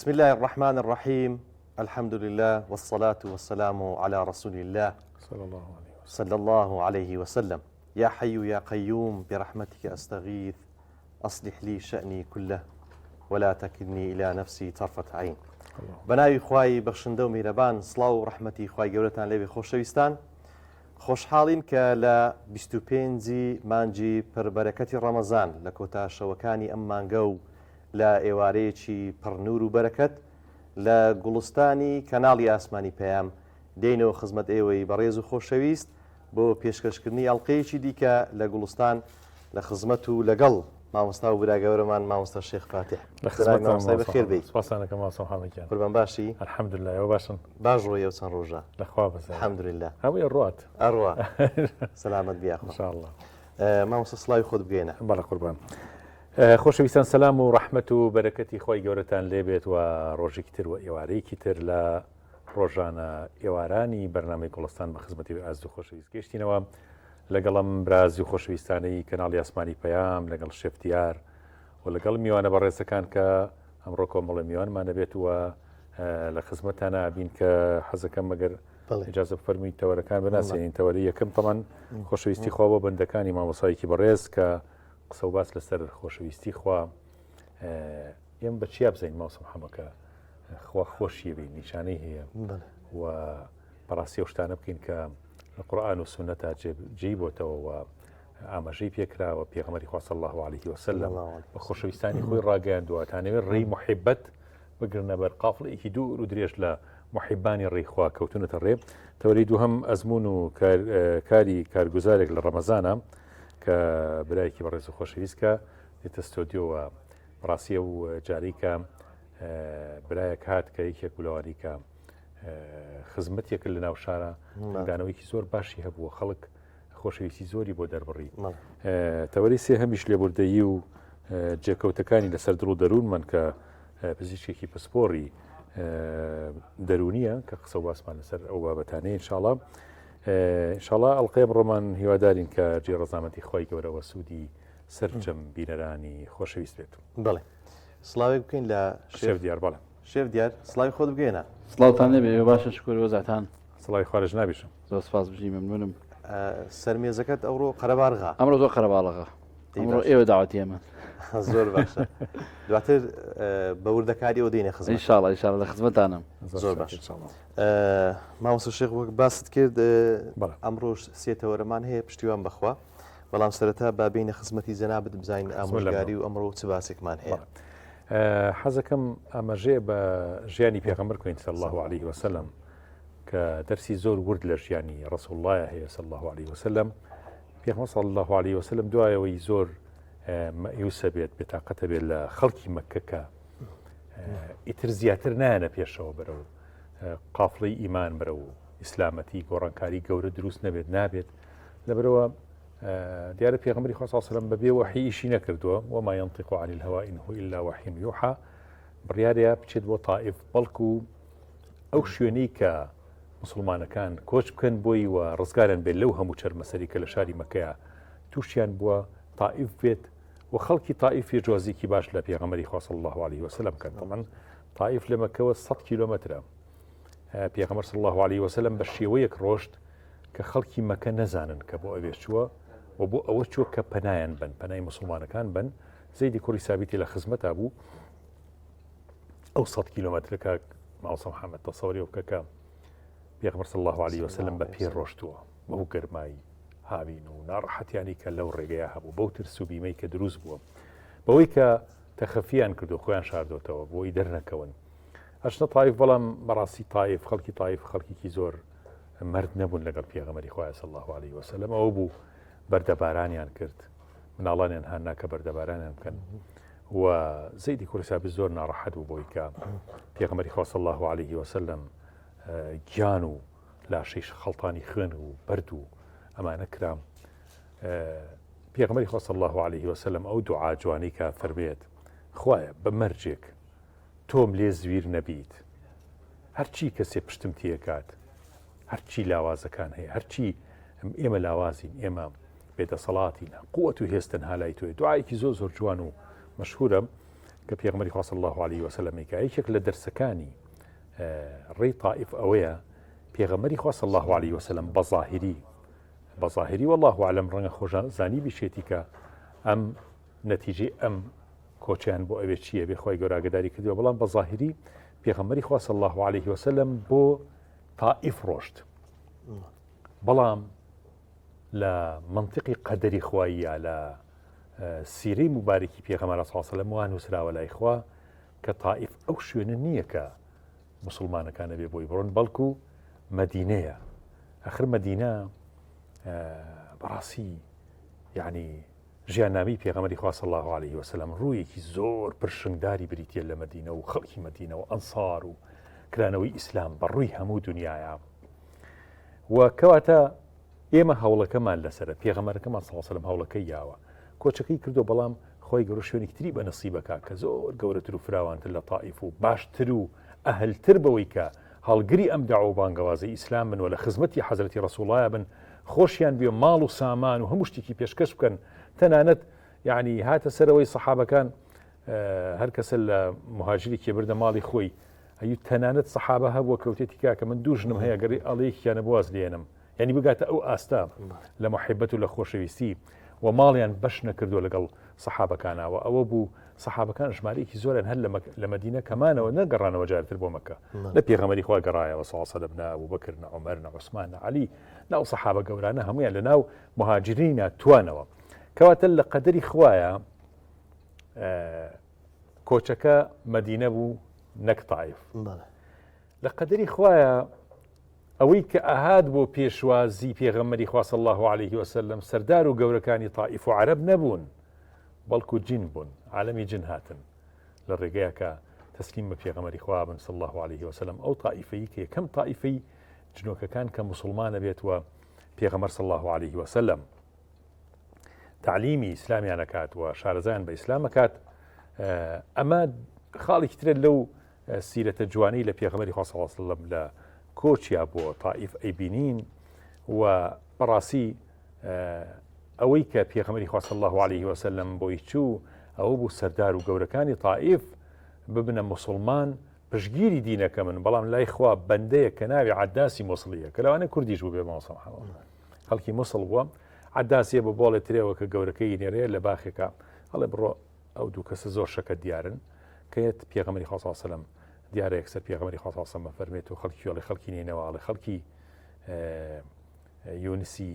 بسم الله الرحمن الرحيم. الحمد لله والصلاة والسلام على رسول الله صلى الله عليه وسلم. يا حي يا قيوم برحمتك أستغيث أصلح لي شأني كله ولا تكلني إلى نفسي طرفة عين. بناوی خوای بەخشندە و میرەبان، سڵاو و ڕەحمەتی خوای گەورەتان لێبێ خۆشەویستان. خۆشحاڵین کە لە 25 مانگی پڕبەرەکەتی ڕەمەزان لە کۆتاشەوەکانی ئەم مانگە و لە ئێوارەیەکی پڕنور و بەرەکەت لە گوڵستانی کەناڵی ئاسمانی پەیام دێنەوە خزمەت ئێوەی بەڕێز و خۆشەویست بۆ پێشکەشکردنی ئەڵقەیەکی دیکە لە گوڵستان لە خزمەت و لەگەڵ مامۆستا و برا گەورەمان مامۆستا شێخ فاتح. لە بەخێر بێیت. سپاسانەکەم ماسۆ حەمەکیان. قوربان باشی؟ الحەمدولillah ئێوە باشن؟ باش ڕۆیە و چەند ڕۆژە؟ لەخوا بەزای. الحەمدولillah. هەمووی ڕوات. ئەڕوا. سەلامەت بیاخۆ. انشاءالله. مامۆستا سڵاوی خۆت بگەینە. بەڵێ قوربان. خۆشەویستان سەلام و ڕەحمەت و بەرەکەتی خۆی گەورەتان لێبێت و ڕۆژێکی تر و ئێوارەیەکی تر لە ڕۆژانە ئێوارانی بەرنامەی گوڵستان بە خزمەتی ئاز و خۆشەویست گەشتینەوە لەگەڵم برازی و خۆشەویستانەی کەناڵی ئاسمانی پەیام لەگەڵ شێفتیار و لەگەڵ میوانە بەڕێزەکان کە ئەمڕۆ کۆمەڵە میوانمان دەبێت و لە خزمەتانە بین کە حەزەکەم مەگەر ئیجازە بفەرمووی تەوەرەکان بناسێنین. تەوەری یەکەم تەمان خۆشەویستی خوا بۆ بەندەکانی مامۆسایەکی بەڕێز کە قسە و باس لەسەر خۆشەویستی خوا ئێمە بە چیا بزین ماوسە محەمەکە خوا خۆشیە بین نیشانەی هەیە و بەڕاستی ئەو شتانە بکەین کە لە قورئان و سونەتا جێی بۆتەوە و ئاماژەی پێکراوە پێغەمبەری خوا صلی الله عليه وسلم بە خۆشەویستانی خۆی ڕاگەیاندووە تانەوێت ڕێی محبەت بگرنە بەر قافڵەیەکی دوور و درێژ لە محیبانی ڕێیخوا کەوتونەتە ڕێ. تەوەری دووهەم ئەزمون و کاری کارگوزارێک لە ڕەمەزانە کە برایەکی بەڕێز و خۆشەویست کە دێتە ستۆدیۆوە ڕاستیە و جارێک کە برایەک هات کە یەکێک گولەوانی کە خزمەتێک لە ناو شارە دانەوەیکی زۆر باشی هەبووە خەڵک خۆشەویستی زۆری بۆ دەربڕی. تەوەری سێ هەمیش لێبوردەیی و جێکەوتەکانی لەسەر دڵ و دەروونمان کە پزیشکێکی پسپۆڕی دەرونیە کە قسە و باسمان لەسەر ئەو بابەتانەیە ئینشاڵڵا. ئینشاڵڵا ئەڵقەیەم ڕۆمان هیوادارین کە جێ ڕەزامەتی خۆی گەورەوە سوودی سەرجەم بینەرانی خۆشەویست بێت. بڵێ سڵاوی بکەین لە شێف دیار. بەڵێ شێف دیار سڵاوی خۆت بگەینە. سڵاوتان لێبێ باشە شکر وەزاتان. سڵاوی خوارج نابیشم. زۆر سپاس بژی مەمنونم. سەرمێزەکەت ئەوڕۆ قەرەباڵغا. ئەمڕۆ زۆر قەرەباڵغا. ئەمڕۆ ئێوە داوەتی ئێمە. زۆر باشە. دواتر بە وردەکاری ئەو دێنێ خزمەت. ئینشاڵڵا ئینشاڵڵا لە خزمەتانم. زۆر باش. مامۆستا شێخ وەک باست کرد ئەمڕۆ سێتەوەرەمان هەیە پشتیوان بەخوا، بەڵام سەرەتا بابینە خزمەتی جەنابەت بزین ئامۆژگاری و ئەمڕۆ چ باسێکمان هەیە. حەزەکەم ئاماژەیە بە ژیانی پێغەمبەر کوین صلی الله عليه وسلم کە دەرسی زۆر ورد لە ژیانی ڕەسوڵ اللهە هەیە صلی الله عليه وسلم. پێغەمبەر صلی الله عليه وسلم دوایەوەی زۆر مەیوسە بێت بێتاقەتە بێت لە خەڵکی مەککە کە ئیتر زیاتر نایەنە پێشەوە بەرەو قافڵەی ئیمان بەرە و ئیسلامەتی گۆڕانکاری گەورە دروست نەبێت نابێت لەبەرەوە دیارە پێغەمبەری خوا صلی الله عليه وسلم بەبێ وحی ئیشی نەکردووە وما ينطق عن الهوى إن هو إلا وحي يوحى. بڕیارە بچێت بۆ تائیف بەڵکو ئەو شوێنەی کە مسلمانەکان کۆچ بکەن بۆی و ڕزگارن بێت لەو هەموو چەرمەسەری کە لە شاری مەکەیە تووشیان بووە تائیف بێت و خەڵکی تائیفی جوازێکی باش لە پێغەمبەری خوا صلی الله عليه وسلم کەن. طبعاً تائیف لە مەکەوە 100 کیلۆمەترە. پێغەمبەر صلی الله عليه وسلم بە شێوەیەک ڕۆشت کە خەڵکی مەکە نەزانن کە بۆ ئەوێ چووە و بۆ ئەوە چوە کە پەنایان بن، پەنای مسلمانەکان بن. زەیدی کوڕی سابیتی لە خزمەتا بوو ئەو 100 کیلۆمەترەکە ماوسە محەممەد تەسەوەری بکە کە پێغەمبەر صلی الله عليه وسلم بە پێ ڕۆشتووە بەو گەرمایی هاوین و ناڕەحەتیانی کە لەو ڕێگەیە هەبوو بەو ترس و بیمەی کە دروست بووە بەوەی کە تەخەفیان کردو خۆیان شاردۆتەوە بۆی دەرنەکەون ئەچنە تایف. بەڵام بەڕاستی تایف خەڵکی تایف خەڵکیی زۆر مرد نەبوون لەگەڵ پێغەمبەری خوا صلی الله عليه وسلم. ئەوە بوو بەردەبارانیان کرد، مناڵانیان هەن ناکە بەردەبارانیان بکەن و زەیدی کوڕی سابت زۆر ناڕەحەت بوو بۆی کە پێغەمبەری خوا صلی الله عليه وسلم گیان و لاشەی خەڵتانی خوێن و بەرد و ئەمانە کرام. پێغەمبەری خوا صلی الله عليه وسلم ئەو دوعا جوانی کە فەرمێت خوایە بە مەرجێک تۆم لێ زویر نەبیت، هەرچی کەسێ پشتم تێکات، هەرچی لاوازەکان هەیە، هەرچی ئێمە لاوازین، ئێمە بێدەسەڵاتینە، قووەت و هێستن هالای تۆی. دوعایەکی زۆر زۆر جوان و مەشهورە کە پێغمبەری خوا صلی الله عليه وسلم کە یەکێک لە دەرسەکانی ڕێی طائف ئەوەیە پێغمبەری خوا صلی الله عليه وسلم بەظاهری والله اعلم ڕەنگە خۆشزانی بشێتی کە ئەم نەتیجەی ئەم کۆچیان بۆ ئەوێ چییە بێ خۆی گەورە ئاگاداری کردووە بەڵام بەظاهری پێغمبەری خوا صلی الله عليه وسلم بۆ طائف ڕۆشت بەڵام لە منطقی قەدەری خوایە لە سیرەی مبارەکی پێغەمبەر صلی الله عليه وسلم وان نووسراوە لای خوا کە طائف ئەو شوێنە نییە کە مسلمانەکانە بێ بۆی بڕۆن بەڵکو مەدینەیە ئەخر مەدینە بەڕاستی یعنی ژیاننامەی پێغەمبەری خوا صلی الله عليه وسلم ڕوویەکی زۆر پرشنگداری بریتە لە مەدینە و خەڵکی مەدینە و ئەنسار و کرانەوەی ئیسلام بەڕووی هەموو دنیاە و کەواتە ئێمە هەوڵەکەمان لەسرە پێغەمبەرەکەمان صلی الله عليه وسلم هەوڵەکەی یاوە کۆچەکەی کردو بەڵام خۆی گەورە شوێنێکی تری بە نەسیبەکە کە زۆر گەورەتر و فراوانتر لە طائف و باشتر و ئەهلتر بەوەی کە هەڵگری ئەم داعوە و بانگەوازی ئیسلام بن و لە خزمەتی حەزرەتی ڕەسوڵایە بن خۆشیان بێ ماڵ و سامان و هەموو شتێکی پێشکەش بکەن تەنانەت یعنی هاتە سەرەوەی سەحابەکان هەر کەسە لە مهاجری بردە ماڵی خۆی ئەی تەنانەت سەحابە هەبووە کەوتێتی کاکە من دوو ژنم هەیە گەڕی ئەڵەیەکیانە بواز لێنم یعنی بگاتە ئەو ئاستا لە مححبەت و لە خۆشەویستی و ماڵیان بەش نەکردو لەگەڵ سەحابەکانەوە ئەوە بوو سەحابەکان ژمارەیەکی زۆرن هەر لە مەدینە کەمانەوە نەگەڕانەوە جارتر بۆ مەکە لە پێغەمبەری خوا گەڕایەوە صلی الله عليه وسلم ئەبوو بەکر عومەر عوسمان عەلی ناو سەحابە گەورانە هەمویان لە ناو مهاجرینە توانەوە کەواتە لە قەدەری خوایە کۆچەکە مەدینە بوو نەک طائف لە قەدەری خوایە ئەوەی کە ئاهات بۆ پێشوازی پێغەمبەری خوا صلی الله عليه وسلم سەردار و گەورەکانی طائف و عەرەب نەبوون بەڵکو جین بوون عالەمی جن هاتن لە ڕێگەیە کە تەسلیم بە پێغەمبەری خوا بن صلی الله عليه وسلم ئەو طائفەی کە یەکەم طائفەی جنۆکەکان کە مسلمانە بێتوە پێغەمبەر صلی الله عليه وسلم تعلیمی ئیسلامیان ئەکات و شارەزایان بە ئیسلام ئەکات ئەمە خاڵێکی ترە لەو سیرەتە جوانەی لە پێغەمبەری خوا صلی الله عليه وسلم لە کۆچیا بۆ طائف ئەیبینین و بەڕاستی ئەوەی کە پێغەمبەری خوا صلی الله عليه وسلم بۆی چوو ئەوە بوو سەردار و گەورەکانی طائف ببنە مسلمان پشگیری دینەکە من بەڵام لای خوا بەندەیە کە ناوی عەداسی موسڵیە کە لەوانەیە کوردیش بوو بێ ماوەسڵ خەڵکی موسڵ بووە عەداسیە بە بۆڵێ ترێەوە کە گەورەکەی نێرەیە لە باخێکە هەڵێ بڕۆ ئەو دوو کەسە زۆر شەکە دیارن کەیت پێغەمبەری خوا صلی الله عليه وسلم دیارە یەکسەر پێغەمبەری خوا صلی الله عليه وسلم فەرمێت و خەڵکی وڵێ خەڵکی نینەوەڵێ خەڵکی یونسی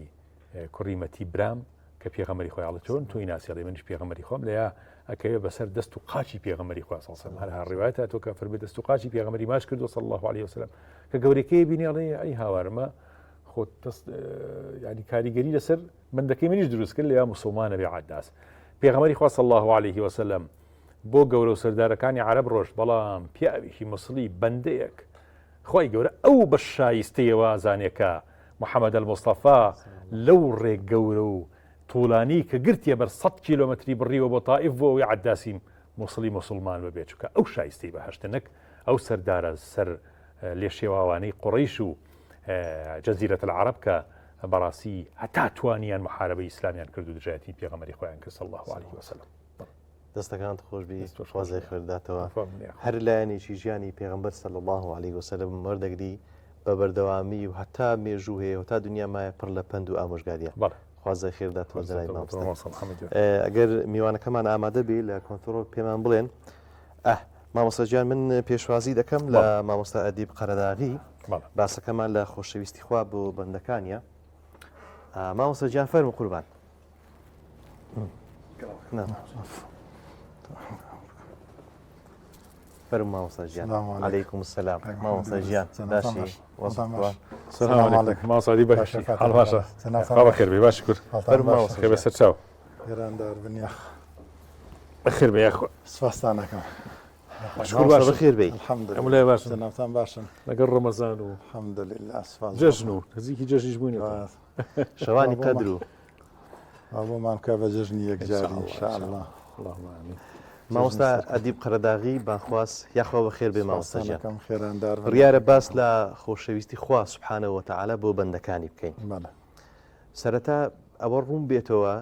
کوڕیمەتی برام کە پێغەمبەری خۆی ئاڵە چۆن تۆی ناسیڵێ منش پێغەمبەری خۆم لەیە ئەکەوێ بەسەر دەست و قاچی پێغەمبەری خوا صلی الله عليه وسلم هەر ڕیوایەتە تۆ کە فەرمێت دەست و قاچی پێغەمبەری ماچ کردو صلی الله عليه وسلم کە گەورەکەی بینێڵێ ئەی هاوارمە خۆت ینی کاریگەری لەسەر بەندەکەی منیش دروست کرد لەوێ موسڵمانە بێ عەداس پێغەمبەری خوا صلی الله عليه وسلم بۆ گەورە و سەردارەکانی عەرەب ڕۆژ بەڵام پیاوێکی موسڵی بەندەیەک خۆی گەورە ئەو بە شایستەیەوە زانێکە محەممەد الموستەفا لەو ڕێک گەورە و توولانی کە گرتیە بەر 100 کیلۆمەتری بڕیوە بۆ طائف بۆ ئەوەی عەداسی موسڵی مسلمان ببێت چونکە ئەو شایستەی بەهەشتە نەک ئەو سەردارە سەر لێشێواوانەی قوڕیش و جەزیرەت العەرەب کە بەڕاستی هەتا توانیان محارەبەی ئیسلامیان کرد و دژایەتی پێغەمبەری خۆیان کرد صلی الله عليه وسلم دەستەکانت خۆش بی خوازای خوێرداتەوە هەر لایەنێکی ژیانی پێغەمبەر صلی الله عليه وسلم وەردەگری بە بەردەوامی و هەتا مێژوو هەیە و تا دنیا مایە پڕ لە پند و ئامۆژگاریە خوازای خێرداتەوە جەناب مامۆستا ئەگەر میوانەکەمان ئامادە بێ لە کۆنتڕۆل پێمان بڵێن مامۆستا گیان من پێشوازی دەکەم لە مامۆستا ئەدیب قەرەداغی باسەکەمان لە خۆشەویستی خوا بۆ بەندەکانیە مامۆستا گیان فەرموو قوربان فرم مامۆستا گیان عەلەیکوم السەلام مامۆستا گیان باشی سلام علیکم مامۆستا دی باشی حاڵ باشە خوا بەخێر بێ باش کرد فرم مامۆستا خێر بەسەر چاو گەراندار بنیاخ بەخێر بێ یاخوا سپاستان دەکەم بەخێر بێ ئەم لای باشن جەنابتان باشن لەگەڵ ڕەمەزان و الحەمدولله سپاس جەژن و نزیکی جەژنیش بوونی شەوانی قەدر و ئەومان کە بە جەژنی یەکجاری ئینشاءالله اللهم ئامین مامۆستا ئەدیب قەرەداغی بانخواست یاخوا بەخێر بێ مامۆستا گیان خێراندار ڕیارە باس لە خۆشەویستی خوا سوبحانەهو وتەعالە بۆ بەندەکانی بکەین سەرەتا ئەوە ڕوون بێتەوە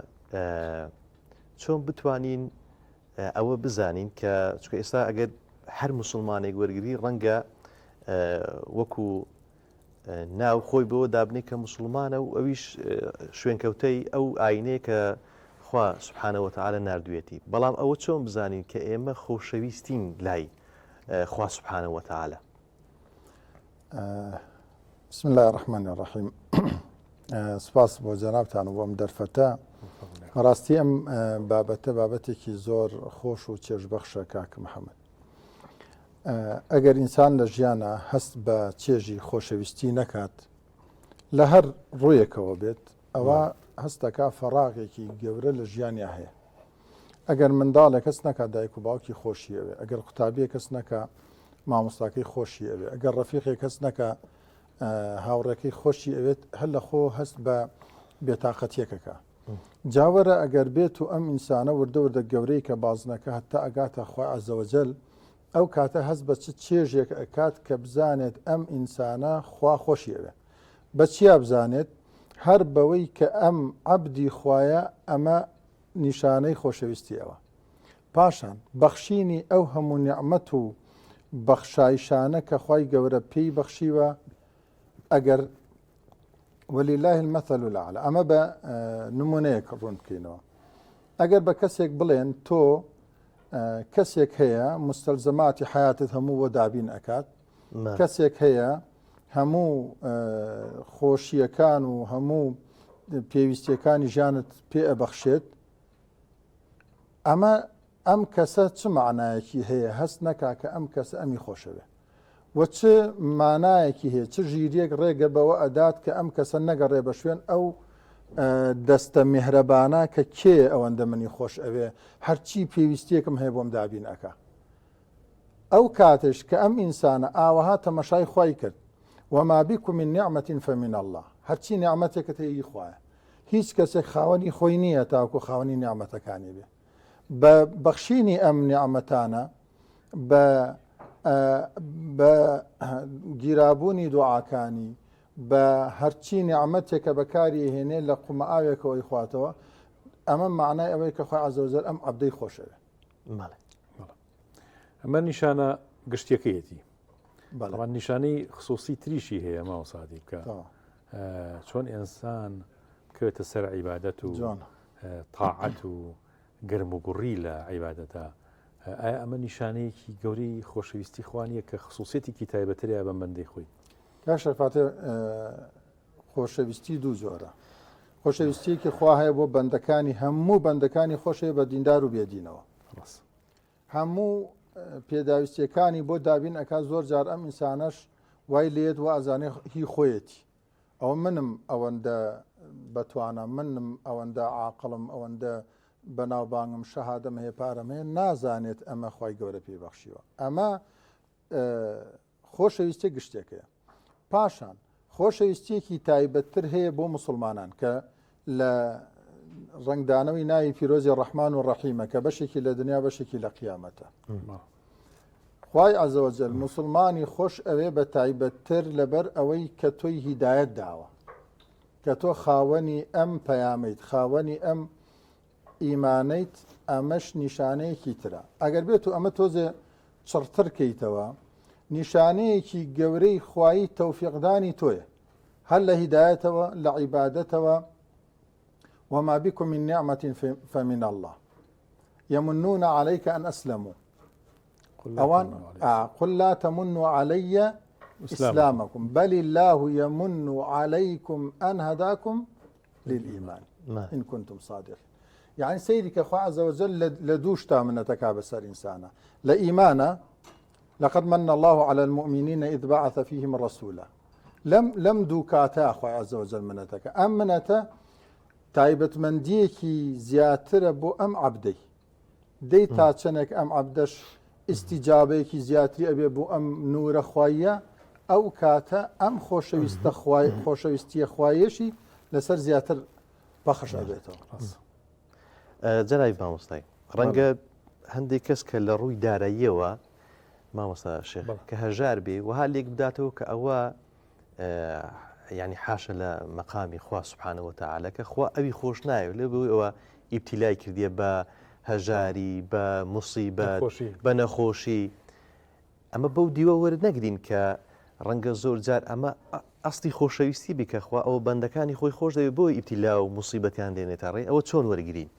چۆن بتوانین ئەوە بزانین کە چکە ئێستا ئەگەر هەر مسلمانێک وەرگری ڕەنگە وەکو ناو خۆی بۆ دابنێ کە مسلمانە و ئەویش شوێنکەوتەی ئەو ئاینەیە کە خوا سبحانەه وتعالى نردوێتی بەڵام ئەوە چۆن بزانین کە ئێمە خۆشەویستین لای خوا سبحانەه وتعالى. بسم الله الرحمن الرحیم. سپاس بۆ جەنابتان و بۆم دەرفەتە. ڕاستی ئەم بابەتە بابەتێکی زۆر خۆش و چێژبەخشە کاک محەممەد. ئەگەر ئینسان لە ژیانە هەست بە چێژی خۆشەویستی نەکات لە هەر ڕوویەکەوە بێت ئەوە هەستەکە فەراغێکی گەورە لە ژیانیا هەیە. ئەگەر منداڵە کەس نەکات دایک و باوکی خۆشی ئەوێ، ئەگەر قوتابیە کەس نەکە مامۆستاکەی خۆشی ئەوێ، ئەگەر ڕەفیقی کەس نەکە هاوڕێکەی خۆشی ئەوێت هەر لە خۆ هەست بە بێتاقەتیەکەکە. جاوەرە ئەگەر بێت و ئەم ئینسانە وردە وردە گەورەی کە بازنەکە هەتا ئەگاتە خوای عەزەوەجەل ئەو کاتە هەست بە چ چێژێک ئەکات کە بزانێت ئەم ئینسانە خوا خۆشی ئەوێ. بە چیا بزانێت؟ هەر بەوەی کە ئەم عەبدی خوایە ئەمە نیشانەی خۆشەویستی ئەوە. پاشان بەخشینی ئەو هەموو نیعمەت و بەخشایشانە کە خوای گەورە پێی بەخشیوە ئەگەر ولله المثل الأعلى ئەمە بە نمونەیەک ڕوون بکەینەوە. ئەگەر بە کەسێک بڵێن تۆ کەسێک هەیە مستەلزەماتی حیاتت هەموو بۆ دابین ئەکات، کەسێک هەیە هەموو خۆشیەکان و هەموو پێویستیەکانی ژیانت پێ ئەبەخشێت، ئەمە ئەم کەسە چ معنایەکی هەیە هەست نەکا کە ئەم کەسە ئەمی خۆشەوێ و چ مانایەکی هەیە چ ژیرێک ڕێگە بەوە ئەدات کە ئەم کەسە نەگەڕێ بە شوێن ئەو دەستە میهرەبانە کە کێ ئەوەندە منی خۆش ئەوێ هەرچی پێویستیەکم هەیە بۆم دابین ئەکا. ئەو کاتش کە ئەم ئینسانە ئاوەها تەمەشای خوای کرد وما بكم من نعمة فمن الله، هەرچی نیعمەتێکت هەیە خوایە. هیچ کەسێک خاوەنی خۆی نییە تاوکو خاوەنی نیعمەتەکانی بێ. بە بەخشینی ئەم نیعمەتانە بە گیرابوونی دوعاکانی بە هەرچی نیعمەتێکە بەکاری هێنێ لە قومە ئاوێکەوەی خواتەوە، ئەمە معنای ئەوەی کە خوای عەزەوەجەل ئەم عەبدەی خۆشەوێ. ئەمە نیشانە گشتیەکەیەتی. بەڵام نیشانەی خصوصی تریشی هەیە ماوەسادی بکە چۆن ئینسان کەوێتە سەر عیبادەت و تاعەت و گەرم و گوڕی لە عیبادەتە. ئایا ئەمە نیشانەیەکی گەورەی خۆشەویستی خوانیە کە خصوصیەتێکی تایبەترە بە بەندەی خۆی؟ کاشەفاتێ خۆشەویستی دوو جۆرە. خۆشەویستیەکی خوا هەیە بۆ بەندەکانی هەموو بەندەکانی خۆشەوێ بە دیندار و بێدینەوە. هەموو پێداویستیەکانی بۆ دابین ئەکات زۆر جار ئەم ئینسانەش وای لێت و ئەزانێ هی خۆیەتی. ئەوە منم ئەوەندە بەتوانە، منم ئەوەندە عاقڵم، ئەوەندە بەناوبانگم شەهادەم هەیە پارەم هەیە، نازانێت ئەمە خوای گەورە پێبەخشیوە. ئەمە خۆشەویستی گشتێکەیە. پاشان خۆشەویستیەکی تایبەتتر هەیە بۆ مسلمانان کە لە ڕنگدانەوەی ناوی پیرۆزی ڕەحمان و ڕەحیمە کە بەشێکی لە دنیا بەشێکی لە قیامەتە. خوای عەزەوەجەل مسلمانی خۆش ئەوێ بە تایبەتتر لەبەر ئەوەی کە تۆی هیدایەت داوە، کە تۆ خاوەنی ئەم پەیامەیت، خاوەنی ئەم ئیمانەیت، ئەمەش نیشانەیەکی ترە. ئەگەر بێت و ئەمە تۆزێ چڕتر کەیتەوە، نیشانەیەکی گەورەی خوایی تەوفیقدانی تۆیە، هەر لە هیدایەتەوە لە عیبادەتەوە. وما بكم من نعمة فمن الله يمنون عليك أن أسلموا قل لا تمنوا علي إسلامكم بل الله يمن عليكم أن هداكم للإيمان إن كنتم صادقين. يعني سيدك أخوة عز وجل لدوشتا من تكابسر إنسانا لإيمانا لقد من الله على المؤمنين إذ بعث فيهم رسولا لم دوكاتا أخوة عز وجل منتك أمنتا تایبەتمەندیەکی زیاترە بۆ ئەم عەبدەی دەی تا چەندێک ئەم عەبدەش ئیستیجابەیەکی زیاتری ئەبێ بۆ ئەم نورە خواییە، ئەو کاتە ئەم خۆشەویستیە خوایەشی لەسەر زیاتر بەخش ئەبێتەوە. جەنابی مامۆستای، ڕەنگە هەندێک کەس کە لە ڕووی داراییەوە مامۆستا شێخ کە هەژار بێ وها لێک بداتەوە کە ئەوە يعني حاشا لە مەقامی خوا سبحانه وتعالى کە خوا ئەوی خۆش نایە لێ بۆی ئەوە ئیبتیلای کردیە بە هەژاری بە موسیبەت نەخۆشی. بە نەخۆشی ئەمە بەو دیوە وەرە نەگرین کە ڕەنگە زۆر جار ئەمە ئەستی خۆشەویستی بکەخوا ئەوە بەندەکانی خۆی خۆش دەوێت بۆ ئیبتیلا و موسیبەتیان دێنێتە ڕێ ئەوە چۆن وەرگین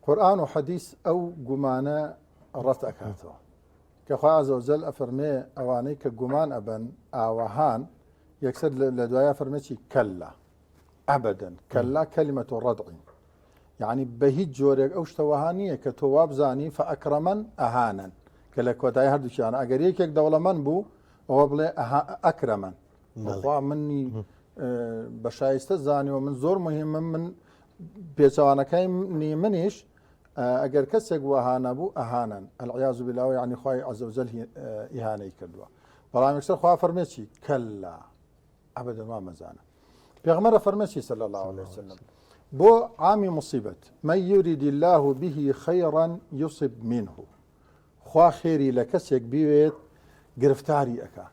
قورآن و حەدیث ئەو گومانە ڕەت ئەکاتەوە کە خوا عەزە وجەل ئەفەرمێ ئەوانەی کە گومان ئەبەن ئاوەهان یەکسەر لە دوایە فەرمێکی کەللا ئەبەدەن کەللا کەلیمەتو ڕەدعین یعنی بە هیچ جۆرێک ئەو شتەوەها نییە کە تۆ وابزانی فەئەکرەمەن ئەهانن کە لە کۆتایی هەردووکیانە ئەگەر یەکێک دەوڵەمەند بوو ئەوە بڵێ ئەکرەمەن خوا منی بە شایستە زانیەوە من زۆر مهمە من پێچەوانەکەی منیش ئەگەر کەسێک وەهانە بوو ئەهانن العیاذ بالله یعنی خوای عەزە وجەل ئیهانەی کردووە بەڵام یەکسەر خوا فەرمێکی کەللا ئەبەدەن وا مەزانە پێغەمبەر فەرمێکی صلی الله علیه وسلم بۆ عامی مصیبەت من یورید الله به خیرا یصب منه خوا خێری لە کەسێک بیوێت گرفتاری ئەکا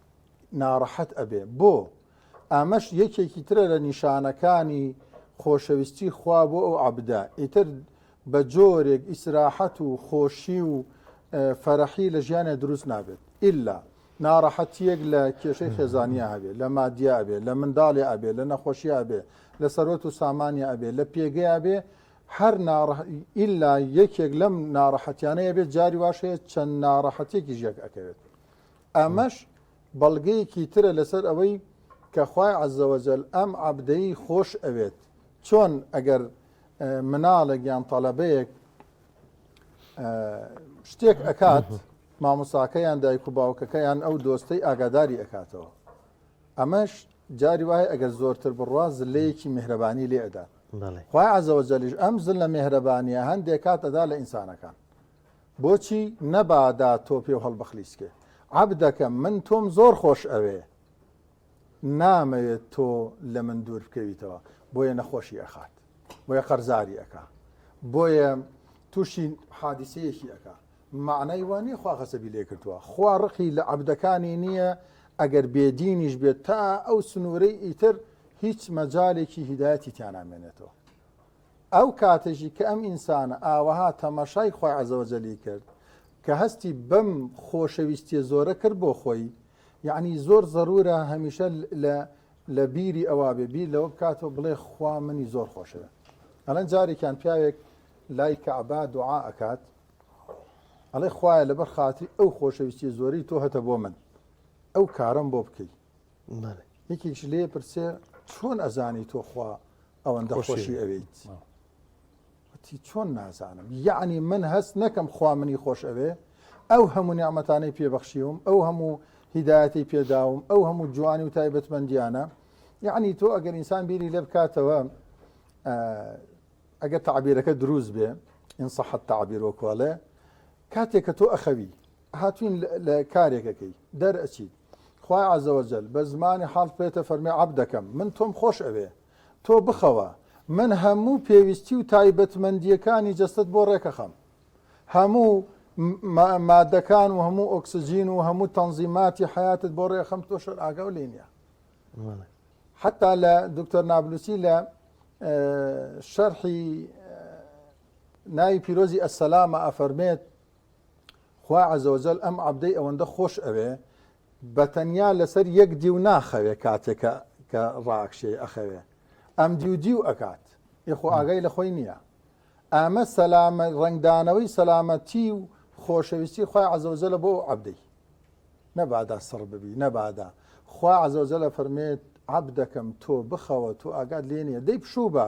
ناڕەحەت ئەبێ بۆ ئەمەش یەکێکی ترە لە نیشانەکانی خۆشەویستی خوا بۆ ئەو عەبدە ئیتر بە جۆرێک ئیسراحەت و خۆشی و فەرەحی لە ژیانە دروست نابێت ئیلا ناڕەحەتیەک لە کێشەی خێزانیە هەبێ لە مادیە ئەبێ لە منداڵێ ئەبێ لە نەخۆشی ئەبێ لە سەرۆت و سامانی ئەبێ لە پێگەی ئەبێ هەر ئیلا یەکێک لەم ناڕەحەتیانەیە بێت جاری واشەیە چەند ناڕەحەتێکی ژێک ئەکەوێت ئەمەش بەڵگەیەکی ترە لەسەر ئەوەی کە خوای عەزە وەجەل ئەم عەبدەی خۆش ئەوێت چۆن ئەگەر مناڵێک یان تەڵەبەیەک شتێک ئەکات مامۆستاکەیان دایک و باوکەکەیان ئەو دۆستەی ئاگاداری ئەکاتەوە ئەمەش جاری وایە ئەگەر زۆرتر بڕوا زلەیەکی میهرەبانی لێ ئەدات خوای عەزە وەجەلیش ئەم زل لە میهرەبانیە هەندێک کات ئەدا لە ئینسانەکان بۆچی نەبادا تۆ پێ و هەڵبەخلیسکێ عەبدەکەم من تۆم زۆر خۆش ئەوێ نامەوێت تۆ لە من دوور بکەویتەوە بۆیە نەخۆشی ئەخات بۆیە قەرزاری ئەکا بۆیە تووشی حادیسەیەکی ئەکا معنای وانەیە خوا خەسەبی لێ کردووە خوا ڕقی لە عەبدەکانی نییە ئەگەر بێدینیش بێت تا ئەو سنوورەی ئیتر هیچ مەجالێکی هیدایەتی تیانامێنێتەوە ئەو کاتێکی کە ئەم ئینسانە ئاوەها تەماشای خوای عەزە وەجەلی کرد کە هەستی بەم خۆشەویستیە زۆرە کرد بۆ خۆی یعنی زۆر ضرورە هەمیشە لە بیری ئەوا بێ بیر لەوە بکاتەوە بڵێ خوا منی زۆر خۆشەوە ئەلەن جارێکیان پیاوێک لای کەعبا دوعا ئەکات ئەڵێ خوایە لەبەر خاتری ئەو خۆشەویستی زۆری تۆ هەتە بۆ من ئەو کارم بۆ بکەی یەکێکش لێ پرسێ چۆن ئەزانی تۆ خوا ئەوەندە خۆشی ئەوێیت وتی چۆن نازانم یعنی من هەست نەکەم خوا منی خۆش ئەوێ ئەو هەموو نیعمەتانەی پێبەخشیوم ئەو هەموو هیدایەتی پێداوم ئەو هەموو جوانی و تایبەتمەندیانە یعنی تۆ ئەگەر ئینسان بیری لێ بکاتەوە ئەگەر تعبیرەکە دروست بێ ئین صح التعبیر وەکوەڵێ کاتێک کە تۆ ئەخەوی هاتوین لە کارێکەکەی دەرئەچیت خوای عەزە وەجەل بە زمانی حاڵ پێتە فەرمێ عەبدەکەم من تۆم خۆش ئەوێ تۆ بخەوە من هەموو پێویستی و تایبەتمەندیەکانی جەستت بۆ ڕێکەخەم هەموو مادەکان و هەموو ئۆکسجین و هەموو تەنزیماتی حیاتت بۆ ڕێخەم تۆ شەر ئاگاو لێ نییە حتا لە دکتۆر نابلوسی لە شەرحی ناوی پیرۆزی ئەسەلامە ئەفەرمێت خوا عەزە وەجەل ئەم عەبدەی ئەوەندە خۆش ئەوێ بە تەنیا لەسەر یەک دیو ناخەوێ کاتێکە کە ڕاکشێ ئەخەوێ ئەم دیو ئەکات یخۆ ئاگای لە خۆی نییە ئەمە سەلامە ڕنگدانەوەی سەلامەتی و خۆشەویستی خوای عەزە وەجەل بۆ عەبدەی نەبادا سڕ ببی نەبادا خوا عەزە وەجەل فەرمێت عەبدەکەم تۆ بخەوە تۆ ئاگات لێ نییە دەی پشوو بە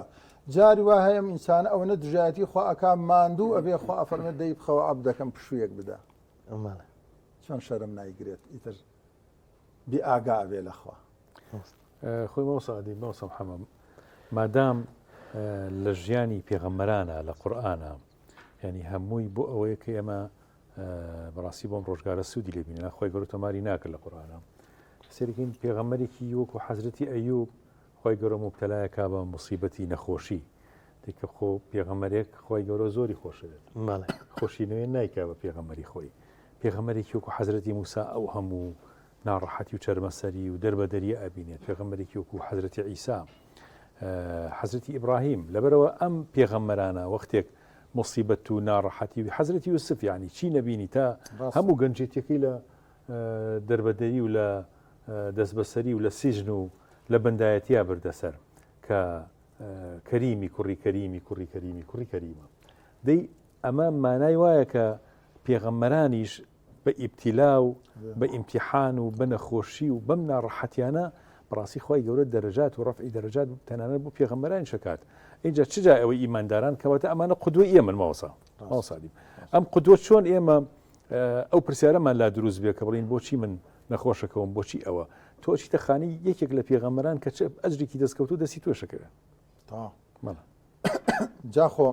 جاری وا هەیە ئینسانە ئەوەنە دژایەتی خوا ئەکا ماندوو ئەبێ خوا ئەفەرمێت دەی بخەوە عەبدەکەم پشوویەک بدە چۆن شەرم نایگرێت ئیتر بی ئاگا ئەبێ لەخوا خۆی مەوسەعەدی مەوسە محەمەد مادام لە ژیانی پێغەمبەرانە لە قورئانە ینی هەمووی بۆ ئەوەیە کە ئێمە بەڕاستی بۆم ڕۆژگارە سوودی لێبینە خۆی گەورە تۆماری ناکرد لە قورئانە سەرکەین پێغەمبەرێکی وەکو حەزرەتی ئەیوب خۆی گەورە مبتەلایەکا بە موسیبەتی نەخۆشی دیکە خۆ پێغەمبەرێک خۆی گەورە زۆری خۆشەوێت خۆشی نوێ نایکا بە پێغەمبەری خۆی پێغەمبەرێکی وەکو حەزرەتی موسا ئەو هەموو ناڕەحەتی و چەرمەسەری و دەربەدەریە ئەبینێت پێغەمبەرێکی وەکو حەزرەتی عیسا حەزرەتی ئیبراهیم لەبەرەوە ئەم پێغەمبەرانە وەختێک مصیبەت و ناڕەحەتی و حەزرەتی یوسف یعنی چی نەبینی تا هەموو گەنجێتەکەی لە دەربەدەری و لە دەست بەسەری و لە سیژن و لە بەندایەتیا بردەسەر کە کەریمی کوڕی کەریمە دەی ئەمە مانای وایە کە پێغەمبەرانیش بە ئیبتیلا و بە ئیمتیحان و بە نەخۆشی و بەم ناڕەحەتیانە بەڕاستی خۆی گەورە دەرەجات و ڕەفعی دەرەجات تەنانەت بۆ پێغەمبەرانی شکات اینجا چجا ئەوەی ئیمانداران کەواتە ئەمانە قودوەی ئێمە ماوەسادیم ئەم قودوە چۆن ئێمە ئەو پرسیارەمان لا دروست بێ کە بڵین بۆچی من نەخۆشەکەوم بۆچی ئەوە تۆ چیتە خانی یەکێک لە پێغەمبەران کە ئەجرێکی دەستکەوت و دەستی توێشەکەوێت جاخۆ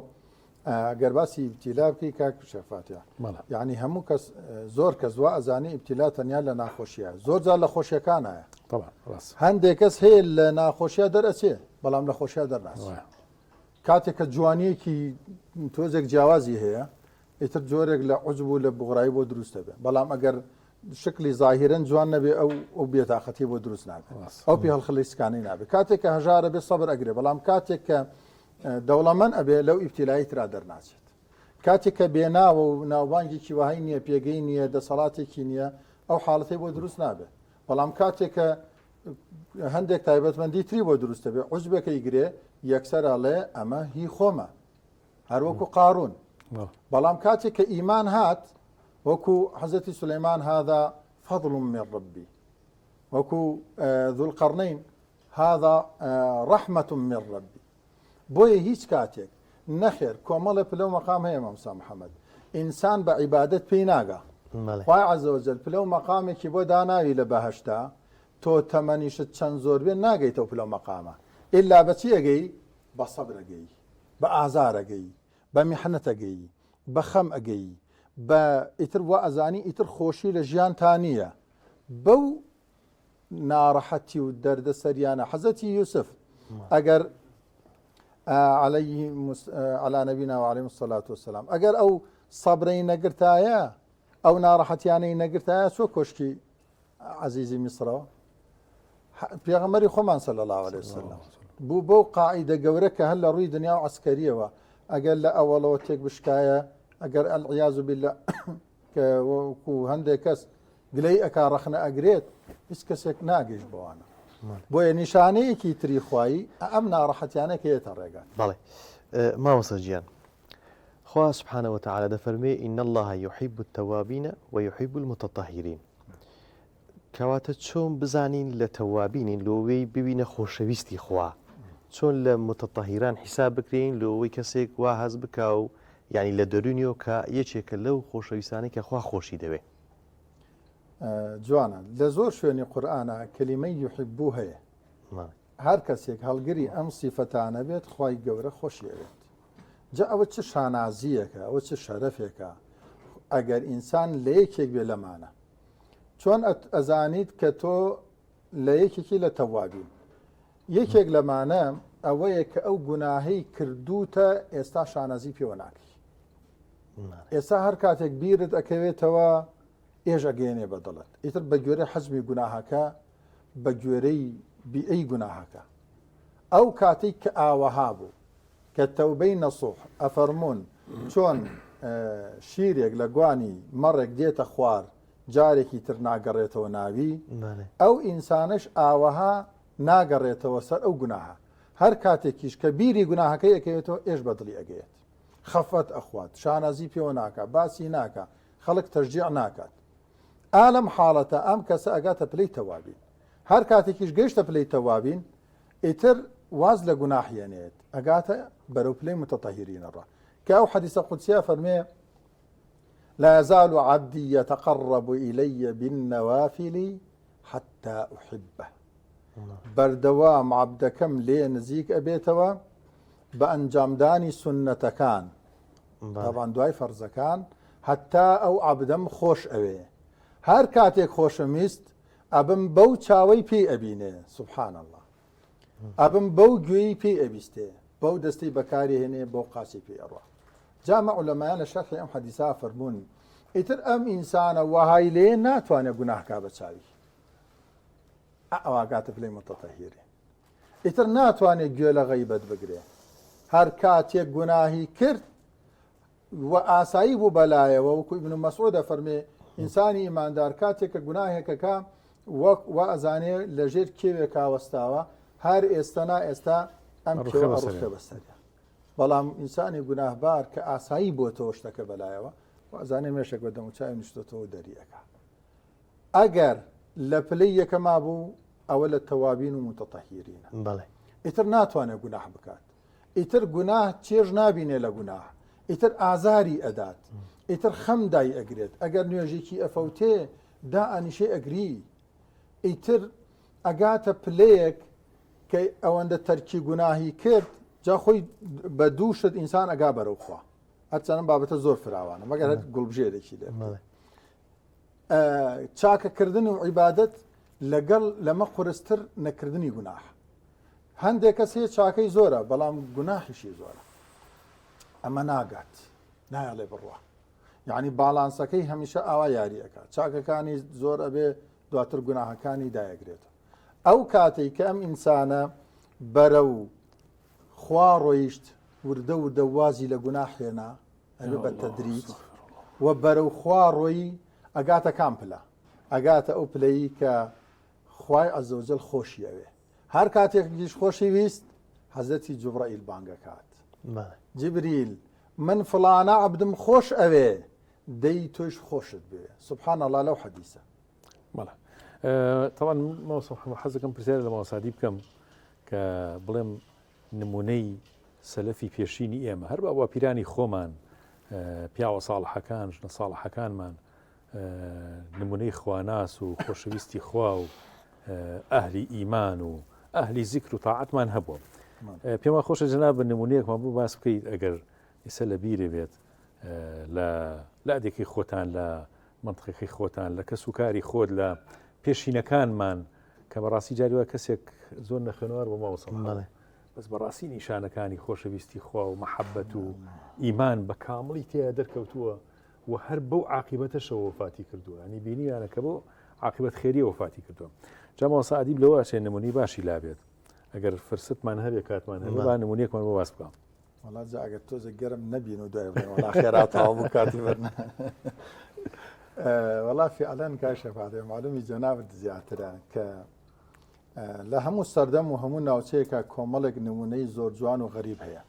ئەگەر باسی ئیبتیلا بکەی کاک شەفاتیە یعنی هەموو کەس زۆر کەس وا ئەزانی ئیبتیلا تەنیا لە ناخۆشیە زۆر جار لە خۆشیەکانایە هەندێک کەس هەیە لە ناخۆشیە دەرەچێ بەڵام لە خۆشیە دەرناچێت کاتێک کە جوانیەکی تۆزێک جیاوازی هەیە ئیتر جۆرێک لە عوجب و لە بغڕایی بۆ دروستە بێ بەڵام ئەگەر شکلی ظاهرەن جوان نەبێ ئەو بێتاقەتی بۆ دروست نابێت ئەو پێ هەڵخەڵیسکانی نابێت کاتێک کە هەژارە بێ سەبر ئەگرێ بەڵام کاتێک کە دەوڵەمەند ئەبێ لەو ئیبتیلایی ترا دەرناچێت کاتێک کە بێناوە و ناوبانگێکی وهای نییە پێگەی نییە دەسەڵاتێکی نییە ئەو حاڵەتی بۆ دروست نابێت بەڵام کاتێک کە هەندێک تایبەتمەندی تری بۆ دروستە بێ عوجبەکەی گرێ یەکسەر ئەڵێ ئەمە هی خۆمە هەروەکو قارون بەڵام کاتێک کە ئیمان هات وەکو حەزەتی سولەیمان هذا فضل من ربي وەکو ذو القرنين هذا رحمة من ربي بۆیە هیچ کاتێک نەخێر کۆمەڵێ پلە و مەقام هەیە مامۆستا محەممەد ئینسان بە عیبادەت پێی ناگا خوای عەزە وەجەل پلە و مەقامێکی بۆ داناوی لە بەهەشتا تۆ تەمەنیشت چەند زۆر بێ ناگەیتەوە پلە و مەقامە ئللا بەچی ئەگەی بە سەبر ئەگەی بە ئازار ئەگەی بە میحنەت ئەگەی بە خەم ئەگەی بە ئیتر وە ئەزانی ئیتر خۆشی لە ژیانتان نییە بەو ناڕەحەتی و دەردەسەریانە حەزەتی یوسف ئەگەر على نبينا وعليه الصلاة والسلام ئەگەر ئەو سەبرەی نەگرتایە ئەو ناڕەحەتیانەی نەگرتایە چۆ کۆشکی عەزیزی میسرەوە پێغەمبەری خۆمان صلی الله عليه وسلم بوو بەو قاعیدە گەورە کە هەر لە ڕووی دنیا و عەسکەریەوە ئەگەر لە ئەوەڵەوە تێک بشکایە ئەگەر العیاذ بالله کە وەکو هەندێک کەس گلەی ئەکا ڕەخنە ئەگرێت هیچ کەسێک ناگەیشت بۆوانە بۆیە نیشانەیەکی تری خوایی ئەم ناڕەحەتیانە کە هێتە ڕێگات بەڵێ مامۆستا گیان خوا سبحانه وتعالى دەفەرمێ إن الله يحب التوابين ويحب المتطهرين کەواتە چۆن بزانین لە تەوابینین لۆوەی ببینە خۆشەویستی خوا چۆن لە متطهیران حیساب بکرین لۆوەی کەسێک وا هەز بکا و یعنی لە دەرونیەوە کە یەکێکە لەو خۆشەویستانەی کە خوا خۆشی دەوێت جوانە لە زۆر شوێنی قورئانە کەلیمەی یحبو هەیە هەر کەسێک هەڵگری ئەم سیفەتانە بێت خوای گەورە خۆشی ئەوێت جا ئەوە چه شانازیەکە ئەوە چه شەرەفێکە ئەگەر ئینسان لە یەکێک بێ لەمانە چۆن ئەزانیت کە تۆ لە یەکێکی لە تەوابین یەکێک لەمانە ئەوەیە کە ئەو گوناهەی کردوتە ئێستا شانازی پێوە ناکەی ئێستا هەر کاتێک بیرت ئەکەوێتەوە ئێژ ئەگەێنێ بەدڵت ئیتر بە گوێرەی حەزمی گوناهەکە بە گوێرەی بیئەی گوناهەکە ئەو کاتێک کە ئاوەها بوو کە تەوبەی نەسوح ئەفەرمونون چۆن شیرێک لە گوانی مەڕێک دێتە خوار جارێکی تر ناگەڕێتەوە ناوی ئەو ئینسانش ئاوەها ناگەڕێتەوە سەر ئەو گوناهە هەر کاتێکیش کە بیری گوناهەکەی ئەەکەوێتەوە ئێش بەدڵی ئەگەیت خەفەت ئەخوات شانازی پێوە ناکات باسی ناکە خەڵک تەشجیع ناکات ئالەم حاڵەتە ئەم کەسە ئەگاتە پلەی تەوابین هەر کاتێکیش گەیشتە پلەی تەوابین ئیتر واز لە گوناحێنێت ئەگاتە بەرەو پلەی متطهرینەڕە کە ئەو حەدیثە قودسیە فەرمێ لا يزال عبدي يتقرب إلي بالنوافل حتى أحبه بەردەوام عەبدەکەم لێ نزیک ئەبێتەوە بە ئەنجامدانی سونەتەکان طبعاً دوای فەرزەکان هەتا ئەو عەبدەم خۆش ئەوێ هەر کاتێک خۆشەویست ئەبم بەو چاوەی پێی ئەبینێ سبحان الله ئەبم بەو گوێی پێی ئەبیستێ بەو دەستەی بەکاری هێنێ بەو قاسی پێی ئەڕوا جامع عولەمایان لە شەرحی ئەم حەدیثە فەرموون ئیتر ئەم ئینسانە وەهای لێ ناتوانێت گوناهکا بە چاوی ئەواگاتە پلەی متطهیرێ ئیتر ناتوانێت گوێ لە غەیبەت بگرێ هەر کاتێک گوناهی کرد و ئاسایی بوو بەلایەوە وەکو ابن مەسعود فەرمێ ئینسانی ئیماندار کاتێککە گوناهێکەکە وە ئەزانێ لەژێر کێوێک کاوەستاوە هەر ئێستانا ئێستا ئەم ڕوخە بەسەریە بەڵام ئینسانی گوناهبار کە ئاسایی بۆتەوە شتەکە بەلایەوە ئەزانێ مێشێک بە دەموچاوی نیشتێتەوە دەریەکە ئەگەر لە پلەی یەکەما بوو ئەوە لە تەوابین و متەطەهیرینە بەڵێ ئیتر ناتوانێت گوناح بکات ئیتر گوناه چێژ نابینێ لە گوناه ئیتر ئازاری ئەدات ئیتر خەم دای ئەگرێت ئەگەر نوێژێکی ئەفەوتێ دا ئەنیشەی ئەگری ئیتر ئەگاتە پلەیەک کە ئەوەندە تەرکی گوناهی کرد جا خۆی بە دووشت ئینسان ئەگا بەرەوخوا هەرچەنم بابەتە زۆر فراوانە مەگەر هەر گوڵبژێرێکی لێ چاکەکردن و عیبادەت لەگەڵ لەمە قورستر نەکردنی گوناح هەندێک کەس هەیە چاکەی زۆرە بەڵام گوناحیشی زۆرە ئەمە ناگات نایڵێ بڕوە یعنی باڵانسەکەی هەمیشە ئاوا یاریەکە چاکەکانی زۆر ئەبێ دواتر گوناهەکانی دایەگرێتەوە ئەو کاتێک کە ئەم ئینسانە بەرە و خوا ڕۆیشت وردە وردە وازی لە گوناح هێنا ئەبێ بە تەدریج و بەرە و خوا ڕۆیی ئەگاتە کام پلە ئەگاتە ئەو پلەیی کە خوای عەزەوجەل خۆشی ئەوێ هەر کاتێکیش خۆشی ویست حەزەتی جوبرائیل بانگەکات جبریل من فلانە عەبدم خۆش ئەوێ دەی تۆش خۆشت بوێ سبحان الله لەو حەدیثە بەڵێ طبعا مەوسڵ حەزەکەم پرسیارە لە ماوەسادی بکەم کە بڵێم نمونەی سەلەفی پێشینی ئێمە هەر بە پیرانی خۆمان پیاوە ساڵحەکان ژنە ساڵحەکانمان نمونەی خواناس و خۆشەویستی خوا و ئەهلی ئیمان و ئەهلی زیکر و تاعەتمان هەبووە پێم خۆشە جەناب بە نمونەیەکمان بوو باس بکەیت ئەگەر ئێستا لە بیرێ بێت لە ئەدێکی خۆتان لە منطقەکەی خۆتان لە کەس و کاری خۆت لە پێشینەکانمان کە بەڕاستی جاریوە کەسێک زۆر نەخێنوار بۆ ماوەسڵ بەس بەڕاستی نیشانەکانی خۆشەویستی خوا و مەحەبەت و ئیمان بە کامڵی تێدا دەرکەوتووە و هەر بەو عاقبەتەشەوە وفاتی کردووە ینی بینیانە کە بۆ عاقبەت خێریە وفاتی کردووە جا ماوەسا ئەدیب لەوە ئەچێ نمونەی باشی لابێت ئەگەر فرستمان هەبێ کاتمان هەبێ با نمونەیەکمان بۆ باس بکەم وڵات جا ئەگەر تۆزە گەرم نەبین و دوای بڵێ وەڵا خێراتەوە بوو کاتی بەرنە وەڵا فعلەن کاک شەفاعەت معلومی جەنابەت زیاترە کە لە هەموو سەردەم و هەموو ناوچەیەکە کۆمەڵێک نمونەی زۆر جوان و غەریب هەیە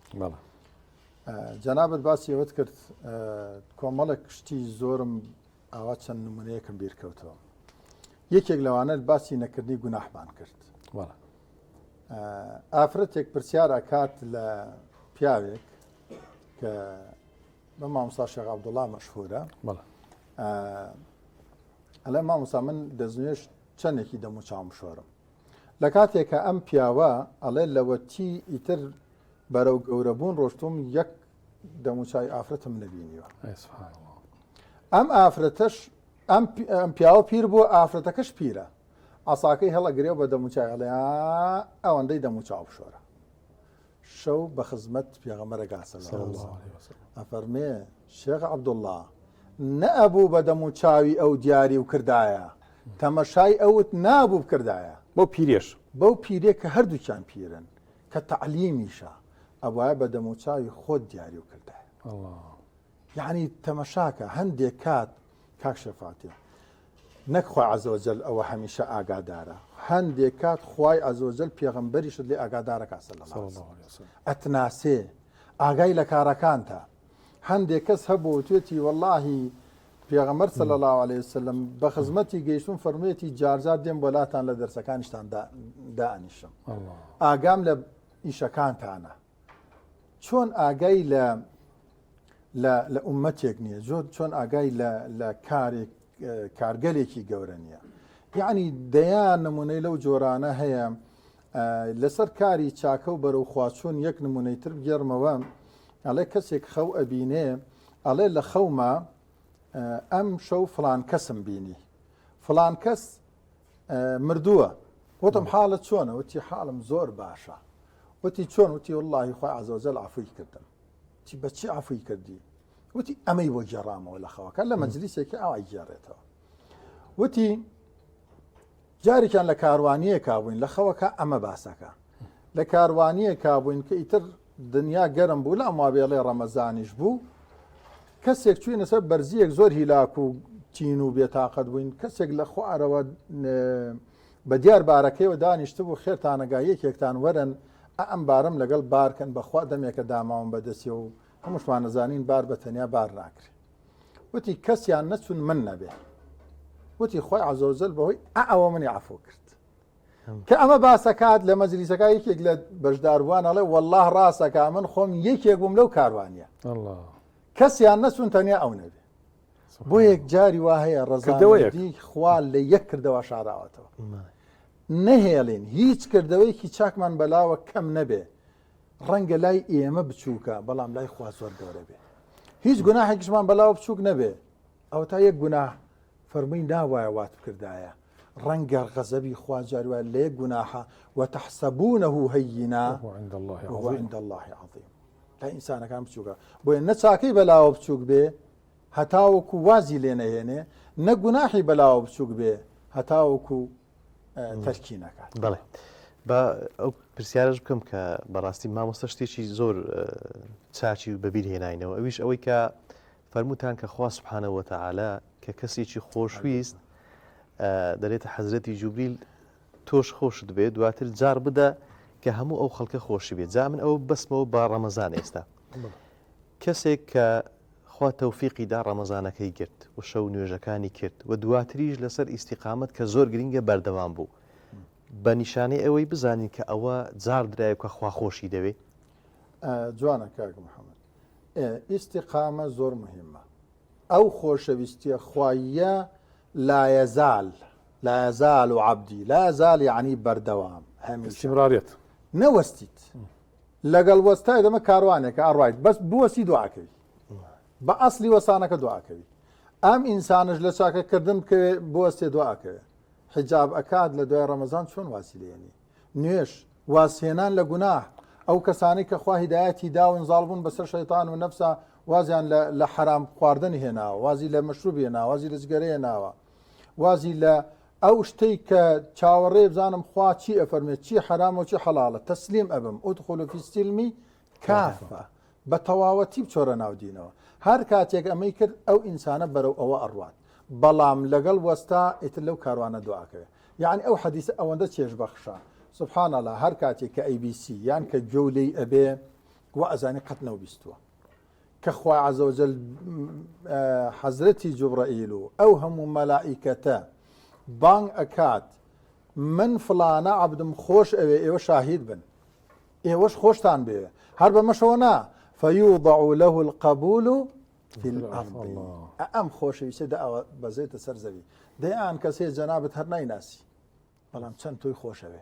جەنابەت باسی ئەوەت کرد کۆمەڵێک شتی زۆرم ئاوا چەند نمونەیەکم بیرکەوتەوە یەکێک لەوانە باسی نەکردنی گوناحمان کرد ئافرەتێک پرسیار ئەکات لە پیاوێک کە بە مامۆستا شێخ عەبدوڵڵا مەشهوورە ئەڵێ مامۆستا من دەزنوێش چەندێکی دەم و چاوم شۆرم لە کاتێکە ئەم پیاوە ئەڵێ لەوەتی ئیتر بەرەو گەورەبوون ڕۆشتوم یەک دەموچای ئافرەتم نەبینیوە ئەم ئافرەتەش ئەم پیاوە پیر بووە ئافرەتەکەش پیرە ئاساکەی هەڵەگرێ بە دەموچای ئەڵێ ئەوەندەی دەموچاو شۆرە شەو بە خزمەت پێغەمبەرەکە ئەفەرمێ شێخ عەبدوڵڵا نەئەبوو بە دەموچاوی ئەو دیاری و کردایە تەمەشای ئەوت نابوو بکردایە بۆ پیرێش بەو پیرێ کە هەردووکیان پیرن کە تەعلیمیشە ئەوایە بە دەموچاوی خۆت دیاری و کردایە یعنی تەمەشاکە هەندێک کات کاک شەفاعەت نەک خوای عەزەوجەل ئەوە هەمیشە ئاگادارە هەندێک کات خوای عەزەوجەل پێغەمبەریشت لێ ئاگادارەکە ئەتناسێ ئاگای لە کارەکانتە هەندێک کەس هەبوو توێتی وەڵڵاهی پێغەمبەر صلی الله علیه وسلم بە خزمەتی گەیشتون فەرموویەتی جارجار دێم بۆلاتان لە دەرسەکانیشتان دائنیشم ئاگام لە ئیشەکانتانە چۆن ئاگای لە ئومەتێک نییە چۆن ئاگای لە کارگەلێکی گەورە نییە یعنی دەیان نمونەی لەو جۆرانە هەیە لەسەر کاری چاکە و بەرەو خواچوون یەک نمونەی تر گێڕمەوە ئەڵێ کەسێک خەو ئەبینێ ئەڵێ لە خەومە ئەم شەو فلان کەسم بینی فلان کەس مردووە وتم حاڵت چۆنە وتی حاڵم زۆر باشە وتی چۆن وتی وڵڵاهی خوای عەزەوجەل عەفوی کردم وتی بەچی عەفوی کردی وتی ئەمەی بۆ گێڕامەوە لە خەوەکە لە مەجلیسێکی ئەوای گێڕێتەوە وتی جارێکیان لە کاروانیە کابووین لە خەوەکە ئەمە باسەکە لە کاروانیە کابووین کە ئیتر دنیا گەرم بوو لە ئەمابێڵێ ڕەمەزانیش بوو کەسێک چوینە سەر بەرزیەک زۆر هیلاک و تین و بێتاقەت بووین کەسێک لە خوارەوە بە دیار بارەکەیەوە دانیشتە بوو خێرتانەگا یەکێکتان وەرن ئەم بارم لەگەڵ بارکەن بەخوا دەمێکە داماوم بەدەستی و هەمووشمان نەزانین بار بە تەنیا بار ناکرێت وتی کەسیان نەچون من نەبێ وتی خۆی عەزەوجەل بەهۆی ئەوە منی عەفو کرد کە ئەمە باسەکات لە مەجلیسەکە یەکێک لە بەشداروان ئەڵێ وەڵڵاه ڕاستەکە من خۆم یەکێک بووم لەو کاروانیە کەسیان نەچون تەنیا ئەو نەبێ بۆ یەک جاری وا هەیە ڕەزامەندی خوا لە یەک کردەوە شاراوەتەوە نەهێڵین هیچ کردەوەیکی چاکمان بەلاوە کەم نەبێ ڕەنگە لای ئێمە بچووکە بەڵام لای خوا زۆر گەورە بێ هیچ گوناحێکیشمان بەلاوە بچووک نەبێ ئەو تا یەک گوناح فەرمووی ناوایە وات بکردایە ڕەنگە غەزەبی خوا جاری وایە لە یەک گوناحە وتەحسەبوونەه هەیینا وهو عند الله عظیم لای ئینسانەکان بچووکە بۆیە نە چاکەی بەلاوە بچووک بێ هەتاوەکو وازی لێ نەهێنێ نە گوناحی بەلاوە بچووک بێ هەتاوەکو تەرکی نەکات بەڵێ بە ئەو پرسیارش بکەم کە بەڕاستی مامۆستا شتێکی زۆر چاچی و بەبیر هێناینەوە ئەویش ئەوەی کە فەرمووتان کە خوا سوبحانەهو وتەعالا کە کەسێکی خۆشویست دەرێتە حەزرەتی جوبریل تۆش خۆشت بێت دواتر جار بدە کە هەموو ئەو خەڵکە خۆشی بێت جا من ئەوە بەسمەوە بە ڕەمەزان ئێستا کەسێک کە خوا تەوفیقی دا ڕەمەزانەکەی کرد و شەو نوێژەکانی کرد و دواتریش لەسەر ئیستیقامەت کە زۆر گرنگە بەردەوام بوو بە نیشانەی ئەوەی بزانین کە ئەوە جار درایە کە خوا خۆشی دەوێت جوانە کاک محەممەد ئیستیقامە زۆر مهمە ئەو خۆشەویستیە خوایە لا يزال عبدي لا يزال يعني بەردەوام استمراريت نەوەستیت لەگەڵ وەستای دەمە کاروانێکە ئاڕایت بەس بوەستی دوعاکەوی بە ئەسلی وەسانەکە دوعاکەوی ئەم ئینسانش لە چاکەکردن کە بوەستێ دوعاکەوێ حجاب ئەکات لە دوای ڕەمەزان چۆن واسی لێنی نوێش واسهێنان لە گوناح ئەو کەسانی کە خوا هیدایەتی داون زاڵبوون بەسەر شەیطان و نەفسا وازیان لە حرام خواردن هێناوە وازی لە مەشروب هێناوە وازی لە جگەرە هێناوە وازی لە ئەو شتەی کە چاوەڕێ بزانم خوا چی ئەفەرمێت چی حرامە و چی حەڵاڵە تەسلیم ئەبم ئودخولوا فی السلمی کافە بە تەواوەتی بچۆرە ناو دینەوە هەر کاتێک ئەمەی کرد ئەو ئینسانە بەرەو ئەوە ئەڕوات بەڵام لەگەڵ وەستا ئیتر لەو کاروانە دوعاکەوێت یعنی ئەو حەدیثە ئەوەندە چێژبەخشە سبحان الله هەر کاتێک کە ABC یان کە گوێ لێی ئەبێ وا ئەزانی قەت نەوبیستووە کە خوا عەزەوجەل حەزرەتی جوبرەئیل و ئەو هەموو مەلائیکەتە بانگ ئەکات من فلانە عەبدم خۆش ئەوێ ئێوە شاهید بن ئێوەش خۆشتان بێ هەر بەمەشەوە نا فيوضع له القبول في الأرض ئەم خۆشەویستە ئەوە بەزێتە سەر زەوی دەیان کەسێ جەنابەت هەر نایناسی بەڵام چەند تۆی خۆشەوێ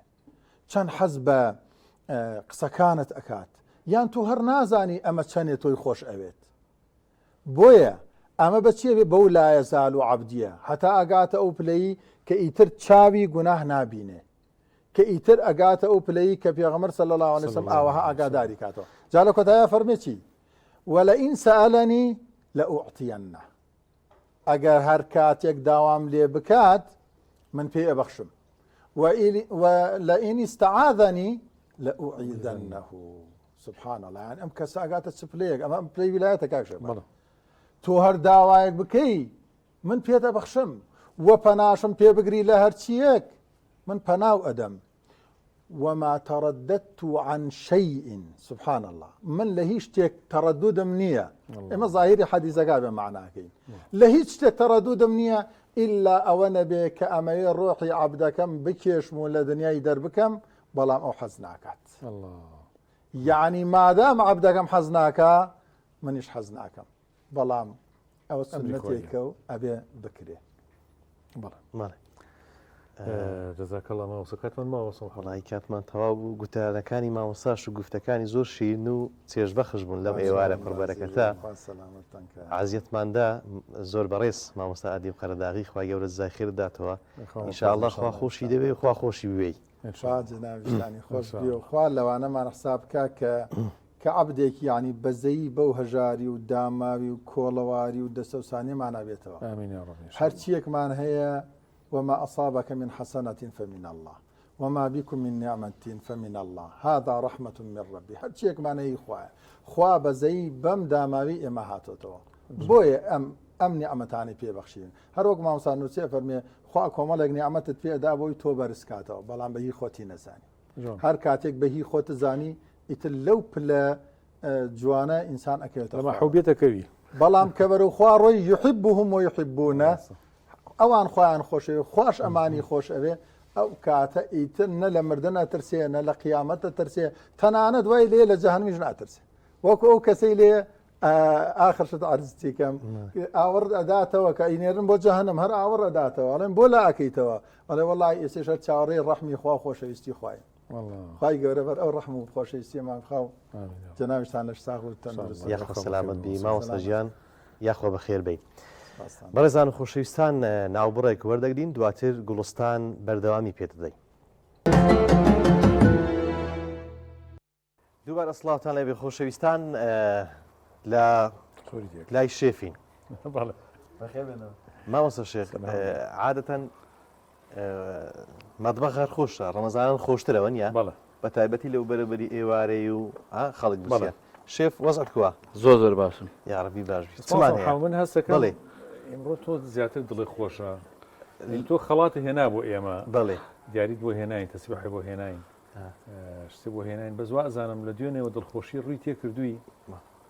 چەند حەز بە قسەکانت ئەکات یان تو هەر نازانی ئەمە چەندێ تۆی خۆش ئەوێت بۆیە ئەمە بەچێ بێ بەو لا يزال عەبدیە هەتا ئەگاتە ئەو پلەی کە ئیتر چاوی گوناح نابینێ کە ئیتر ئەگاتە ئەو پلەی کە پێغەمبەر صلی الله علیه وسلم ئاوەها ئاگاداری کاتەوە جا لە کۆتایە فەرمێ چی وەلئین سەئەلەنی لەئوعتیەنە ئەگەر هەر کاتێک داوام لێ بکات من پێی ئەبەخشم ولئین استعاذنی لأعيذنه سبحان الله يعني ئەم کەسە ئەگاتە چ پلەیەک ئەمە پلەی ویلایەتە کاکشێ تۆ هەر داوایەک بکەی من پێت ئەبەخشم وە پەناشم پێ بگری لە هەرچیەک من پەناو ئەدەم وما ترددت عن شيء سبحان الله من لە هیچ شتێک تەڕەدودم نییە ئێمە ظاهری حەدیثەکە بە معناکەین لە هیچ شتێک تەڕەدودم نییە ئیلا ئەوە نەبێ کە ئەمەیە ڕۆحی عەبدەکەم بکێشم و لە دنیای دەربکەم بەڵام ئەو حەز ناکات یعنی مادام عەبدەکەم حەز ناکا منیش حەز ناکەم بەڵام ئەوە سنەتێکە و ئەبێ بکرێ جەزاکەڵڵا مامۆستا کاتمان ماوەسم هەڵی کاتمان تەواو بوو گوتارەکانی مامۆستاش و گفتەکانی زۆر شیرین و چێژبەخش بوون لەم ئێوارە پڕبەرەکەتە عازیەتماندا زۆر بەڕێز مامۆستا ئادیم قەرەداغی خوا گەورە جزای خێر بداتەوە ئینشاءالله خوا خۆشی دەبێ و خوا خۆشی بوێی جنابیشتانی خۆش بێ و خوا لەوانەمان حساب بکە کە عەبدێکی یعنی بەزەیی بەو هەژاری و داماوی و کۆڵەواری و دەسەوسانیمان نابێتەوە هەرچیەکمان هەیە وما أصابك من حسنة فمن الله وما بكم من نعمة فمن الله هذا رحمة من ربي هەرچیەکمان هەیە خوا بەزەیی بەم داماوی ئێمە هاتۆتەوە بۆیە ئەم نیعمەتانی پێبەخشین هەروەک مامۆستا نووسێ فەرمێ خوا کۆمەڵێک نیعمەتت پێدا بۆی تۆ بەرزکاتەوە بەڵام بەهی خۆتی نەزانی هەر کاتێک بەهی خۆت زانی ئیتر لەو پلە جوانە ئینسان ئەکەوێتە لەمە حوبێتەکەوی بەڵام کە بەرەوخوا ڕۆی یحبهم ويحبونه ئەوان خۆیان خۆشەوێ خوش ئەمانی خۆش ئەوێ ئەو کاتە ئیتر نە لە مردن ئەترسێ نە لە قیامەتە ترسێ تەنانە دوای لێ لە جەهەنمیش ناترسێ وەکو ئەو کەسەی لێ ئاخرشت عرزتیکەم ئاوەڕ ئەداتەوە کە ئینێرن بۆ جەهەنم هەر ئاوەڕ ئەداتەوە ئەڵێن بۆ لا ئەکەیتەوە ئەڵێ وەڵای ئێسێشە چاوەڕێی ڕەحمی خوا خۆشەویستی خوای خی گەورە بەر ئەو ڕەحم و خۆشەویستیمان خاو جەناویشتان لەش ساغ و تەندروست یاخۆ سەلامەت بی مامۆستا ژیان یاخۆ بەخێر بێت بەڕێزان و خۆشەویستان ناوبڕێک وەردەگرین دواتر گوڵستان بەردەوامی پێدەدەین دووبارە سڵاوتان لەبێ خۆشەویستان لە لای شێفین مامۆستا شێخ عادەتەن مەطبەخ هەر خۆشە ڕەمەزانان خۆشترەوە نیە بە تایبەتی لەو بەرەبەری ئێوارەی و خەڵک بڵێ شێف وەزعت کووە زۆر باشن یاڕەبی باش من هەستەکەم ئێمڕۆ تۆ زیاتر دڵی خۆشە تۆ خەڵاتی هێنا بۆ ئێمە بڵێ دیاریت بۆ هێناین تەسبیحی بۆ هێناین شتی بۆ هێناین بە زوازانم لە دوێنێەوە دڵخۆشی ڕووی تێکردووی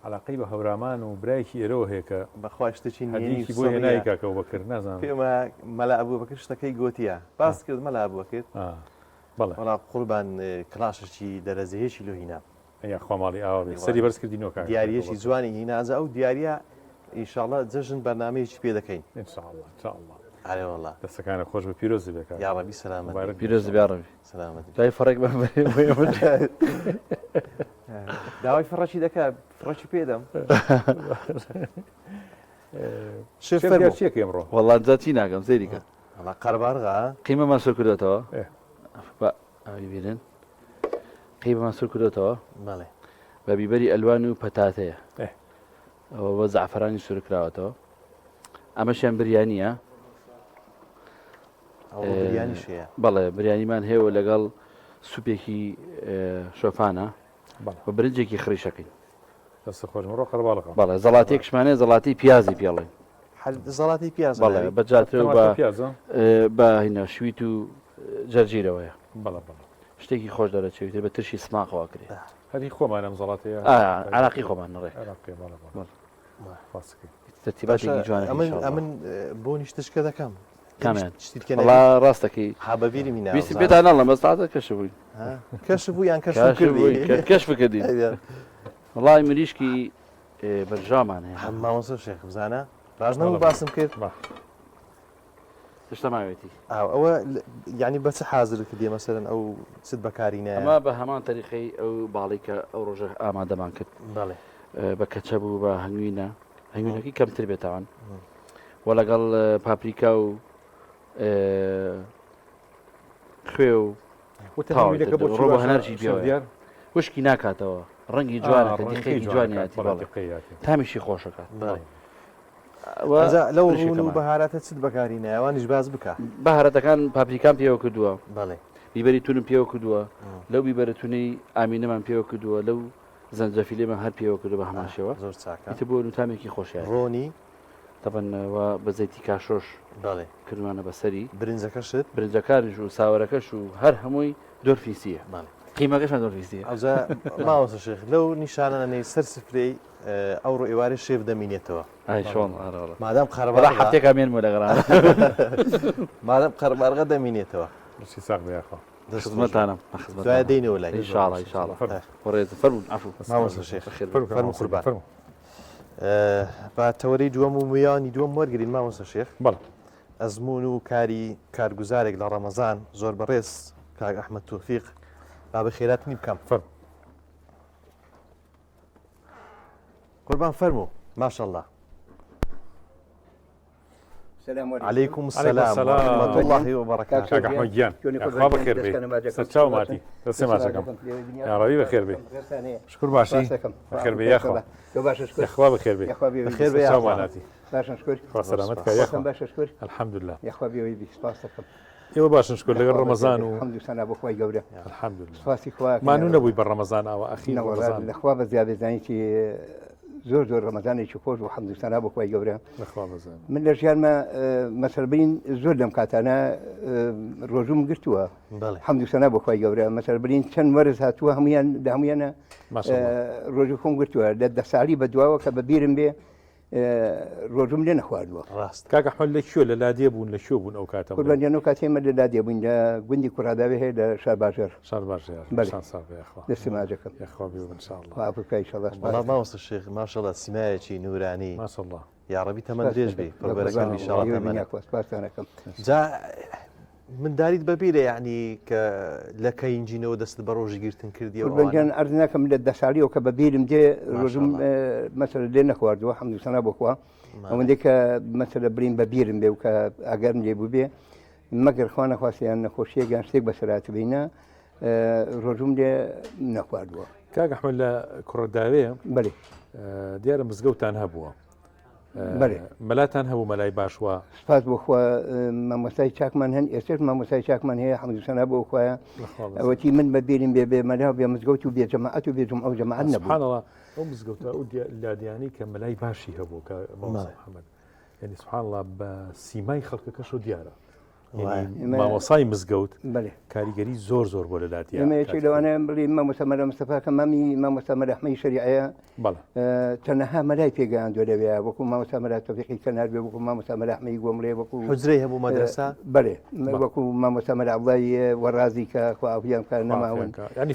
علاقەی بە هەورمان و برایکی ئێرەوە هەیە کە بەخوا شتێکی هەدیکی بۆ هێنایی کاکەەوە بەکرد نازانم پێمە مەلا ئەبوو بەکە شتەکەی گوتیە باس کرد مەلا ئەبووە کرد بەڵێ وڵا قوربان کلاشێکی دەرەزەیەکی لۆ هینا یا خۆماڵی ئاوا سەری بەرز کردینەوە کاکە دیاریەشی جوانی هینازە ئەو دیارە ئینشاءڵڵا جەژن بەرنامەیەکی پێ دەکەین ئینشاءڵڵا ئینشاءڵڵا ئارێ وەڵا دەستەکانە خۆش بە پیرۆزی بێت یا ڕەبی سەلامەت پیرۆز بیاڕەوی سەلامەت دوای فڕێک داوای فڕەشی دەکا فڕەشی پێدەم شێف چیەکە ئەمڕۆ وەڵات جاتی ناکەم سەیریکە ئەڵا قەربارغا قیمەمان سۆر کردێتەوە ئەوی بێنن قیمەمان سۆر کردێتەوە بەڵێ بە بیبەری ئەلوان و پەتاتەیە ئەوە بە زعفرانی سوور کراوەتەوە ئەمەشیان بریانیە بریانیشەیە بەڵێ بریانیمان هەیە لەگەڵ سوپێکی شۆفانە بە برنجێکی خڕیشەکەین دەستە خۆش ڕۆ قەرباڵەکە بەڵێ زەڵاتێکشمانێ زەڵاتی پیازی پێڵێن زەڵاتی پیاز بەڵێ بەجاتەوە بە هینە شویت و جەرجیرەوەیە بەڵێ شتێکی خۆش دەرەچێتێ بە ترشی سماقەوە کرێت هەری خۆمانم زەڵاتەیە عراقی خۆمان نڕێ ئەمن بۆ نیشتشکە دەکەم کامیان ڕاستەکەی حابەبیری مینا بێتان ناڵە مەستاتە کەش بووین کەش بوو یان کەش بکردی وڵای مریشکی بەرژامان هەیە مامۆستا شێخ بزانە ڕاژنەوە باسم کرد تشتەماوێتی ئەوە یعنی بە چه حازر کردی مەسەرەن ئەو چت بەکارینە ئەمە بە هەمان تەریقەی ئەو باڵی کە ئەو ڕۆژە ئامادەمان کرد بەڵێ بە کەچە بوو بە هەنگوینە هەنگوینەکەی کەمتر بێتەوان و لەگەڵ پاپریکا و خوێ و ڕۆ هەنەرجی پێوە وشکی ناکاتەوە ڕەنگی جوانە دیقەی جوانیاتی تامیشی خۆشەکات لەو بەهاراتە چت بەکارینە ئەوانیش باز بکە بەهارەتەکان پاپریکان پێوە کردووە بەڵێ بیبەری تونم پێوە کردووە لەو بیبەرە تونەی ئامینەمان پێوە کردووە لەو زەنجەفیلێمان هەر پێوە کردو بە هەماشەوە زۆر چاکە ئیتر بۆ نوتامێکی خۆشیان ڕۆنی تەبەنەوە بە زەیتی کاشۆش بەڵێ کردوانە بەسەری برنجەکەشت برنجەکانش و ساوەرەکەش و هەر هەمووی دۆرفیسیە قیمەکەشان دۆرفیسیە ئەوجا ماوەسە شێخ لەو نیشانانەی سەر سفرەی ئەو ڕۆ ئێوارە شێف دەمینێتەوە چۆن مادام قەرباڵ هەفتێکا مێنمە لەگەڕان مادام قەربارغە دەمینێتەوە ساق بێخۆ خزمەتانم دوای دەینەوە لای ئینشاءڵڵا ئینشاءڵڵا ڕێز فەرمون عەفو مامۆستا شێخ فەرمو قوربان با تەوەرەی دووەم و میانی دووەم وەرگرین مامۆستا شێخ بەڵێ ئەزمون و کاری کارگوزارێک لە ڕەمەزان زۆر بەڕێز کاک ئەحمەد تۆفیق با بەخێراتنی بکەم قوربان فەرموو ماشەڵڵا عليكم السلام ورحمة الله وبركاته. كاك أحمد جيان أخوة بخير بي ستشاو ماتي بس ما شكم يا ربي بخير بي شكر باشي بخير بي يا أخوة يا أخوة بخير بي بخير بي يا أخوة باشا نشكر سلامتك يا أخوة باشا نشكر الحمد لله يا أخوة بيويدي سباسكم يا باشا نشكر لغير رمضان الحمد لله أنا بخوي جورة الحمد لله سباسي خواك ما نبوي بالرمضان أو أخير رمضان الأخوة بزيادة زانيتي زۆر زۆر ڕەمەزانێکی خۆش و حەمد و سەنا بۆ خۆی گەورە نەخوا بەزانم. من لە ژیانمە مەسەربرین زۆر لەم کاتانە ڕۆژوم گرتووە بەڵێ حەمد و سەنا بۆ خۆی گەورە مەسەربرین چەند وەرز هاتووە هەمویان لە هەمویانە ڕۆژی خۆم گرتووە لە 10 ساڵی بەدواوە کە بەبیرم بێ ڕۆژم لێ نەخواردووە. ڕاست کاک ئەحمەد لە کوێ لە لادێ بوون لە کوێ بوون ئەو کاتە قوربانیان و کاتێمە لە لادێ بووین لە گوندی کوڕاداوی هەیە لە شار باژێر شار باش بەڵێ. ساڵخوا دەستی ماجەکەم یخوا بێ انشاءالله خواپکای شەڵاش بەڵام ماوەستە شێخ ماشەڵڵا سیمایەکی نورانی ماشاءالله یا ڕەبی تەمەند درێژ بێ پڕبەرەکەمی شەڵات تەمەنە سپاسانەکەم جا من داریت بەبیرە یعنی کە لە کەینجینەوە دەست بە ڕۆژی گرتن کردی قوربانیان عەرض ناکەم لە 10 ساڵیەوە کە بەبیرم دێ ڕۆژم مەسەلە لێ نەخواردووە حەمد و سەنا بۆ خوا ئەوەندەی کە مەسەلە برین بەبیرم بێ و کە ئاگەرم لێ بوو بێ مەگەر خوا نەخواستیان نەخۆشیەکیان شتێک بەسەرات بینە ڕۆژم لێ نەخواردووە. کاک ئەحمەد لە کوڕەداوێ بەڵێ دیارە مزگەوتان هەبووە بەڵێ مەلاتان هەبوو مەلای باشوە سپاس بۆ خوا مامۆستای چاکمان هەن ئێستش مامۆستای چاکمان هەیە حەمد و سەنا بۆ خوایە ئەوەتی من بەبیرم بێ بێ مەلا و بێ مزگەوت و بێ جەماعەت و بێ جومعە و جەماعەت نەبوو. سبحانەڵڵا ئەو مزگەوتە ئەو لادیانی کە مەلای باشی هەبوو کە مامۆستا محەممەد یعنی سبحانەڵڵا بە سیمای خەڵکەکەش و دیارە مامۆسای مزگەوت بەڵێ کاریگەری زۆر زۆر بۆ لە لاتیا ئێمەیەکی لەوانە بڵێ مامۆستا مەلا مستەفا کە مامی مامۆستا مەرەحمەی شەریعەیە بەڵێ تەنەها مەلای پێگەیاندوە لەوێ وەکو مامۆستا مەلا تەوفیقی کەنار بێ وەکو مامۆستا مەرەحمەی گۆمڵێ وەکو حجرەی هەبوو مەدرسە بەڵێ وەکو مامۆستا مەلا عەبدوڵڵای وەڕازی کە خواپیان کار نەماون ینی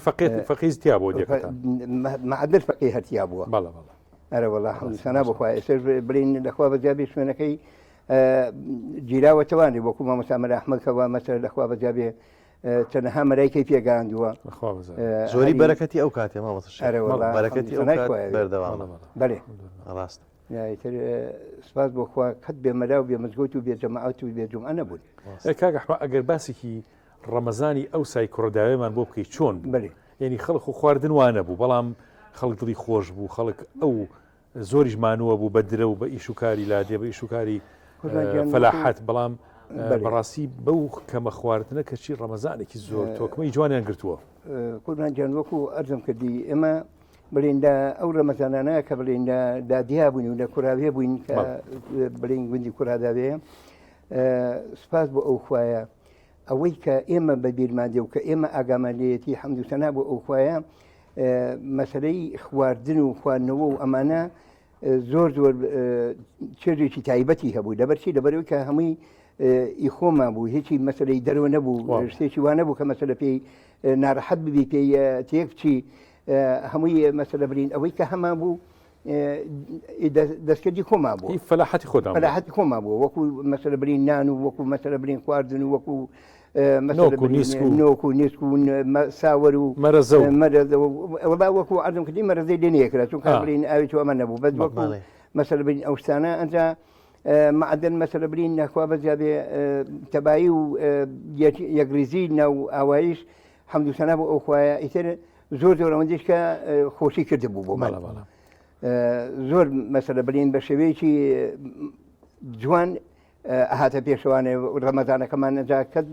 فەقیز تیا بۆ دیەکەتان معدل فەقیه هەرتیا بووە. بەڵێ بەڵێ ئەرە وەڵا حەمد و سەنا بۆ خوا ئێستش بڵین لەخوا بەجابێ شوێنەکەی جیراوەتەوانی وەکو مامۆستا مەلا ئەحمەد کەوا مەسەلە لەخوا بەجابێ تەنەها مەلایکەی پێگەیاندووە زۆری بەرەکەتی ئەو کاتێ مامۆستا شێخ ئەرە وەڵا بەرەکەتی ئەو کات بەردەوامە بەڵێ ڕاست یاتر سپاس بۆ خوا کەت بێ مەلا و بێ مزگەوت و بێ جەماعەت و بێ جومعە نەبوون. کاک ئەحمەد ئەگەر باسێکی ڕەمەزانی ئەو سای کوڕەداوێمان بۆ بکەیت چۆن بەڵێ یعنی خەڵک و خواردن وانە بوو بەڵام خەڵک دڵی خۆش بوو خەڵک ئەو زۆریش مانووە بوو بە درە و بە ئیشوکاری لادێ بە ئیشوکاری فەلاحەت بەڵام بەڕاستی بەو کەمە خواردنە کەچی ڕەمەزانێکی زۆر تۆکمەی جوانیان گرتووە. قوربان گیان وەکو ئەرزم کردی ئێمە بڵێن لە ئەو ڕەمەزانانە کە بڵێن لە دادیا بووین و لە کوراوێ بووین کە بڵێن گوندی کوڕاداوێ سپاس بۆ ئەو خوایە ئەوەی کە ئێمە بە بیرماندێ و کە ئێمە ئاگامانلێتی حەمد و سەنا بۆ ئەو خوایە مەسەلەی خواردن و خواردنەوە و ئەمانە زۆر زۆر چێژێکی تایبەتی هەبوو لەبەرچی لەبەرەوەی کە هەمووی ئیخۆمان بوو هیچی مەسەلەی دەرەوە نەبوو شتێکی وانە بوو کە مەسەلە پێی ناڕەحەت ببی پێی تێک بچی هەمووی مەسەلە برین ئەوەی کە هەمان بوو دەستکردی خۆمان بوو فەلاحەتی خۆتان فەلاحەتی خۆمان بوو وەکو مەسەلە برین نان و وەکو مەسەلە برین خواردن و وەکو نۆک و نیسک و ساوەر و مەرەزەوەڵا وەکو عەرزم کردی مەرەزەی لێ نەیەکرا چونکە برین ئاوێکی ئەمە نەبوو بەس وەکو مەسەلە برین ئەو شتانە ئەنجا معدن مەسەلە برین نەخوا بەجابێ تەبایی و یەکریزی ناو ئاوایش حەمد و سەنا بۆ ئەو خوایە ئیتر زۆر زۆر ئەوەندەش کە خۆشی کرده بوو بۆمان زۆر مەسەلە برین بە شێوەیەکی جوان هاتە پێشەوانێ ڕەمەزانەکەمان نەجاکەت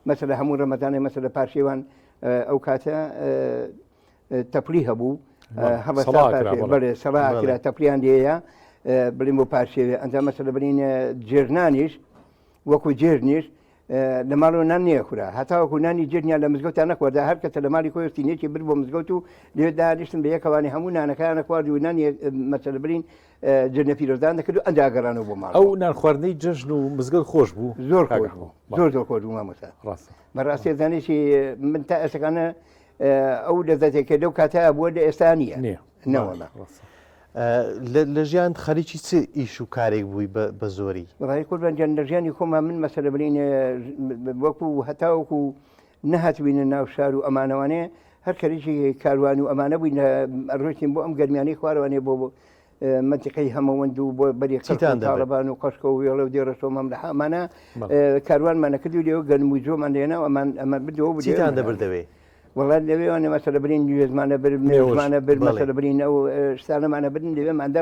مەسەلە هەموو ڕەمەزانێ مەسەلە پاشێوان ئەو کاتە تەپلی هەبوو بەڵێ سەڵاکرا تەپلیان لێیە بڵین بۆ پاشێوێ ئەنجا مەسەلە برین جێژنانیش وەکو جێژنیش لە ماڵەوە نان نییە خورا هەتاوەکو نانی جێژنیان لە مزگەوتیان نەخواردا هەر کەسە لە ماڵی خۆی نێکی بر بۆ مزگەوت و لێ دانیشتن بە یەکەوانی هەموو نانەکەیان نەخواردی و نانی مەسەلە برین جێژنە پیرۆزدان دەکرد و ئەنجا گەڕانەوە بۆ ماڵ ئەو نانخواردنەی جەژن و مزگەوت خۆش بوو زۆر خۆش بوو زۆر زۆر خۆش بوو مامۆستا بەڕاستی زانێکی من تا ئێسەکانە ئەو لەزەتێکە لەو کاتە بووە لە ئێستا نییە نەوەڵا لە ژیان خەریکی چ ئیش و کارێک بووی بە زۆری ڕای قوربانگیان لە ژیانی خۆمان من مەسەلە برین وەکو هەتاوەکو نەهاتبووینە ناو شار و ئەمانەوانێ هەر کەریکی کاروان و ئەمانە بووین ڕۆژین بۆ ئەم گەرمیانەی خوارەوانێ بۆ منتیقەی هەمەوەند و بۆ بەری تاالبان و قەشکە و وێڵە و دێڕەشۆمەم لە ئەمانە کاروانمانە کردو لێەوە گەرم و جۆمان لێنەوە ئەمە بردەوە چیتان دەبردەوێ وڵات لەوێوانێ مەسەلە برین نوێزمانە برمێژمانە بر مەسەلە برین ئەو شتانەمانە بدن لەوێماندا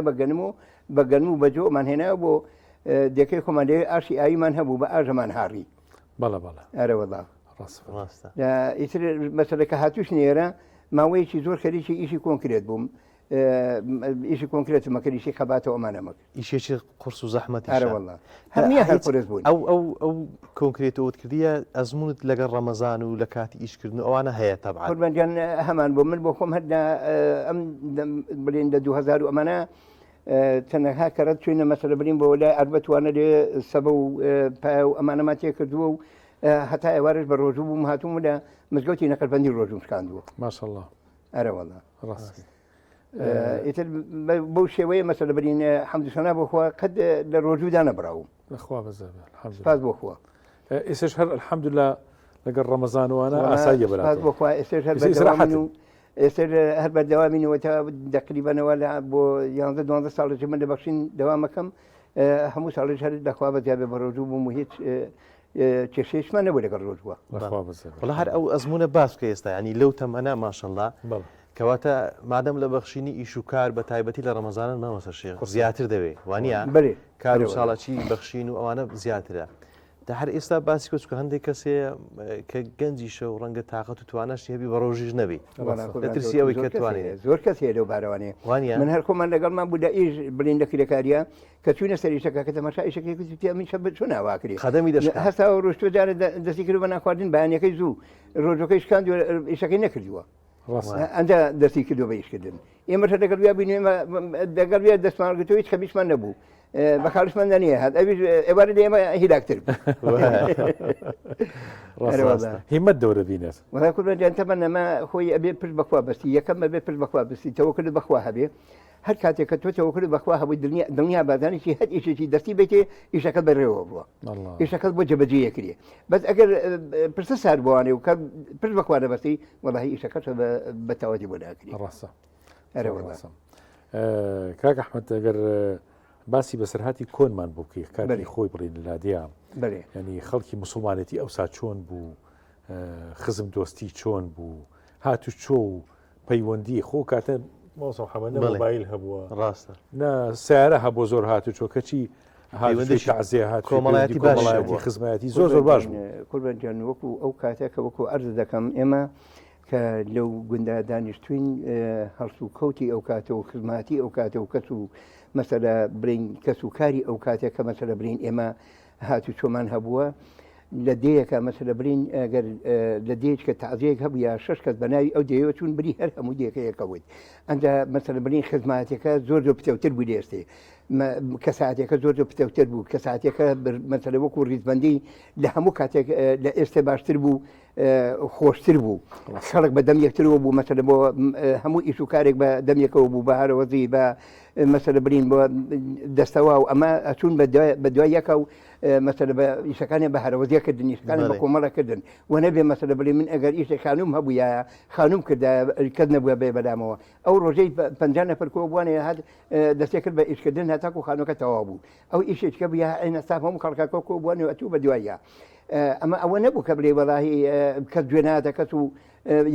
بەگەنم و بەجۆمان هێناوە بۆ دەکەی خۆمان لێ ئاشی ئاویمان هەبوو بە ئاژەمان هاڕی بەڵە بەڵە ئەرە وەڵا ئیتر مەسەلە کە هاتووش نێرە ماوەیەکی زۆر خەریکی ئیشی کۆنکرێت بووم ئیشی کۆنکرێت مەکەریشی خەباتەوە ئەمانە مەکرد ئیشێکی قرس و زەحمەتی ئارە وەڵڵا هەمیە هەر قورس بوون ئەو کۆنکرێتەوەت کردیە ئەزمونت لەگەڵ ڕەمەزان و لە کاتی ئیشکردن ئەوانە هەیە تەبعا قوربانجان هەمان بۆ من بۆ خۆم هەردا ئەم بڵێن لە 2000 و ئەمانە تەنەها کەرەت چوینە مەسەلە برین بۆ لای ئەربەتوانە لێ سەبە و پای و ئەمانەما تێکردووە و هەتا ئێوارش بە ڕۆژوو بووم هاتووم لە مزگەوتی نەقەربەندی ڕۆژوم شکاندووە ماشەڵڵا ئەرە وەڵڵا ڕاستی ئیتر بەو شێوەیە مەسەلە بەرین حەمدوسەنا بۆخوا قەت لە ڕۆژوودا نەبراوم لەخوا بەزەبێ سپاس بۆخوا ئێسش هەر الحەمدوللا لەگەڵ ڕەمەزانوانە ئاساییە سپاس بەرات بۆخوا ئێستش هەر بەردەوامین و ئێستر هەر بەردەوامینەوە تا دەقریبەنەوە لە بۆ 11 ساڵێکی من دەبەخشین دەوامەکەم هەموو ساڵێک هەر دەخوا بەزیابێ بە ڕۆژوو بووم و هیچ کێشەیەشمان نەبوو لەگەڵ ڕۆژووە لەخوا بەزەبێ وڵا هەر ئەو ئەزمونە باس کە ئێستا ینی لەو تەمەنە ماشەڵڵا کەواتە مادەم لە بەخشینی ئیش و کار بە تایبەتی لە ڕەمەزانن مامەسەر شێخ زیاتر دەوێ وانە بەێ کار و ساڵەکی بەخشین و ئەوانە زیاترە تا هەر ئێستا باسی کۆچکە هەندێک کەسێ کە گەنجی شە و ڕەنگە تااقەت و توانەشی هەبی بە ڕۆژیش نەبی لە ترسی ئەوەی کە توانێت زۆر کەس هەیە لەو بارەوانێ وانە من هەر خۆمان لەگەڵمان بوو لە ئیش بڵین لە کرێکاریە کە چوونە سەریشەکە کە تەماشا ئیشەکەی من شە چۆن ناواکری خەدەمی دەشت هەستا ڕۆشتوە جارە دەستی کرد بە ناخواردن بەیانەکەی زوو ڕۆژەکەی شکاند ئیشەکەی نەکردووە ئەنجا دەستی کردو بە ئیشکردن ئێمە دەگەڵ بین دەگەڵ دەستمانگرتەوەی خەبیشمان نەبوو بە خاڵشمان دەنیە هات ئەوی ئێوارە ئێمە هیلاکتر هیمەت دەورە بینێت وڵای کوردان تەمە نەما خۆی ئەبێ پشت بەخوا بەستی یەکەم ئەبێ پشت بەخوا بەستی تەوەکل بەخوا هەبێ هەر کاتێک کە تۆ تەوەکل بەخوا هەبووی دڵنیا بازانێکی هەر ئیشێکی دەستی بێتێ ئیشەکە بەڕێوە بووە ئیشەکەت بۆ جەبەجێ یەکرێ بەس ئەگەر پرسە سار بوانێ و کە پشت بەخوا نەبەستی وەڵاهی ئیشەکەت بە تەواتی بۆ ناکرێ ڕاستە ئەرە وەڵا کاک ئەحمەد ئەگەر باسی بەسەرهاتی کۆنمان بوو کە کاتی خۆی بڕین لادیا ینی خەڵکی مسلمانەتی ئەوسا چۆن بوو خزم دۆستی چۆن بوو هاتو چۆ و پەیوەندی خۆ کاتە مۆسەحەمەدە مۆبایل هەبووە ڕاستە نە سیارە هەبوو زۆر هاتو چۆ کەچی هاوێندێکی عزیێ هات کۆمەڵایەتی خزمەتی زۆر باش قوربانجان وەکو ئەو کاتێکە وەکو ئەرز دەکەم ئێمە کە لەو گوندا دانیشتوین هەڵسو و کەوتی ئەو کاتە و خزماتی ئەو کاتە و کەس و مەسەلە برین کەس و کاری ئەو کاتێک کە مەسەلە برین ئێمە هاتو چۆمان هەبووە لە دەیەکە مەسەلە برین ئەگەر لە دێت کە تازەیەک هەبوو یا 6 کەس بەناوی ئەو دەیەوە چون بری هەر هەموو دێکەیەکەوت ئەنجا مەسەلە برین خزماتەکە زۆر پتەوتر بوو دێستێ کەساتێکە زۆر پتەوتر بوو کەساتێکە مەسەلە وەکو ڕیزبندی لە هەموو کاتێک لە ئێستا باشتر بوو خۆشتر بوو خەڵک بە دەم یەکترەوە بوو مەسەلە بۆ هەموو ئیش و کارێک بە دەمێکەوە بوو بە هەرەوەزی بە مەسەلە برین بۆ دەستەوا و ئەمە ئەچون بە دوای یەکە و مەسەلە بە ئیشەکانی بە هەرەوەزیەکردن ئیشەکانی بە کۆمەڵەکردن و نەبێ مەسەلە بڵێ من ئەگەر ئیشێک خانوم هەبوو یا خانوم کرد کەس نەبووە بێ بەدامەوە ئەو ڕۆژەی 50 نەفەر کۆ بووانێ هات دەستێ کرد بە ئیشکردن هەتاکو خانووەکە تەواو بوو ئەو ئیشێکە بوو یا ئەینە ساف هەموو خەڵکەکە کۆ بووانێ ئەتوو بە دوایە ئەمە ئەوە نەبوو کە بڵێ وەڵاهی کەس گوێ نادە کەس و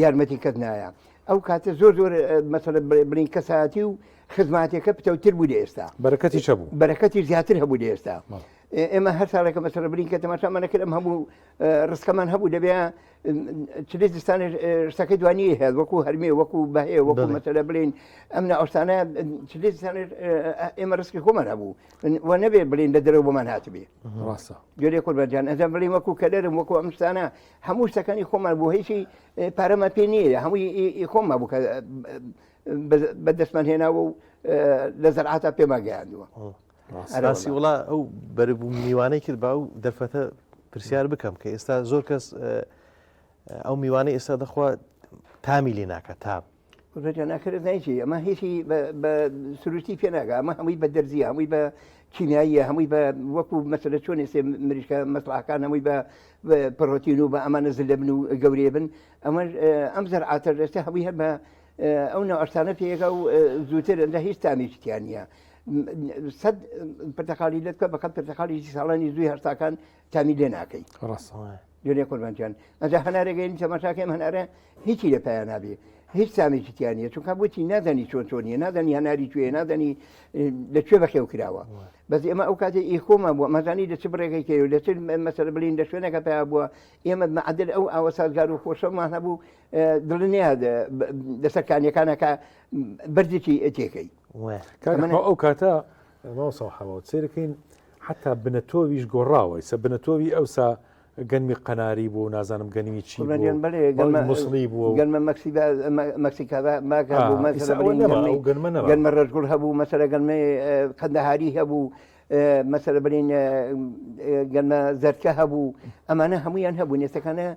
یارمەتی کەس نایە ئەو کاتە زۆر مەسەلە برین کەساتی و خزماتێکە پتەوتر بوو ئێستا بەرەکەتی چە بوو بەرەکەتی زیاتر هەبوو ئێستا ئێمە هەر ساڵێکە مەسەلە برین کە تەماشامانەکرد ئەم هەموو ڕستکەمان هەبوو دەبێ چلێ دستانی شتەکەی دوانی هەیە وەکو هەرمێ وەکو بەهەیە وەکو مەسەلە بڵین ئەم ئەوستانە چلێ ئێمە ڕسکی خۆمان هەبوو و نەبێ بڵین لە دەرەوە بۆمان هاتبێ ڕاستە گوێ قوربانجان ئەزان بڵین وەکو کەلەرم وەکو ئەم شتانە هەموو شتەکانی خۆمان بوو هیچی پارەمە پێ نییە هەمووی خۆمە بوو کە بەدەستمان هێناوە و لە زەرعاتە پێمان گەیاندووە ڕاستی وڵا ئەو بەرەبوو میوانەی کرد با و دەرفەتە پرسیار بکەم کە ئێستا زۆر کەس ئەو میوانەی ئێستا دەخوا تامی لێ ناکە تام ناکرد نایچی ئەمە هیچی بە سروشتی پێ ناگە ئەمە هەمووی بە دەرزی هەمووی بە کیمیاییە هەمووی بە وەکو مەسەلە چۆن ئێسێ مریشکە مەسڵحەکان هەمووی بە پڕۆتین و بە ئەمانە زلە بن و گەورێ بن ئەم زەرعاتە ئێستا هەمووی هەر بە ئەو ناوەشتانە پێیەکە و زووتر ئەنجا هیچ تامیشتیان نیە سەد پرتەقالی لێت کە بەقەت پرتەقالیی ساڵانی زووی هەرتاکان تامی لێ ناکەی ڕاستە جۆنێ قوربانجان ئەجا هەنارێگەین تەماشاکەم هەنارە هیچی لە پایان نابێ هیچ سامێکیانە چونکە بۆچی نازانی چۆنیە نازانی هەناری کوێ نازانی لەکوێ بەخێو کراوە بەس ئێمە ئەو کاتێ ئیخۆمە بووە مەزانی لە چ بڕێگەی کێ لە چ مەسەر بلین لە شوێنەکە پیا بووە ئێمە معدل ئەو ئاوە سازگار و خۆشەمان هەبوو دڵنیا لەسەرکانیەکانەکە بەرزێکی تێکەی ئەو کاتە ماوەسەڵ حەمەوت سێرەکەین حتا بنەتۆویش گۆڕاوە سە بنەتۆوی ئەوسا گەنمی قەناری بوو نازانم گەنمی چی مسڵی بوو گەنمە مەکسیکا گەنمە ڕەشگوڵ هەبوو مەسەرە گەنمەی قەندەهاری هەبوو مەسەرە برین گەنمە زەرکە هەبوو ئەمانە هەمویان هەبوو نێستەکانە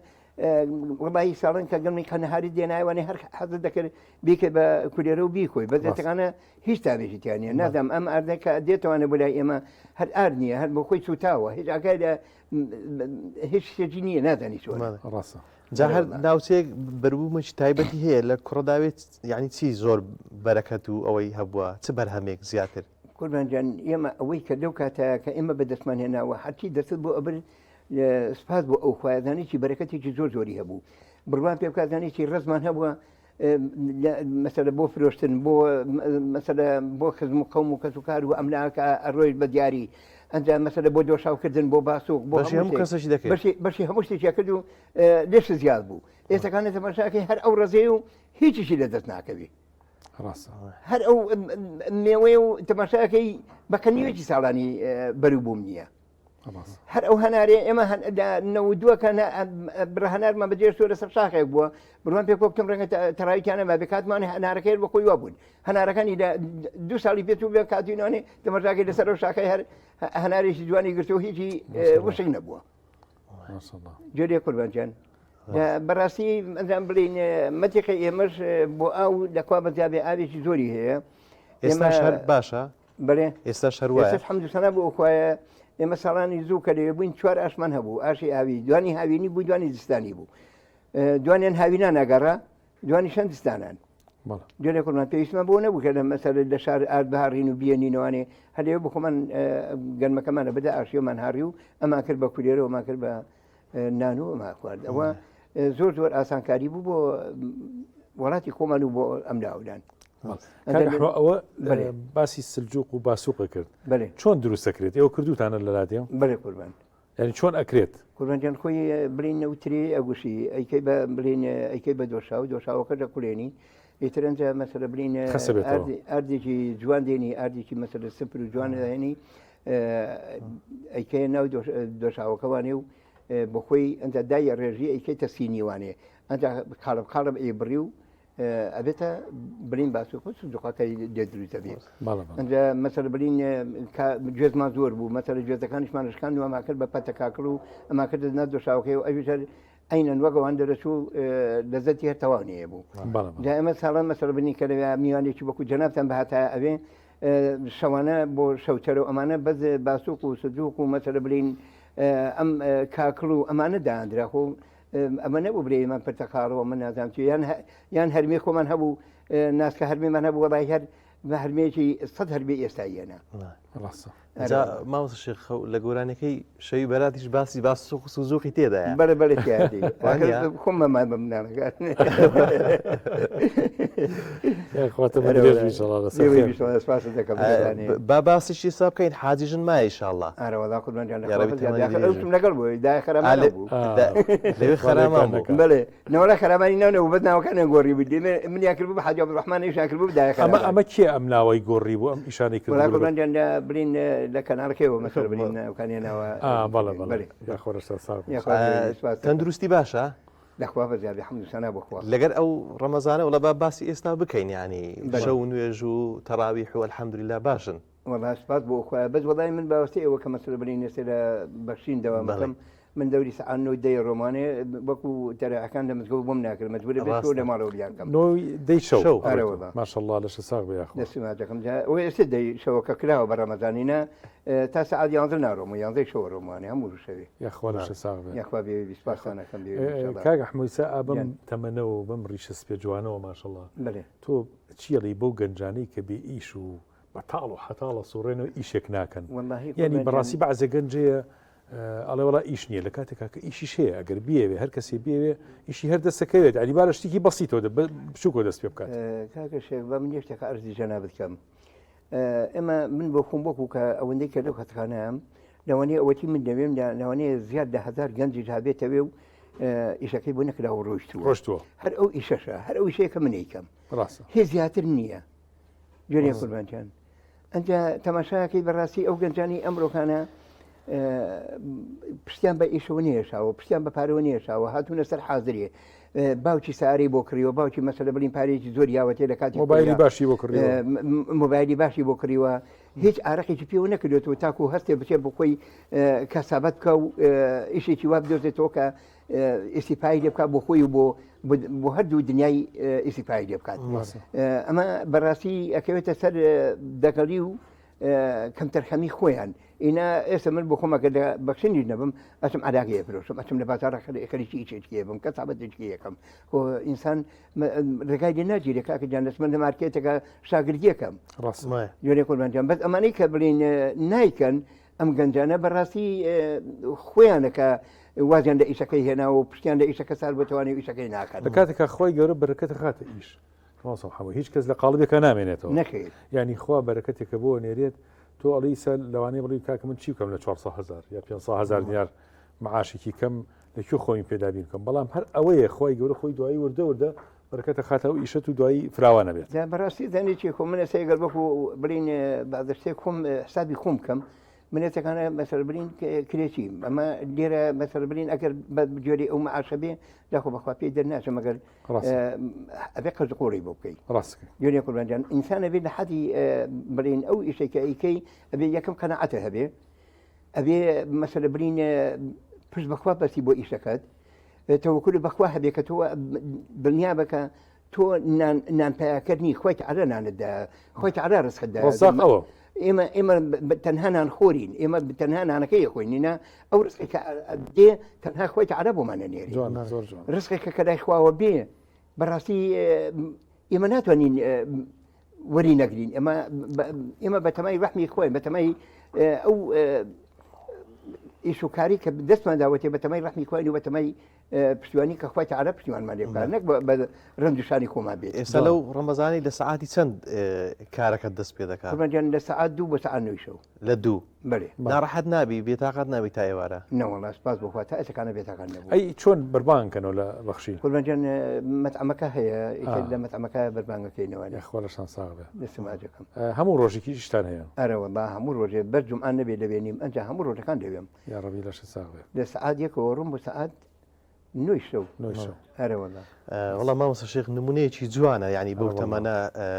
وڵی ساڵن کە گەنمی قەندەهاری دێنایوانێ هەر حەزت دەکرد بیکە بە کولێرە و بیخۆی بەزێتەکانە هیچ تابێژیتیانە نادەم ئەم ئاردەکە دێتوانە بۆ لای ئێمە هەر ئار نییە هەر بۆ خۆی سوتاوە هیچ ئاگای لە هیچ شتێکی نییە نازانی چۆن ڕاستە جا هەر ناوچەیەک بەربوومەی تایبەتی هەیە لە کوڕداوێت یعنی چی زۆر بەرەکەت و ئەوەی هەبووە چ بەرهەمێک زیاتر قوربانجان ئێمە ئەوەی کە لەو کاتە کە ئێمە بەدەستمان هێناوە هەرچی دەست بۆ ئەبر سپاس بۆ ئەو خوازانێکی بەرەکەتێکی زۆر زۆری هەبوو بڕوان پێ بکاتانێکی ڕزمان هەبووە مەسەلە بۆ فرۆشتن بۆ مەسەلە بۆ خزم و قەوم و کەسوکار و ئەملاکە ئەڕۆیش بە دیاری ئەنجا مەسەلە بۆ دۆشاوکردن بۆ باسووق بۆ کەسەی دەکرد بەشی هەموو شتێکیا کرد و لێش زیاد بوو ئێستاکانە تەماشاکەی هەر ئەو ڕزێ و هیچیشی لە دەست ناکەوی هەر ئەو مێوەی و تەماشاکەی بەکەنیوێکی ساڵانی بەرو بووم نییە هەر ئەو هەنارێ ئێمە نەودووەکە هەنارمان بەجێ سۆ لەسەر شاخێک بووە بڕوان پێ کۆکتم ڕەنگە تەڕاویانە بە بکاتمان هەنارەکەی بە خۆی وا بوون هەنارەکانی لە 2 ساڵی پێ بێ کاتینوانێ دەمەژاکەی لەسەر ئەو شاخەی هەر هەنارێکی جوانی گرتو هیچی وشەی نەبووە جێ قوربانجان بەڕاستی ئەنجام بڵین مەتیقی ئێمەش بۆ ئاو لەکوا بەجابێ ئاوێکی زۆری هەیە ئێستا شەر باشە بڵێ ئێستا شەروایە حەمدوسەنا بۆ ئەوخوایە ئێمە ساڵانی زوو کە لێ بووین 4 ئاشمان هەبوو ئاشی ئاوی دوانی هاوینی بوو دوانی زستانی بوو دوانیان هاوینان ناگەڕا دوانی شەن دستانان جێ کوڕمان پێویستمان بۆ نەبوو کە لە مەسەر لە شار ئارد بەهاڕین و بیێنینەوانێ هەلێ بخۆمان گەنمەکەمانە بەدا ئاشیۆمان هاڕی و ئەمان کرد بە کولێرەوە ئەمان کرد بە نان و ئەما خوارد ئەوە زۆر زۆر ئاسانکاری بوو بۆ وڵاتی خۆمان و بۆ ئەم لاولان ئەوە باسی سلجوق و باسووقە کرد چۆن دروستەکرێت ئێوە کردوتانە لە لادێ بەێ قوربان ینی چۆن ئەکرێت قوربانجان خۆی برین نەوتری ئەگوشی ئەیکەی بە برین ئەیکەی بە دۆشاو دۆشاوەکە لە قولێنی ئێترەنجە مەسەرە برین ئاردێکی جوان دێنی ئاردێکی مەسەر سپر و جوان دێنی ئەیکەیە ناو دۆشاوەکەوانێ و بۆ خۆی ئەنجا دای ڕێژی ئەیکەی تەسینیوانێ ئەنجا قاڵب ئێبڕی و ئەبێتە برین باسووق سندوقەکەی دەدروتە بێت ئەنجا مەسەر برین گوێزمان زۆر بوو مەسەر گوێزەکانیشمان شکان و ئەماکرد بە پەتە کاکڕ و ئەماکرد نە دۆشاوەکەی و ئەویژەر ئەینەن وەگەوان دەرەچوو لەزەتی هەر تەواونەیە بوو جا ئێمە ساڵان مەسەر بنی کە لەوێ میوانێکی بەکو جەنابتان بەهاتە ئەوێ شەوانە بۆ شەوچەرە و ئەمانە بەز باسووق و سندوق و مەسەر برین ئەم کاکڵ و ئەمانە داهاندراخۆ ئەمە نەبوو برێمان پرتەقاڵەوە من نازانام یان هەرمێ خۆمان هەبوو ناسکە هەرمێمان هەبوو وڵای هەر بە هەرمێکی 100 هەربێ ئێستاییەنە ماوەسە شێخ لە گۆرانەکەی شەوی بەراتیش باسی باسووق و سوزوقی تێدایە بەرە خۆمەمان بە منانەکان با باسیشی سا بکەین حاجیژن مای ئینشاءڵڵا لەگەڵ بووی دای خەرامان بوو لەوێ خەرامان بوو بڵێ نەوەڵە خەرامانی ناونەوە بەد ناوەکانە گۆڕی بوو منیا کرد بوو بە حاجی عەبدوڕەحمان ئیشان کرد بوو دای خەرامان ئەمە کێ ئەم ناوەی گۆڕی بوو ئەم ئیشانەی کرد برین لە کەناڵەکەیەوە مەسەر برین ئەوکانێنەوە تەندروستی باشە لەخوا بەزیادی حەمدوسەنا بخوا لەگەر ئەو ڕەمەزانە وڵە با باسی ئێستا بکەین ینی شەو نوێژ و تەراویح و ئەلحەمدولیلا باشن وەڵا سپاس بۆ خۆیان بەس وەڵای من باوەستی ئەوە کە مەسەر برین ئێستا لە بەخشین دەوامەکەم من دەوری سەعات 9 دەی ڕۆمانێ وەکو تەرەعەکان لە مزگەوت بۆم ناکرد مەجبورە بێت لە ماڵەوە بیانکەم 9 دەی شەو ماشەڵڵا لەش ساغ بە یاخۆ دەسماتەکەم ئەوە ئێستا دەی شەوەکە کراوە بە ڕەمەزانینە تا سەعات 11 ناڕۆم و 11 شەوە ڕۆمانێ هەموو شەوێ یاخوا لەش ساغ بێ یاخوا بێ سپاسانەکەم کاک ئەحمەدیسا بەم تەمەنەوە بەم ڕیشە سپێ جوانەوە ماشەڵڵا تۆ چیەڵی بەو گەنجانەی کە بێ ئیش و بەتاڵ و حەتاڵە سوڕێنەوە ئیشێک ناکەن یعنی بەڕاستی بەعزە گەنجەیە ئەڵێ وڵا ئیش نییە لە کاتێکا کە ئیشیش هەیە ئەگەر بێوێ هەر کەسێ بێوێ ئیشی هەر دەستەکەوێت علی بارە شتێکی بەسیتەوە بچووکۆ دەست پێ بکات کاکە شێخ بە من یەکێکە ئەرزی جەنا بکەم ئێمە من بۆ خۆم وەکو کە ئەوەندەی کە لەو خەتخانەیەم لەوانەیە ئەوەتی من دەوێم لەوانەیە زیاد لە هەزار گەنجی هابێتەوێ و ئیشەکەی بۆ نەکرا و ڕۆشتووە هەر ئەو ئیشەشە هەر ئەو ئیشەیە کە من ئەیکەم هێز زیاتر نییە جوێنێ قوربانیان ئەنجا تەماشایەکەی بەڕاستی ئەو گەنجانی ئەمڕۆکانە پشتیان بە ئیشەوە نێشاوە پشتیان بە پارەوە نێشاوە هاتوونە سەر حازرێ باوکی ساری بۆ کڕیوە باوکی مەسەلە بڵین پارێکی زۆر یاوەتێ لە کاتی مۆبایلی باشی بۆ کڕیوە مۆبایلی باشی بۆ کڕیوە هیچ ئارەقێکی پێوە نەکردێتەوە تاکو هەستێ بچێت بۆ خۆی کەسابەت بکە و ئیشێکی وا بدۆزێتەوە کە ئیسیپایی لێ بکات بۆ خۆی و بۆ هەردوو دنیای ئیسیپایی لێ بکات ئەمە بەڕاستی ئەکەوێتە سەر دەگەڵی و کەم تەرخەمی خۆیان ئینا ئێستا من بۆ خۆمەکە بەخشنی نەبم ئەچم عراقی فرۆشم ئەچم لە بازارە خەریکی ئیچێکی بم کە سابەتێکی یەکەم ئینسان ڕێگای لێ ناگیرێت کاکە جان دەست من لە مارکێتەکە شاگردیەکەم جوێنێ قوربانیان بەس ئەمانەی کە بڵین نایکەن ئەم گەنجانە بەڕاستی خۆیانەکە وازیان لە ئیشەکەی هێنا و پشتیان لە ئیشەکە سار بتوانێت ئیشەکەی ناکەن لە کاتێکە خۆی گەورە بەرەکەتە خاتە ئیش هیچ کەس لە قاڵبێکە نامێنێتەوە نەخێت ینی خوا بەرەکەتێکە بۆ نێرێت تۆ ئەڵی سەر لەوانەیە بڵی کاکە من چی بکەم لە 400,000 یا 500,000 دیار معاشێکی کەم لەکوێ خۆی پێدابین بکەم بەڵام هەر ئەوەیە خۆی گەورە خۆی دوایی وردە بەرەکەتە خاتەوە ئیشەت و دوایی فراوانە بێت بەڕاستی دەنێکی خۆ منە سێگەر بەکو بڵین بەدەشتێک خۆم حسابی خۆم بکەم منێتەکانە مەسەر برین کرێکی ئەمە لێرە مەسەر برین ئەگەر بەجێری ئەو معاشە بێ داخۆ بەخوا پێی دەرناچە مەگەر ئەبێ قەرز قۆڕی بۆ بکەیت جوێنێ قوربانجان ئینسانە بێت لە حەدی بڵین ئەو ئیشێکە ئەیکەی ئەبێ یەکەم قەناعەتە هەبێ ئەبێ مەسەر برین پشت بەخوا بەسی بۆ ئیشەکەت تەوەکل بەخوا هەبێ کە تۆ دڵنیا بکە تۆ نانپایاکردنی خۆیت عەرە نانتدا خۆیت عەرە ڕزقتدا ئێمە تەنها نانخۆرین ئێمە تەنها نانەکەی خۆینینە ئەو ڕزقێکە دێ تەنها خۆیت عەرە بۆمانە نێری ڕزقێکە کە لای خواوە بێ بەڕاستی ئێمە ناتوانین وەری نەگرین ئێمە بەتەمای ڕەحمی خۆین بەتەمای ئەو ئیش و کاری کە دەستمان داوەتێ بەتەمای ڕەحمی خۆین و بەتەمای پشتیوانی کە خۆیت عەرە پشتیوانمان لێ بکات نەک بە ڕەنجشانی خۆمان بێت ئێستا لەو ڕەمەزانی لە سەعاتی چەند کارەکەت دەست پێ دەکات قوربانجان لە سەعات 2 بۆ سەعات 9 شەو لە 2 بەێ ناڕەحەت نابی بێتاقەت نابی تا ئێوارە نەوەڵا سپاس بخوا تا ئەسەکانە بێتاقان نەبوو ئەی چۆن بەربانکەنەوە لە بەخشی قوربانجان مەتعەمەکە هەیە لە مەتعەمەکە بەربانگەکەینەوە خوا لەشان ساغ بێ دەسماجەکەم هەموو ڕۆژێکی شتان هەیە ئەرەوەڵا هەموو ڕۆژێ بەر جومعان نەبێ لەبێنیم ئەنجا هەموو ڕۆژەکان دەوێم یا ڕەبی لەش ساغ بێ لە سەعات یەکەوە ڕوم بۆ سەعات 9 شەو ئەرەوەڵا وەڵام مامۆستا شێخ نمونەیەکی جوانە یعنی بەو تەمەنە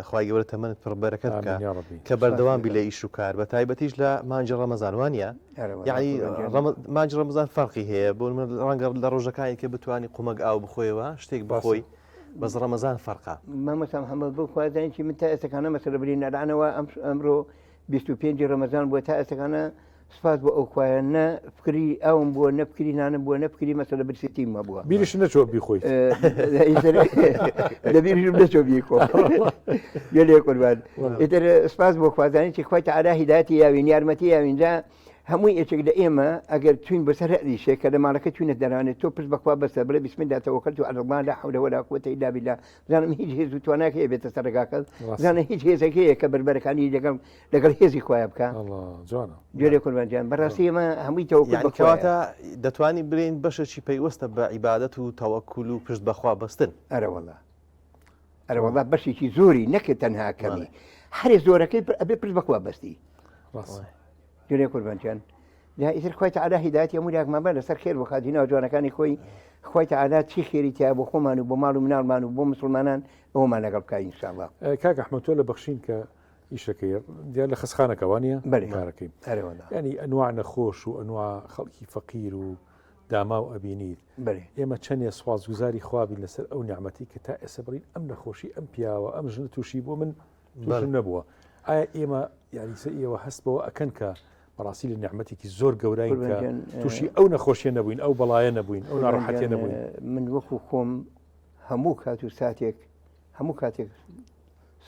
خوای گەورە تەمەنت پڕبەرەکەت بکە کە بەردەوام بی لە ئیش و کار بە تایبەتیش لە مانجی ڕەمەزان وانە یعنی مانجی ڕەمەزان فەرقی هەیە بۆ ڕەنگە لە ڕۆژەکانی کە بتوانی قومەک ئاو بخۆیەوە شتێک بخۆی بەس ڕەمەزان فەرقا مامۆستا محەممەد بۆ خوازانێکی من تا ئێستەکانە مەسەلە برین نەرانەوە ئەمڕۆ 25 ڕەمەزان بووە تا ئێستەکانە سپاس بۆ ئەو خوایانە فکری ئەوم بووە نەفکری نانم بووە نەفکری مەسەلە برسیتیمە بووە بیریش نەچۆ بیخۆیت لەبیریشم نەچۆ بیخۆ گەلێ قوربان ئیتر سپاس بۆ خوازانێکی خوای تەعالا هیدایەتی یاوین یارمەتی یاوینجا هەمووی یەکێک لە ئێمە ئەگەر توین بەسەر ڕیشێک کە لە ماڵەکە توینە دەرانێت تۆ پشت بەخوا بەسە بڵێ بسم الله توکلت علی الله لا حول ولا قوة الا بالله زانم هیچ هێز و تواناکە بێتە سەر ڕێگاکەت زانە هیچ هێزێکەیە کە بەربەرەکانی لەگەڵ هێزی خوایە بکە جوێرێ قوربانجان بەڕاستی ئێمە هەمووی تەوەکل بکەواتە دەتوانی برین بەشێکی پەیوەستە بە عیبادەت و تەوەکل و پشت بەخوا بەستن ئەرەوەڵا بەشێکی زۆری نەکرد تەنها کەمی هەرێ زۆرەکەی ئەبێ پشت بەخوا بەستی جوێرێ قوربانجان لا ئیتر خوای تەعالا هیدایەتی هەموو لاکمان بە لەسەر خێر بخاتینەوە جوانەکانی خۆی خوای تەعالا چی خێری تیا بۆ خۆمان و بۆ ماڵ و مناڵمان و بۆ مسلمانان ئەومان لەگەڵ بکە ئینشاءڵڵا کاک ئەحمەد تۆ لە بەخشین کە ئیشەکەی دیار لە خەسخانەکەوانە کارەکەی ینی ئەنواع نەخۆش و ئەنواع خەڵکی فەقیر و داما و ئەبینیت ئێمە چەندێ سوازگوزاری خوابین لەسەر ئەو نیعمەتی کە تا ئێستا بڕین ئەم نەخۆشی ئەم پیاوە ئەم ژنە تووشی بۆ من تووشم نەبووە ئایا ئێمە یاریسە ئێوە هەست بەوە ئەکەن کە بەڕاستی لە نیعمەتێکی زۆر گەورەین کە تووشی ئەو نەخۆشیە نەبووین ئەو بەڵایە نەبووین ئەو ناڕەحەتیە نەبووین من وەکو خۆم هەموو کات و ساتێک هەموو کاتێک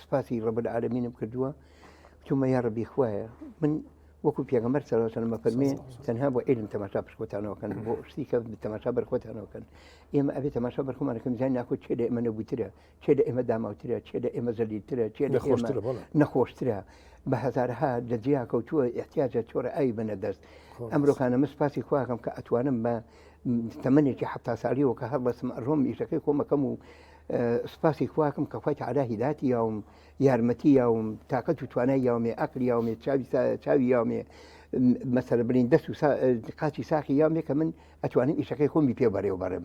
سپاسی ڕەب العالەمینم کردووە چوومە یا ڕەبی خوایە من وەکو پێغەمبەر صلی الله علیه و سلم فەرمێ تەنها بۆ علم تەماشا پشکۆتانەوەکەن بۆ شتی کە تەماشا بەرخۆتانەوەکەن ئێمە ئەبێ تەماشا بەرخۆمانەکەم زیان ناکۆ چێ لە ئێمە نەبووترە چێ لە ئێمە داماوترە چێ لە ئێمە زەلیلترە چێ لە ئێمە نەخۆشترە بە هەزارها لە جیا کەوتووە احتیاجە چۆرە ئاوی بنە دەست ئەمڕۆکانە مسپاسی خواکەم کە ئەتوانم بە تەمەنێکی حەفتا ساڵیەوە کە هەر بەسم ئەڕۆم ئیشەکەی خۆمەکەم و سپاسی خواکەم کە خۆی تعالی هیداتی یاوم یارمەتی یاوم تاقەت و توانای یاومێ عەقل یاومێ چاوی یاومێ مەسەلە بڵین دەست و قاچی ساقی یاومێ کە من ئەتوانم ئیشەکەی خۆمی پێ بەڕێوەبەرم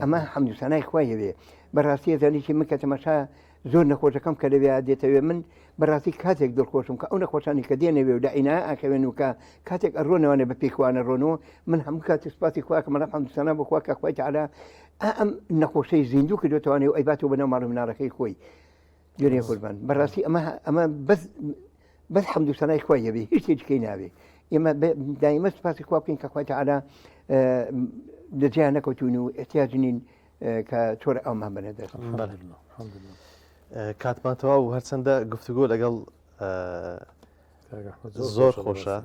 ئەمە حەمد و سانای خوایەوێ بەڕاستی زانیکی من کە تەماشا زۆر نەخۆشەکەم کە لەوێ دێتەوێ من بەڕاستی کاتێک دڵخۆشم کە ئەو نەخۆشانی کە دێنەوێ و داعینا ئاکەوێن و کە کاتێک ئەڕۆنەوەنە بە پێکوانە ڕۆنەوە من هەموو کاتی سپاسی خواکەم لە حەمد و سانا بخوا کە خوای تعالی ئەم نەخۆشەی زیندوو کردوێتوانێ و ئەیباتەوە بەناو ماڵ و مناڵەکەی خۆی گوێرێ قوربان بەڕاستی ئەمە بەس حەمد و سانای خوایە بێ هیچ شتێکی نابێ ئێمە دائیمە سپاسی خوا بکەین کە خوای تعالی لەجیا نەکەوتون و احتیاج نین کە چۆرە ئەومان بنە دەست کاتمان تەواو و هەرچەندە گفتوگۆ لەگەڵ زۆر خۆشە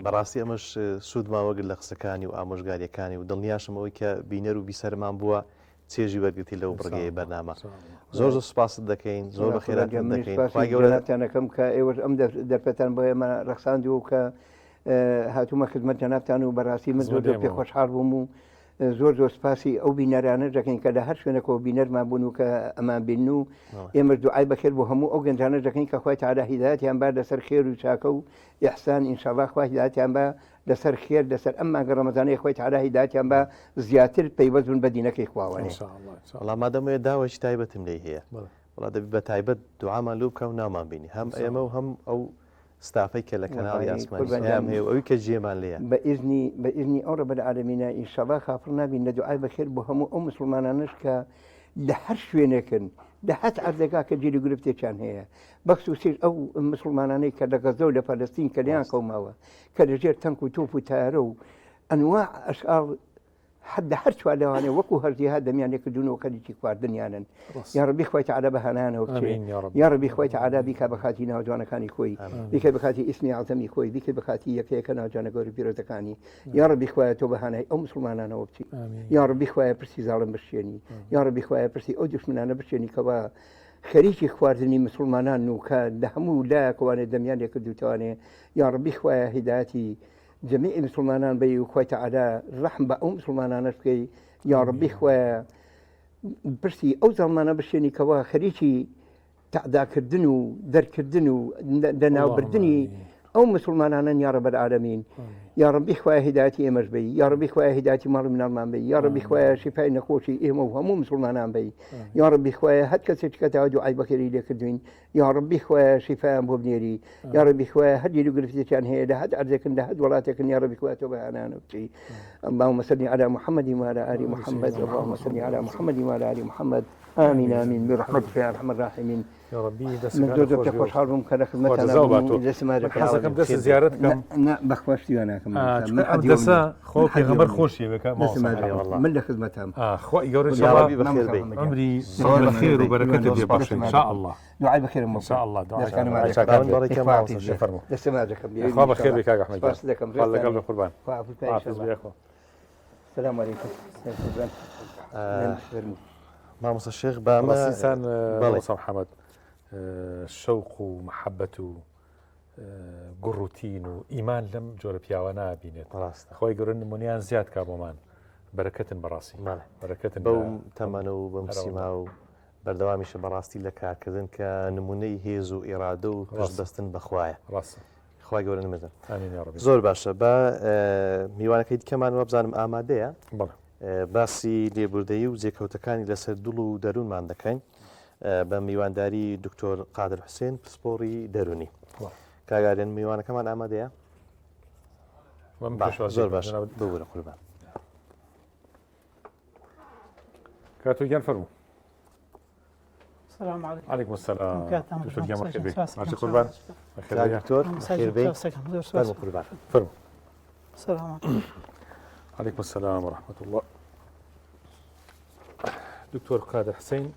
بەڕاستی ئەمەش سوودماوەگر لە قسەکانی و ئامۆژگاریەکانی و دڵنیاشمەوەی کە بینەر و بیسەرمان بووە چێژی وەرگرتی لەو بڕگەیە بەرنامە زۆر سوپاست دەکەین زۆر بە خێرات دەکەین کە ئێوەش ئەم دەرفەتان بۆ ئێمە ڕەخساندی و کە هاتوومە خزمەت جەنابتان و بەڕاستی من زۆر پێ خۆشحاڵ بووم و زۆر سپاسی ئەو بینەرانە دەکەین کە لە هەر شوێنەکەەوە بینەرمان بوون و کە ئەمان بین و ئێمەش دوعای بەخێر بۆ هەموو ئەو گەنجانە دەکەین کە خوای تعالی هیدایەتیان با لەسەر خێر و چاکە و ئیحسان ئینشاءالله خوای هیدایەتیان با لەسەر خێر لەسەر ئەم مانگە ڕەمەزانەی خوای تعالی هیدایەتیان با زیاتر پەیوەست بن بە دینەکەی خواوەنێ وەڵام مادەمەوە داوەشی تایبەتم لێ هەیە وڵا دەبی بە تایبەت دوعامان لەو بکە و نامان بینی هەم ئێمە و هەم ئەو ستافەی کە لە کەناڵی ئاسمانی هەیە ئەوی کە جێمان لێیە بە ئیزنی ئەو ڕەبەل عالەمینە ئینشاءالله خافر نابین لە دوعای بەخێر بۆ هەموو ئەو مسلمانانش کە لە هەر شوێنێکن لە هەت عەردەگا کە جێری گرفتێکیان هەیە بەخسووسیش ئەو مسلمانانەی کە لە غەزە و لە پەلەستین کە لیان کەوماوە کە لەژێر تەنک و تۆپ و تارە و ئەنواع ئەشعار حد هەر چوار لەوانێ وەکو هەردیها دەمیان لێکردوونەوە کەلیکی خواردنیانن یا ڕەبی خوای تعالی بەهانانەوە بچێ یا ڕەبی خوای تعالی بیکە بە خاتی ناوجوانەکانی خۆی بیکە بە خاتی ئیسمی عەزەمی خۆی بیکە بە خاتی یەکەیەکە ناوجوانە گەوری پیرۆزەکانی یا ڕەبی خوایە تۆ بەهانای ئەو مسلمانانەوە بچی یا ڕەبی خوایە پرسی زاڵم بشێنی یا ڕەبی خوایە پرسی ئەو دوشمنانە بشێنی کەوا خەریکی خواردنی مسلمانان و کە لە هەموو لایەکەوانێ دەمیان لێکردوتوانێ یا ڕەبی خوایە هیدایەتی جميع المسلمانان بي وخوي تعالى رحم بأم مسلمانان بكي يا ربي خويا برسي أو زمانا بشيني كوا خريجي تعدا كردنو در كردنو دنا بردني أو مسلمانان يا رب العالمين يا ربي خويا هدايتي إمش بي يا ربي خويا هدايتي مال من المان بي يا ربي خويا شفاء نخوشي إهم وهمو مسلمانان بي يا ربي خويا هاد كسيت كتاجو عيب بخيري لك الدين يا ربي خويا شفاء ببنيري يا ربي خويا هاد يلو قرفتي كان هي هاد عرضك هاد ولاتك يا ربي خويا توبة أنا نبتي اللهم صل على محمد وعلى آل محمد اللهم صل على محمد وعلى آل محمد آمين آمين برحمتك يا أرحم الراحمين يا ربي من زوجة تقوى حالهم كان خدمتنا حسكم دس زيارتكم بخواشتي أنا كمان دسا خوك يا غمر خوشي بك والله من خدمتهم خو يقول إن شاء الله بخير بي عمري صار بخير وبركة بيبارش إن شاء الله دعاء بخير إن شاء الله دعاء بارك الله فيك فرموا دسماجكم أخوة بخير بك يا أحمد الله قلبي قربان حافظ بي أخوة السلام عليكم مامۆستا الشيخ بامە إنسان موسى محمد شوق ومحبة گوڕوتین و ئیمان لەم جۆرە پیاوە نابینێت خۆی گەورن نمونیان زیاد کا بۆمان بەرەکەتن بەڕاستی بەرەکەتن بەو تەمەنە و بەم سیما و بەردەوامیشە بەڕاستی لە کارکردن کە نمونەی هێز و ئێرادە و پشتبەستن بەخوایە ڕاستە خی گەورە نمەدەن زۆر باشە بە میوانەکەی دیکەمانەوە بزانم ئامادەیە باسی لێبوردەیی و جێکەوتەکانی لەسەر دڵ و دەروونمان دەکەین بە میوانداری دکتۆر قادر حوسێن پسپۆڕی دەرونی کاگارێن میوانەکەمان ئامادەیە زۆر باش ببوورە قوربان کاتۆگیان فەرموو السلام عليكم. عليكم السلام. دكتور جامع خير بك. ماشي قربان. دكتور خير بك. فرموا قربان. فرموا. السلام عليكم. عليكم السلام ورحمة الله. دكتور قادر حسين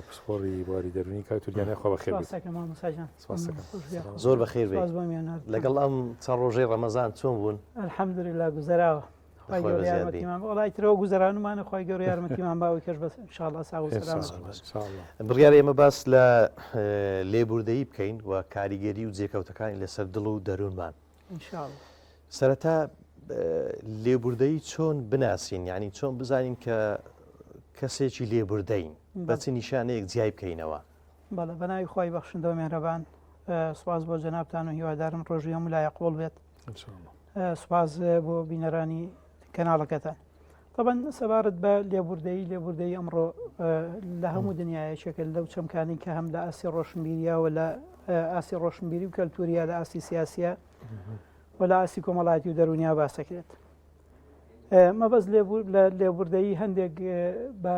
پسپۆری بواری دەرونی کاوتوریانە خۆ بەخێر زۆر بەخێر بێت لەگەڵ ئەم چەند ڕۆژەی ڕەمەزان چۆن بوون؟ الحەمدوللا گوزەراوە وڵای ترەوە گوزەرانمانە خۆی گەورە یارمەتیمان باوی کەش بەس انشاءالله ساو بڕیار ئێمە باس لە لێبوردەیی بکەین و کاریگەری و جێکەوتەکانی لەسەر دڵ و دەروونمان انشاءالله. سەرەتا لێبوردەیی چۆن بناسین، یعنی چۆن بزانین کە کەسێکی لێبوردەین بەچ نیشانەیەک جیای بکەینەوە؟ بەڵێ بەناوی خۆی بەخشندەوە مێرەبان، سوپاس بۆ جەنابتان و هیوادارم ڕۆژی هەموو لایە قوڵ بێت. سوپاس بۆ بینەرانی کەناڵەکەتان. طبعا سەبارەت بە لێبوردەیی ئەمڕۆ لە هەموو دنیایەکێکە لەو چەمکانی کە هەم لە ئاسی ڕۆشنبیریەوە لە ئاسی ڕۆشنبیری و کەلتوریە لە ئاسی سیاسیە و لە ئاسی کۆمەڵایەتی و دەرونیا باسەکرێت. مەبەست لە لێبوردەیی هەندێک بە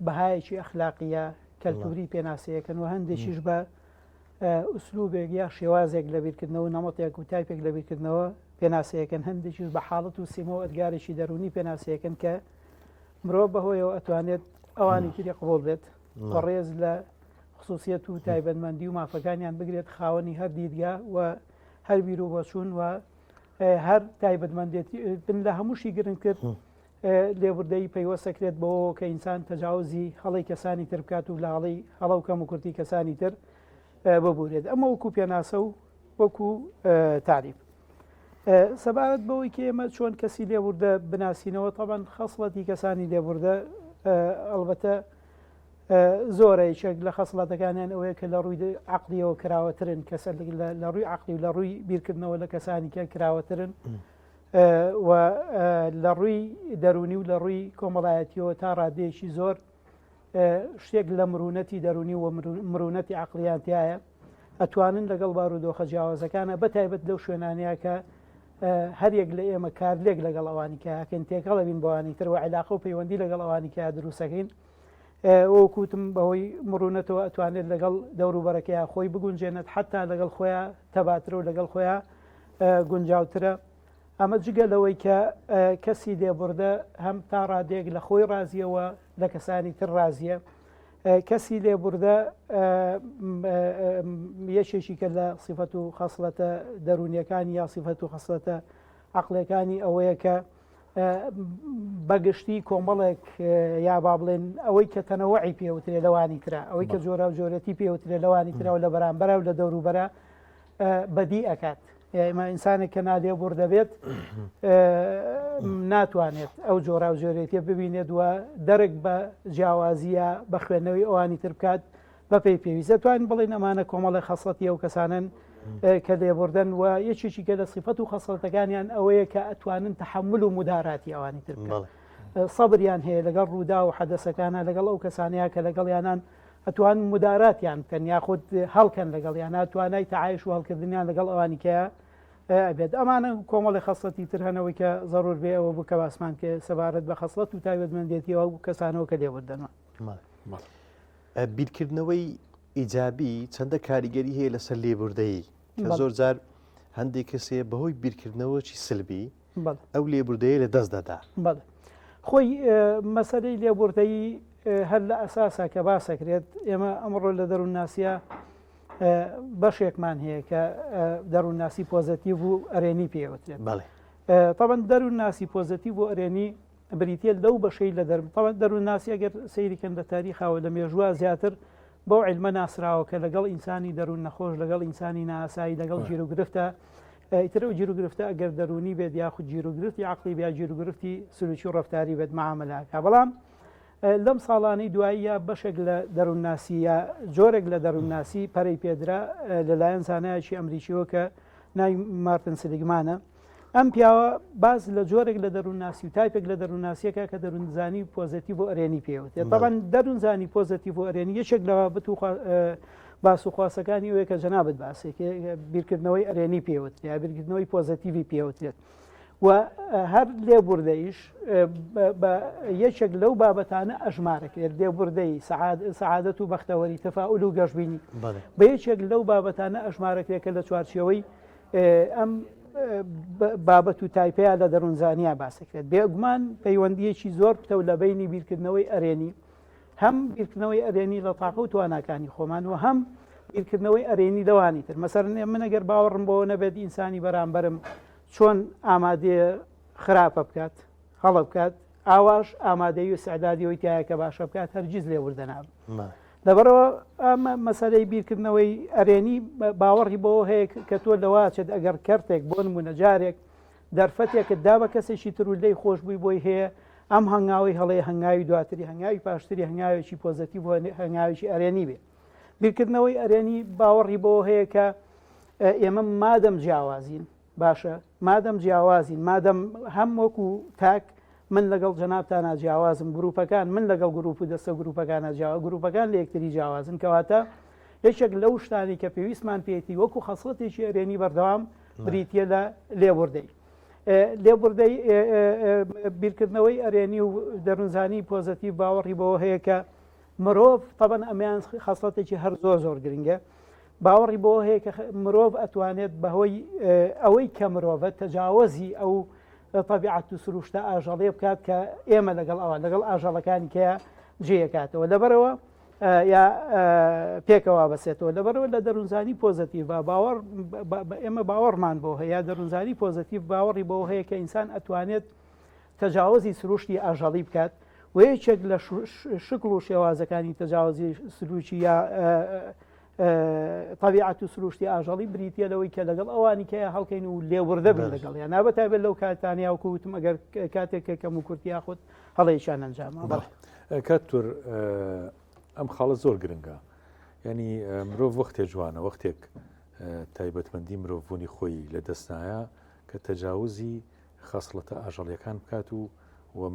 بەهایەکی ئەخلاقیە کەلتوری پێناسەیەکەن و هەندێکیش بە ئوسلوبێک یا شێوازێک لە بیرکردنەوە نەمەتێک و تایپێک لە بیرکردنەوە پێناسەیەکەن، هەندێکیش بە حاڵەت و سیمە و ئەدگارێکی دەرونی پێناسەیەکەن کە مرۆڤ بەهۆیەوە ئەتوانێت ئەوانی تری قبول بێت بەڕێز لە خصوصیەت و تایبەتمەندی و مافەکانیان بگرێت خاوەنی هەر دیدگا و هەر بیر و بۆچوون و هەر تایبەتمەندێتی بن لە هەمووشی گرنگ کرد لێبوردەیی پەیوەستەکرێت بەوە کە ئینسان تەجاوزی هەڵی کەسانی تر بکات و لە هەڵە و کەم و کورتی کەسانی تر ببورێت. ئەمە وەکو پێناسە و وەکو تعریف. سەبارەت بەوەی کە ئێمە چۆن کەسی لێبوردە بناسینەوە، طبعاً خەسڵەتی کەسانی لێبوردە ئەلبەتە زۆرەیەک لە خەسڵەتەکانیان ئەوەیە کە لە ڕووی عەقلیەوە کراوەترن، کەسە لە ڕووی عەقلی و لە ڕووی بیرکردنەوە لە کەسانی کە کراوەترن و لە ڕووی دەرونی و لە ڕووی کۆمەڵایەتیەوە تا ڕادەیەکی زۆر شتێک لە مرونەتی دەرونی و مرونەتی عەقلیانتیایە ئەتوانن لەگەڵ بارودۆخە جیاوازەکانە بەتایبەت لەو شوێنانەیە کە هەرێک لە ئێمە کارلێک لەگەڵ ئەوانی کەکەن تێکەڵە بین بۆوانی تر و عیلاقە و پەیوەندی لەگەڵ ئەوانی کە دروستەکەین وەکوتم بەهۆی مرونەتەوە ئەتوانێت لەگەڵ دەوروبەرەکەیە خۆی بگونجێنێت حتا لەگەڵ خۆیان تەباترە و لەگەڵ خۆیان گونجاوترە. ئەمە جگە لەوەی کە کەسی لێبوردە هەم تا ڕادێک لە خۆی رازیەوە لە کەسانی تر رازیە. کەسی لێبوردە یەکێکی کە لە سیفەت و خەسڵەتە دەرونیەکانی یا سیفەت و خەسڵەتە عەقلەکانی ئەوەیە کە بەگشتی کۆمەڵێک یا با بڵێن ئەوەی کە تەنەوەعی پێوترێ لەوانی ترە، ئەوەی کە جۆرە و جۆرەتی پێوترێ لەوانی ترەوە لە بەرامبەرە و لە دەوروبەرە بەدی ئەکات. ئێمە ئینسانێک کە نالێبوور دەبێت ناتوانێت ئەو جۆرا و جۆرێتیە ببینێت وە دەرک بە جیاوازیە بە خوێندنەوەی ئەوانی تر بکات بە پێی پێویست. دەتوانین بڵێن ئەمانە کۆمەڵی خەسڵەتی ئەو کەسانن کە لێبوردن و یەکێکی کە لە سیفەت و خەسڵەتەکانیان ئەوەیە کە ئەتوانن تەحەمل و مداراتی ئەوانی تر بکەن. سەبریان هەیە لەگەڵ ڕوودا و حەدەسەکانە لەگەڵ ئەو کەسانەیە کە لەگەڵ یانان ئەتوان مداراتیان بکەن یاخود هەڵکەن لەگەڵ یان ناتوانای تەعایش و هەڵکردنیان لەگەڵ ئەوانی کە ئەبێت. ئەمانە کۆمەڵی خەسڵەتی تر هەنەوەی کە زەڕور بێ ئەوە بکە باسمان کە سەبارەت بە خەسڵەت و تایبەتمەندێتیەوە و کەسانەوە کە لێبوردنەوە. بیرکردنەوەی ئیجابی چەندە کاریگەری هەیە لەسەر لێبوردەیی کە زۆر جار هەندێک کەسێ بەهۆی بیرکردنەوەی سلبی ئەو لێبوردەیە لە دەست دەدا. بەڵێ خۆی مەسەلەی لێبوردەیی هەر لە ئەساسا کە باسەکرێت ئێمە ئەمڕۆ لە دەروونناسیە بەشێکمان هەیە کە دەروونناسی پۆزتیڤ و ئەرێنی پێوترێت. طبعا دەروونناسی پۆزتیڤ و ئەرێنی بریتە لەو بەشەی لە دەروونناسی ئەگەر سەیریکەن لە تاریخاوە لە مێژووە زیاتر بەو عیلمە ناسراوە کە لەگەڵ ئینسانی دەروون نەخۆش لەگەڵ ئینسانی ناسایی لەگەڵ جیرۆگرفتە ئیترە و جیرۆگرفتە ئەگەر دەرونی بێت یاخود جیرۆگرفتی عەقلی بیا جیرۆگرفتی سلوکی و ڕەفتاری بێت مەعامەلەکە. بەڵام لەم ساڵانەی دواییە بەشێک لە دەروونناسی یا جۆرێک لە دەروونناسی پەرەی پێدرا لەلایەن زانایەکی ئەمریکیەوە کە ناوی مارتن سلیگمانە. ئەم پیاوە باز لە جۆرێک لە دەروونناسی و تایپێک لە دەروونناسیەکە کە دەروونزانی پۆزتیڤ و ئەرێنی پێوتێت. طبعاً دەروونزانی پۆزتیڤ و ئەرێنی یەکێک لەوە بت و باس و خواسەکانی ئەوەیە کە جەنابەت باسێک بیرکردنەوەی ئەرێنی پێوت یا بیرکردنەوەی پۆزتیڤی پێوتێت و هەر لێبوردەیش بە یەکێک لەو بابەتانە ئەژمارەکرێت لێبوردەی سەعادەت و بەختەوەری تەفاعول و گەشتبینی بە یەکێک لەو بابەتانە ئەژمارەکرێت کە لە چوارچێوەی ئەم بابەت و تایپەیە لە دەروونزانیا باسەکرێت. بێگومان پەیوەندیەکی زۆر پتە و لە بینی بیرکردنەوەی ئەرێنی هەم بیرکردنەوەی ئەرێنی لە تاقە و تواناکانی خۆمان و هەم بیرکردنەوەی ئەرێنی لەوانی تر مەسەرن من ئەگەر باوەڕم بۆ نەبێت ئینسانی بەرامبەرم چۆن ئامادەیە خراپە بکات هەڵە بکات ئاواش ئامادەی و سەعدادیەوەی تایە کە باشە بکات هەرگیز لێ وردەناب لەبەرەوە ئەمە مەسەلەی بیرکردنەوەی ئەرێنی باوەڕی بۆ هەیە کە تۆ لەواچێت ئەگەر کەرتێک بۆ نمونە جارێک دەرفەتێکت دا بە کەسێکی تر و لەی خۆشببووی بۆی هەیە ئەم هەنگاوی هەڵەیە هەنگاوی دواتری هەنگاوی پاشتری هەنگاوێکی پۆزەتیڤ بۆ هەنگاوێکی ئەرێنی بێ بیرکردنەوەی ئەرێنی باوەڕی بۆ هەیە کە ئێمە مادەم جیاوازین باشە مادەم جیاوازین مادەم هەم وەکو تاک من لەگەڵ جەنابتانە جیاوازم گروپەکان من لەگەڵ گروپ و دەستە گروپەکانە جیاوا گروپەکان لە یەکتری جیاوازن کەواتە یەکێک لەو شتانی کە پێویستمان پێێتی وەکو خەسڵەتێکی ئەرێنی بەردەوام بریتە لە لێبوردەی لێبوردەی بیرکردنەوەی ئەرێنی و دەروونزانی پۆزەتیڤ باوەڕی بەوە هەیە کە مرۆڤ طبعاً ئەمیان خەسڵەتێکی هەر زۆر گرنگە باوەڕی بۆ هەیە کە مرۆڤ ئەتوانێت بەهۆی ئەوەی کە مرۆڤە تەجاوەزی ئەو طبیعەت و سروشتە ئاژەڵێ بکات کە ئێمە لەگەڵ ئەوە لەگەڵ ئاژەڵەکانی کەیە جێیەکاتەوە لەبەرەوە یا پێکەوە بەسێتەوە لەبەرەوە لە دەروونزانی پۆزەتیڤ باوەڕ ئێمە باوەڕمان بۆ هەیە دەروونزانی پۆزەتیڤ باوەڕی بۆ هەیە کە ئینسان ئەتوانێت تەجاوزی سروشتی ئاژەڵی بکات و یەکێک لە شکل و شێوازەکانی تەجاوزی سروشی یا طبیعەت و سروشتی ئاژەڵی بریتە لەوەی کە لەگەڵ ئەوانی کە هەڵکەین و لێوردە بن لەگەڵ یان نابەتا بێت لەو کاتانیا و کووتم ئەگەر کاتێک کەم و کورتی یاخود هەڵەیەشان ئەنجامە کاتور ئەم خاڵە زۆر گرنگە ینی مرۆڤ وەختێ جوانە وەختێک تایبەتمەندی مرۆڤبوونی خۆی لە دەستنایە کە تەجاوزی خەسڵەتە ئاژەڵیەکان بکات و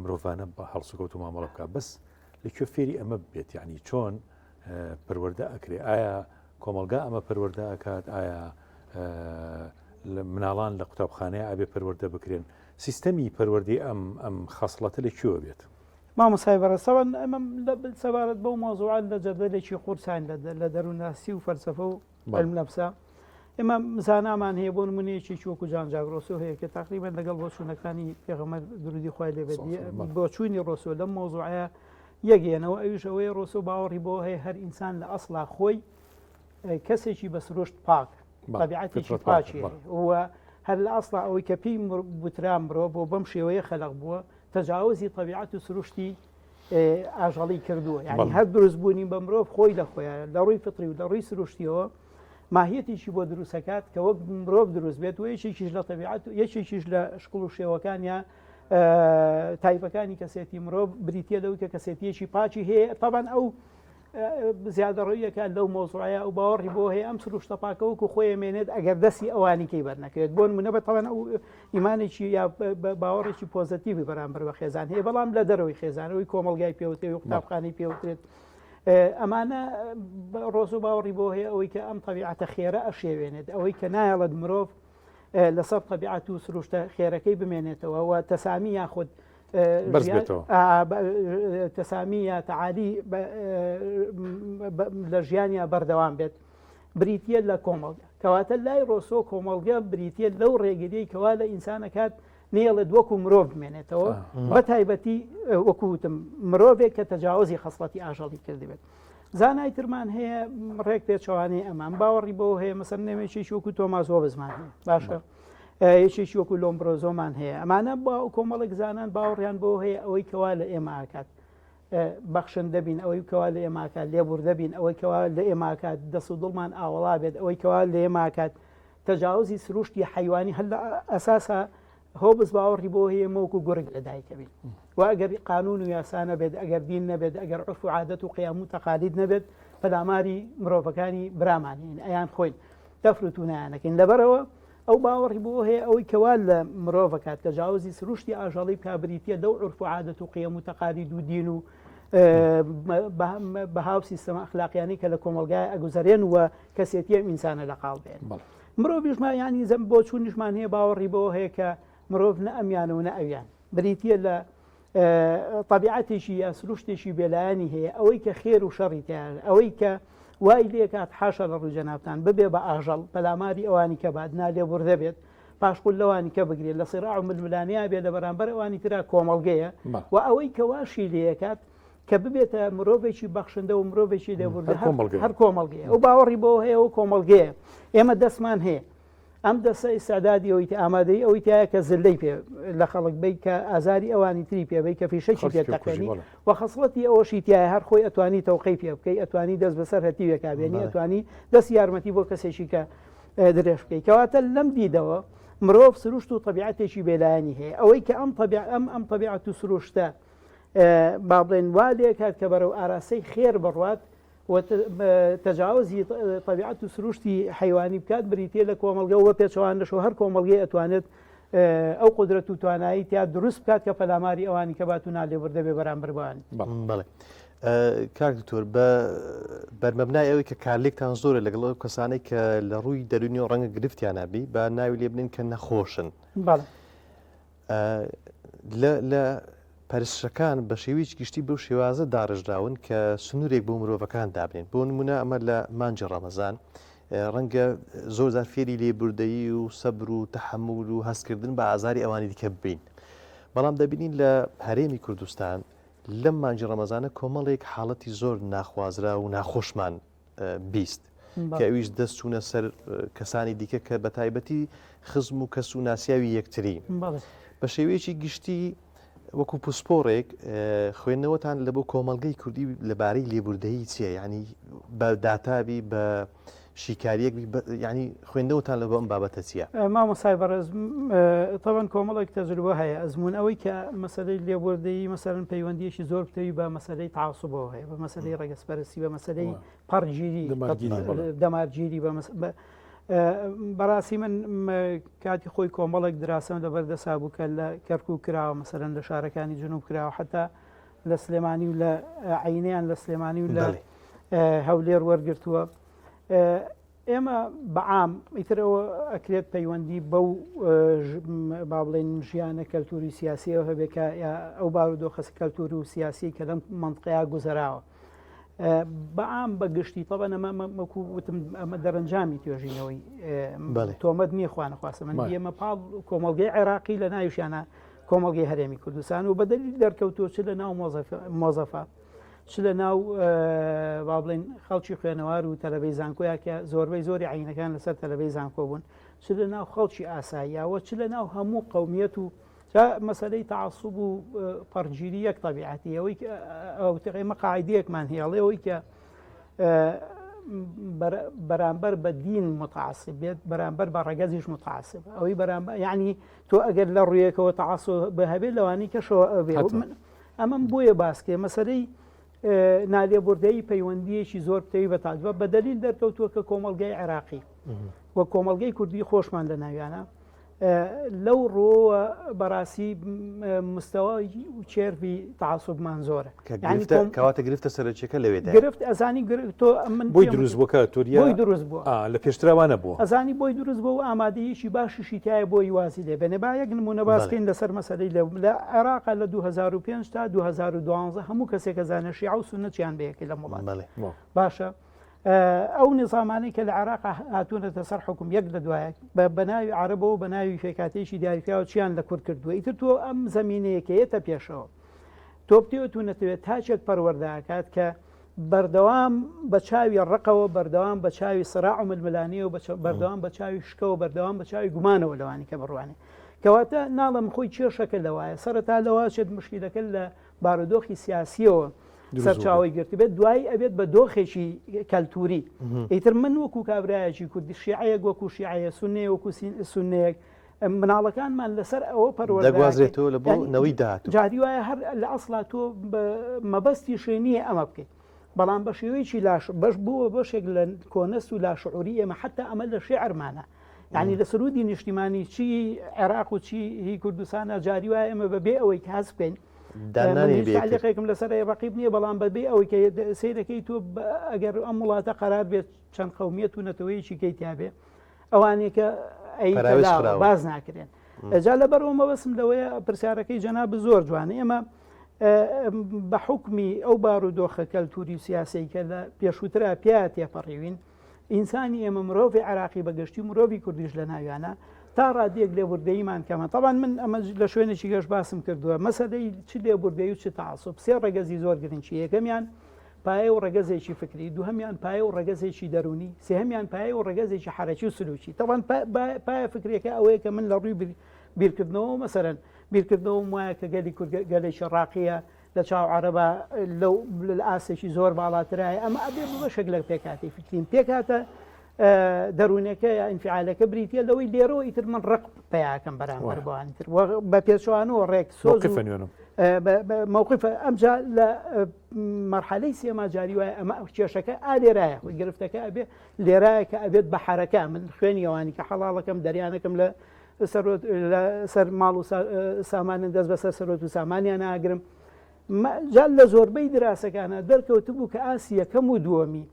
مرۆڤانە بە هەڵسوکەوت و مامەڵە بکات بەس لەکوێ فێری ئەمە بێت یعنی چۆن پەروەردە ئەکرێ ئایا کۆمەلگا ئەمە پەروەردە ئەکات ئایا مناڵان لە قوتابخانەیە ئابێ پەروەردە بکرێن سیستەمی پەروەردەی ئەم خەسڵەتە لەکوێوە بێت مامۆسای بەڕێسەوە ئەمە سەبارەت بەو مۆزوعات لە جەردەلێکی قورسان لە دەروونناسی و فەلسەفە و علم نەفسە ئێمە زانامان هەیە بۆ نمونەیەکی وەکو جان ڕۆسۆ هەیە کە تقریبەن لەگەڵ بۆچوونەکانی پێغەمبەر درودی خوای لێ بێت بۆ چوونی ڕۆسۆ لەم مۆزوعە یەکێنەوە ئەویش ئەوەیە ڕۆسۆ باوەڕی بۆ هەیە هەر ئینسان لە ئەسڵا خۆی کەسێکی بە سروشت پاک طبیعەتێکی پاچی و هەر لە ئەسڵا ئەوەی کە پێی بوتران مرۆ بۆ بەم شێوەیە خەلق بووە تەجاوزی طبیعەت و سروشتی ئاژەڵی کردووە یعنی هەر دروست بوونی بە مرۆڤ خۆی لە خۆیان لە ڕووی فطری و لە ڕووی سروشتیەوە ماهیەتێکی بۆ دروستەکات کە وەک مرۆڤ دروست بێت و یەکێکیش لە طبیعەت و یەکێکیش لە شکڵ و شێوەکانیە تایبەکانی کەسێتی مرۆڤ بریتە لەو کە کەسێتیەکی پاچی هەیە طبعاً ئەو زیادەڕۆیەکە لەو مۆزوعە و باوەڕی بۆ هەیە ئەم سروشتە پاکەوەکو خۆی مێنێت ئەگەر دەستی ئەوانی کەی بەرنەکەوێت بۆ نمونە بەتەوەن ئەو ئیمانێکی یا باوەڕێکی پۆزەتیڤی بەرامبەر بە خێزان هەیە بەڵام لە دەرەوەی خێزانەوەی کۆمەلگای پێوتێ و قوتابخانەی پێوترێت ئەمانە ڕۆز و باوەڕی بۆ هەیە ئەوەی کە ئەم طبیعەتە خێرە ئەشێوێنێت ئەوەی کە نایەڵێت مرۆڤ لەسەر طبیعەت و سروشتە خێرەکەی بمێنێتەوە و تەسامی یاخود تەسامی یا تەعالی لە ژیانیا بەردەوام بێت بریتە لە کۆمەڵگە کەواتە لای ڕۆسۆ کۆمەڵگە بریتە لەو ڕێگەی کەوا لە ئینسانەکات نێڵێت وەکو مرۆڤ بمێنێتەوە بە تایبەتی وەکوتم مرۆڤێک کە تەجاوزی خەسڵەتی ئاژەڵی کردبێت زانای ترمان هەیە ڕێک پێچوانەی ئەمان باوەڕی بۆ هەیە مەسەر نێمێکێکی وەکو تۆماس هۆبزمان هەیە باشە یەکێکی وەکو لۆمبرۆزۆمان هەیە ئەمانە با کۆمەڵێک زانان باوەڕیان بۆ هەیە ئەوەی کەوا لە ئێمە ئاکات بەخشندە بین ئەوەی کەوا لە ئێماکات لێبوردە بین ئەوەی کەوا لە ئێماکات دەست و دڵمان ئاوەڵا بێت ئەوەی کەوا لە ئێماکات تەجاوزی سروشتی حیوانی هەر لە ئەساسە هۆبز باوەڕی بۆ هەیە مەوەکو گورگ لە دایکە بین و ئەگەر قانون و یاسانە بێت ئەگەر دین نەبێت ئەگەر عرف و عادەت و قیام و تەقالید نەبێت پەلاماری مرۆڤەکانی برامانین ئەیان خۆین دەفرت و نایانەکەین لەبەرەوە ئەو باوەڕی بۆ هەیە ئەوەی کەوا لە مرۆڤەکات تەجاوزی سروشتی ئاژەڵی کابریتە لەو عرف و عادەت و قیام و تەقالید و دین و بە هاو سیستەمە ئەخلاقیانی کە لە کۆمەلگای ئەگوزارێن و کەسێتی ئەم ئینسانە لە قاڵ بێن مرۆڤیشمان ینی زەم بۆ چوونیشمان هەیە باوەڕی بۆ هەیە کە مرۆڤ نە ئەمیانە و نە ئەویان بریتە لە طبیعەتێکی یا سروشتێکی بێلایانی هەیە ئەوەی کە خێر و شەڕی تیان ئەوەی کە وای لێکات حاشە لە ڕووی جەنابتان ببێ بە ئاژەڵ پەلاماری ئەوانی کە بعد نالێ بوردە بێت پاشقول لەوانی کە بگرێت لە سیراع و ململانیا بێت لە بەرامبەر ئەوانی ترا کۆمەڵگەیە و ئەوەی کە واشی لێکات کە ببێتە مرۆڤێکی بەخشندە و مرۆڤێکی لێبوردە هەر کۆمەڵگەیە ئەو باوەڕی بۆ هەیە و کۆمەڵگەیە ئێمە دەستمان هەیە ئەم دەسە ئیسادادی ئەوی ئامادەی ئەوی تایە کە زلەی پێ لە خەڵک بی کە ئازاری ئەوانی تری پێبی کە فیشەکی پێتەقێنی و خەسڵەتی ئەوەشی تایە هەر خۆی ئەتوانی تەوقەی پێ بکەی ئەتوانی دەست بەسەر هەتیوێکا بێنی ئەتوانی دەست یارمەتی بۆ کەسێکی کە درێژ بکەی کەواتە لەم دیدەوە مرۆڤ سروشت و طبیعەتێکی بێلایانی هەیە ئەوەی کە ئەم طبیعەت و سروشتە با بڵێن وا لێکات کە بەرەو ئاراستەی خێر بڕوات تەجاوزی طبیعەت و سروشتی حیوانی بکات بریتێ لە کۆمەڵگە و پێچەوانەشەوە هەر کۆمەڵگەی ئەتوانێت ئەو قدرەت و توانایی تیا دروست بکات کە پەلاماری ئەوانی کە باتونا لێبوردە بێ بەرامبەر بوانی. بەڵێ کاک دکتۆر بە بەرمەبنای ئەوەی کە کارلێکتان زۆرە لەگەڵ ئەو کەسانەی کە لە ڕووی دەرونی و ڕەنگە گرفتیان نابی بە ناوی لێ بنین کە نەخۆشن لە پەرستەکان بە شێوەیەکی گشتی بەو شێوازە داڕژراون کە سنوورێک بۆ مرۆڤەکان دابنێن بۆ نمونە ئەمە لە مانجی ڕەمەزان ڕەنگە زۆرجار فێری لێبوردەیی و سەبر و تەحەموول و هەستکردن بە ئازاری ئەوانی دیکە ببین بەڵام دەبینین لە هەرێمی کوردستان لەم مانجی ڕەمەزانە کۆمەڵێک حاڵەتی زۆر ناخوازرا و ناخۆشمان بیست کە ئەویش دەست چوونە سەر کەسانی دیکە کە بە تایبەتی خزم و کەس و ناسیاوی یەکتری بە شێوەیەکی گشتی وەکو پسپۆڕێک خوێندنەوەتان لە بۆ کۆمەڵگەی کوردی لەبارەی لێبوردەیی چییە ینی بە داتابی بە شیکاریەک ینی خوێندنەوەتان لە بۆ ئەم بابەتە چییە؟ مامۆسای بەڕێز تەوان کۆمەڵێک تەجروبە هەیە ئەزمون ئەوەی کە مەسەلەی لێبوردەیی مەسەرەن پەیوەندیەکی زۆر بتەوی بە مەسەلەی تعاسوبەوە هەیە بە مەسەلەی ڕێگەسپەرستی بە مەسەلەی پەڕگیری دەمارگیری بەڕاستی من کاتی خۆی کۆمەڵێک دراسەم لە بەردەسا بوو کە لە کەرکوو کراوە مەسەرەن لە شارەکانی جنوب کراوە حتا لە سلێمانی و لە عینیان لە سلێمانی و لە هەولێر وەرگرتووە ئێمە بەعام ئیترەوە ئەکرێت پەیوەندی بەو با بڵێن ژیانە کەلتوری سیاسیەوە هەبێکە ئەو بارودۆخە کەلتوری و سیاسی کە لەم منطقەیە گوزەراوە بەعام بەگشتی تەبەن ئەمەکووتم ئەمە دەرەنجامی توێژینەوەی تۆمەت نییە خوانەخواستە من ئێمە پاڵ کۆمەڵگەی عێراقی لە ناویشیانە کۆمەڵگەی هەرێمی کوردستان و بەدەلیل دەرکەوتووە چ لە ناو مۆزەفە چ لە ناو با بڵێن خەڵکی خوێنەوار و تەلەڤەی زانکۆیە کە زۆربەی زۆری عینەکان لەسەر تەلەڤەی زانکۆ بوون چ لە ناو خەڵکی ئاساییەوە چ لە ناو هەموو قەومیەت و مەسەلەی تعاسوب و پەرگیری یەک تەبیعەتی ئەوەی ئەو تقیمە قاعیدەیەکمان هێڵێ ئەوەی کە بەرامبەر بە دین متعاسب بێت بەرامبەر بە ڕەگەزیش متعاسب ئەوەی بەرامبەر یعنی تۆ ئەگەر لە ڕوویەکەوە تعاسب بەهەبێت لەوانی کەشەوە ئەبێ ئەمەم بۆیە باسکێ مەسەلەی نالێبوردەیی پەیوەندیەکی زۆر بتەوی بە تاجبە بە دەلیل دەرکەوتووە کە کۆمەڵگەی عێراقی وە کۆمەڵگەی کوردی خۆشمان لە ناویانە لەو ڕۆوە بەڕاستی مستەوای و چێربی تعاسوبمان زۆرە کەواتە گرفتە سەرچێکە لەوێدا گرفت ئەزانی تۆ من بۆی دروست بووکە تووریە بۆی دروست بووە لە پێشتراوانە بووە ئەزانی بۆی دروست بوو و ئامادەیەکی باشیشی تایە بۆی وازی لێ بێنێ با یەک نمونە باسکەین لەسەر مەسەلەی لە عێراقا لە 2005 تا 2012 هەموو کەسێک کەزانە شیعە و سونەتیان بەیەکی لە وڵات باشە ئەو نظامانەی کە لە عێراق هاتوونەتە سەر حکوم یەک لە دوایە بە ناوی عەرەبەوە بە ناوی فێکاتێکی دیاریکراوە چیان لە کورد کردووە ئیتر تۆ ئەم زەمینەیەکەیەتە پێشەوە تۆ بتێوەتونەتەوێت تاچێک پەروەردەکات کە بەردەوام بە چاوی ڕقەوە بەردەوام بە چاوی سراع و ململانیە و بەردەوام بە چاوی شکەوە بەردەوام بە چاوی گومانەوە لەوانی کە بڕوانێ کەواتە ناڵم خۆی کێشەکە لەوایە سەرەتا لەوە چێت مشکلەکە لە بارودۆخی سیاسیەوە سەرچاوی گرتی بێت دوایی ئەبێت بە دۆخێکی کەلتوری ئیتر من وەکو کابرایەکی کوردی شیعەیەک وەکو شیعەیە سونێ وەکو سونەیەک مناڵەکانمان لەسەر ئەوە پەروەردەگوازرێتەوە لە بۆ نەوەی داهات جاری وایە هەر لە ئەسڵا تۆ مەبەستی شوێنیە ئەمە بکەیت بەڵام بە شێوەیەکی بەش بووە بەشێک لە کۆنەست و لاشعوری ئێمە حتا ئەمە لە شێعرمانە یعنی لە سرودی نیشتیمانی چی عێراق و چی هی کوردستانە جاری وایە ئێمە بەبێ ئەوەی کە هەست بکەین تعلیقێکم لەسەر ڕقیب نییە بەڵام بەبێ ئەوەی کە سیرەکەی تۆ ئەگەر ئەم وڵاتە قەرار بێت چەند قەومیەت و نەتەوەیەکی کەیتیابێ ئەوانێکە باز ناکرێن ئەجا لەبەرەوە بەسم لەوەیە پرسیارەکەی جەناب زۆر جوانە ئێمە بە حکمی ئەو بارودۆخە کەلتوری و سیاسی کە لە پێشووترا پیا تێپەڕیوین ئینسانی ئێمە مرۆڤی عراقی بەگەشتی مرۆڤی کوردیش لە ناویانە تا ڕادێک لێبوردەیمان کەمە طبعاً من ئەمە لە شوێنێکی گەشت باسم کردووە مەسەلەی چ لێبوردەی و چ تعاسوب سێ ڕێگەزی زۆر گرنگی یەکەمیان پایە و ڕێگەزێکی فکری دووهەمیان پایە و ڕێگەزێکی دەرونی سێهەمیان پایە و ڕێگەزێکی حرەکی و سلوکی طبعاً پایە فکرەکە ئەوەیە کە من لە ڕووی بیرکردنەوە مەسەرەن بیرکردنەوە وایە کە گەلی کورد گەلێکی ڕاقیە لە چاو عەرەبە لەو ئاسێکی زۆر باڵاترایە ئەمە ئەبێ بەشێک لە پێکاتی فکرین پێکاتە دەروونەکە یا ئینفعالەکە بریتە لەوەی لێرەوە ئیتر من ڕق پیاکەم بەرامبەر بەوانی تر بە پێچوانەوە ڕێک سۆز مووقف ئەمجا لە مەرحەلەی سێما جاری وایە ئەمە کێشەکە لێرایە خۆی گرفتەکە ئەبێ لێرایە کە ئەبێت بە حرەکە من خوێنی ئەوانی کە حەڵاڵەکەم دەریانەکەم لە سەر ماڵ و سامانن دەست بەسەر سەرۆت و سامانیان ناگرم جال لە زۆربەی دراسەکانە دەرکەوت بوو کە ئاسی یەکەم و دووەمی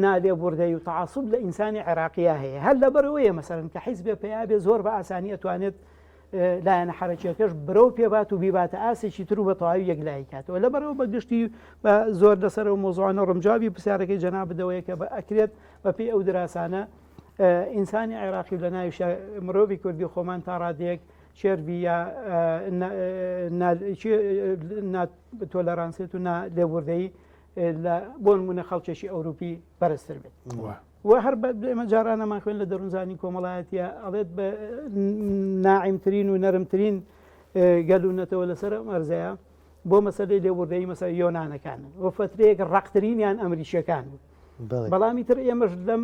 نالێبوردەی و تعاسوب لە ئینسانی عێراقیە هەیە هەر لەبەرەوەیە مەسەرن کە حیزبێ پێیا بێ زۆر بە ئاسانی ئەتوانێت لایەنە حرەکیەکەش برەو پێبات و بیباتە ئاسێکی تر و بە تەواوی یەکلای کاتەوە لەبەرەوە بەگشتی بە زۆر لەسەر و مۆزوعانە ڕمجاوی پرسیارەکەی جەناب بدەوەیە کە بە ئەکرێت بە پێی ئەو دراسانە ئینسانی عێراقی لە ناوی مرۆڤی کوردی خۆمان تا ڕادێک چێربی یا تۆلەرانسێت و لێبوردەی بۆ نمونە خەڵکێکی ئەوروپی بەرزتر بێت و هەر ئێمە جارانەمان خوێن لە دەروونزانی کۆمەڵایەتە ئەڵێت بە ناعیمترین و نەرمترین گەلوونەتەوە لەسەر مەرزەیە بۆ مەسەلەی لێبوردەی مەسەر یۆنانەکانن وە فترەیەک ڕقترینیان ئەمریکیەکان بوو بەڵامی تر ئێمەش لەم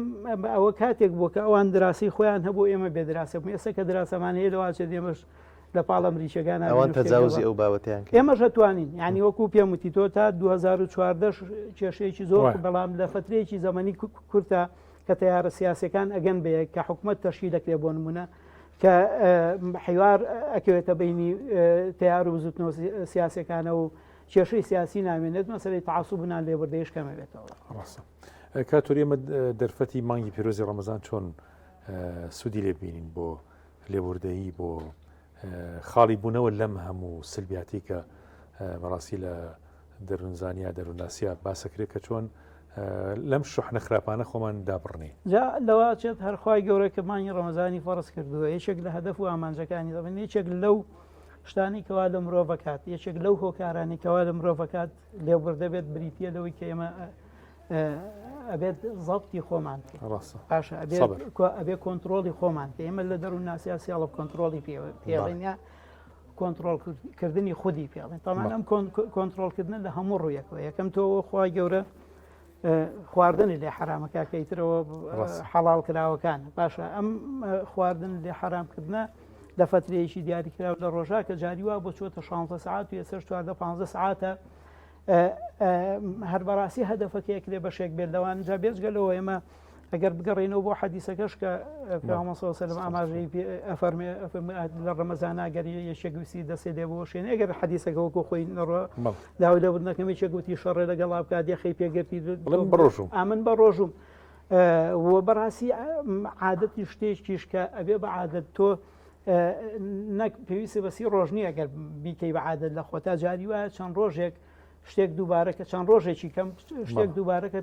ئەوە کاتێک بووە کە ئەوان دراسی خۆیان هەبوو ئێمە بێدراسە بوو ئێستا کە دراسەمان هەیە لەواچێت ئێمەش لە پاڵ ئەمریکیەکان ئەوان تەجاوزی ئەو بابەتیان ئێمەش دەتوانین یعنی وەکو پێم وتی تۆ تا 2014 کێشەیەکی زۆر بەڵام لە فترەیەکی زەمەنی کورتە کە تەیارە سیاسەکان ئەگەن بەیە کە حکوومەت تەشکیل دەکرێت بۆ نمونە کە حیوار ئەکەوێتە بینی تیار و زوتنەوە سیاسەکانە و کێشەی سیاسی نامێنێت مەسەلەی تعاسوب بنان لێبوردەیش کەمە بێتەوە. کاتۆری ئێمە دەرفەتی مانگی پیرۆزی ڕەمەزان چۆن سوودی لێبینین بۆ لێبوردەیی بۆ خاڵی بوونەوە لەم هەموو سلبیاتی کە بەڕاستی لە دەروونزانیا دەرووناسییا باسەکرێت کە چۆن لەم شوحنە خراپانە خۆمان دابڕنێ جا لەواچێت هەرخوای گەورە کە مانگی ڕەمەزانی فەرز کردووە یەکێک لە هەدەف و ئامانجەکانی دەبن یەکێک لەو شتانی کەوا لە مرۆڤەکات یەکێک لەو هۆکارانی کەوا لە مرۆڤەکات لێبوردە بێت بریتە لەوەی کە ئێمە ئەبێت زەبتی خۆمان پاشە ئەبێ کۆنتترۆلی خۆمان کە ئێمە لە دەروون ناسییا سیاڵە کۆنتترۆلی پێڵێنیا کۆنتترۆلکردنی خودی پێڵێن تامان ئەم کۆنتترۆلکردن لە هەموو ڕوویەکەوە یەکەم تۆەوە خوای گەورە خواردنی لێ حرامەکە کەیترەوە حەڵال کراوەکان باشە ئەم خواردن لێ حرامکردنە لە فترەیەکی دیاریکراوە لە ڕۆژا کە جاری وا بۆ چۆتە 16 ساعات و ێسەر 14-15 ساعاتە هەر بەڕاستی هەدەفەکەیەک لێ بەشێک بێت لەوان جا بێجگەلەوە ئێمە ئەگەر بگەڕێنەوە بۆ حەدیسەکەش کە پێغەمبەر صلی الله علیه و سلم ئاماژەی ئەفەرمێ لە ڕەمەزانە گەر یەکێک ویستی دەستێ لێ بۆ شوێنێ ئەگەر حەدیسەکە وەکو خۆی نەڕۆ داوای لەبوردنەکەم یەکێک گوتی شەڕێ لەگەڵا بکات یەخەی پێگرتی ئامن بە ڕۆژوم و بەڕاستی عادەتی شتێکیش کە ئەبێ بە عادەت تۆ نەک پێویستی بەسی ڕۆژ نییە ئەگەر بیکەی بە عادەت لە خۆتا جاری وایە چەند ڕۆژێک شتێک دووبارەکە چەند ڕۆژێکی کەم شتێک دووبارەکە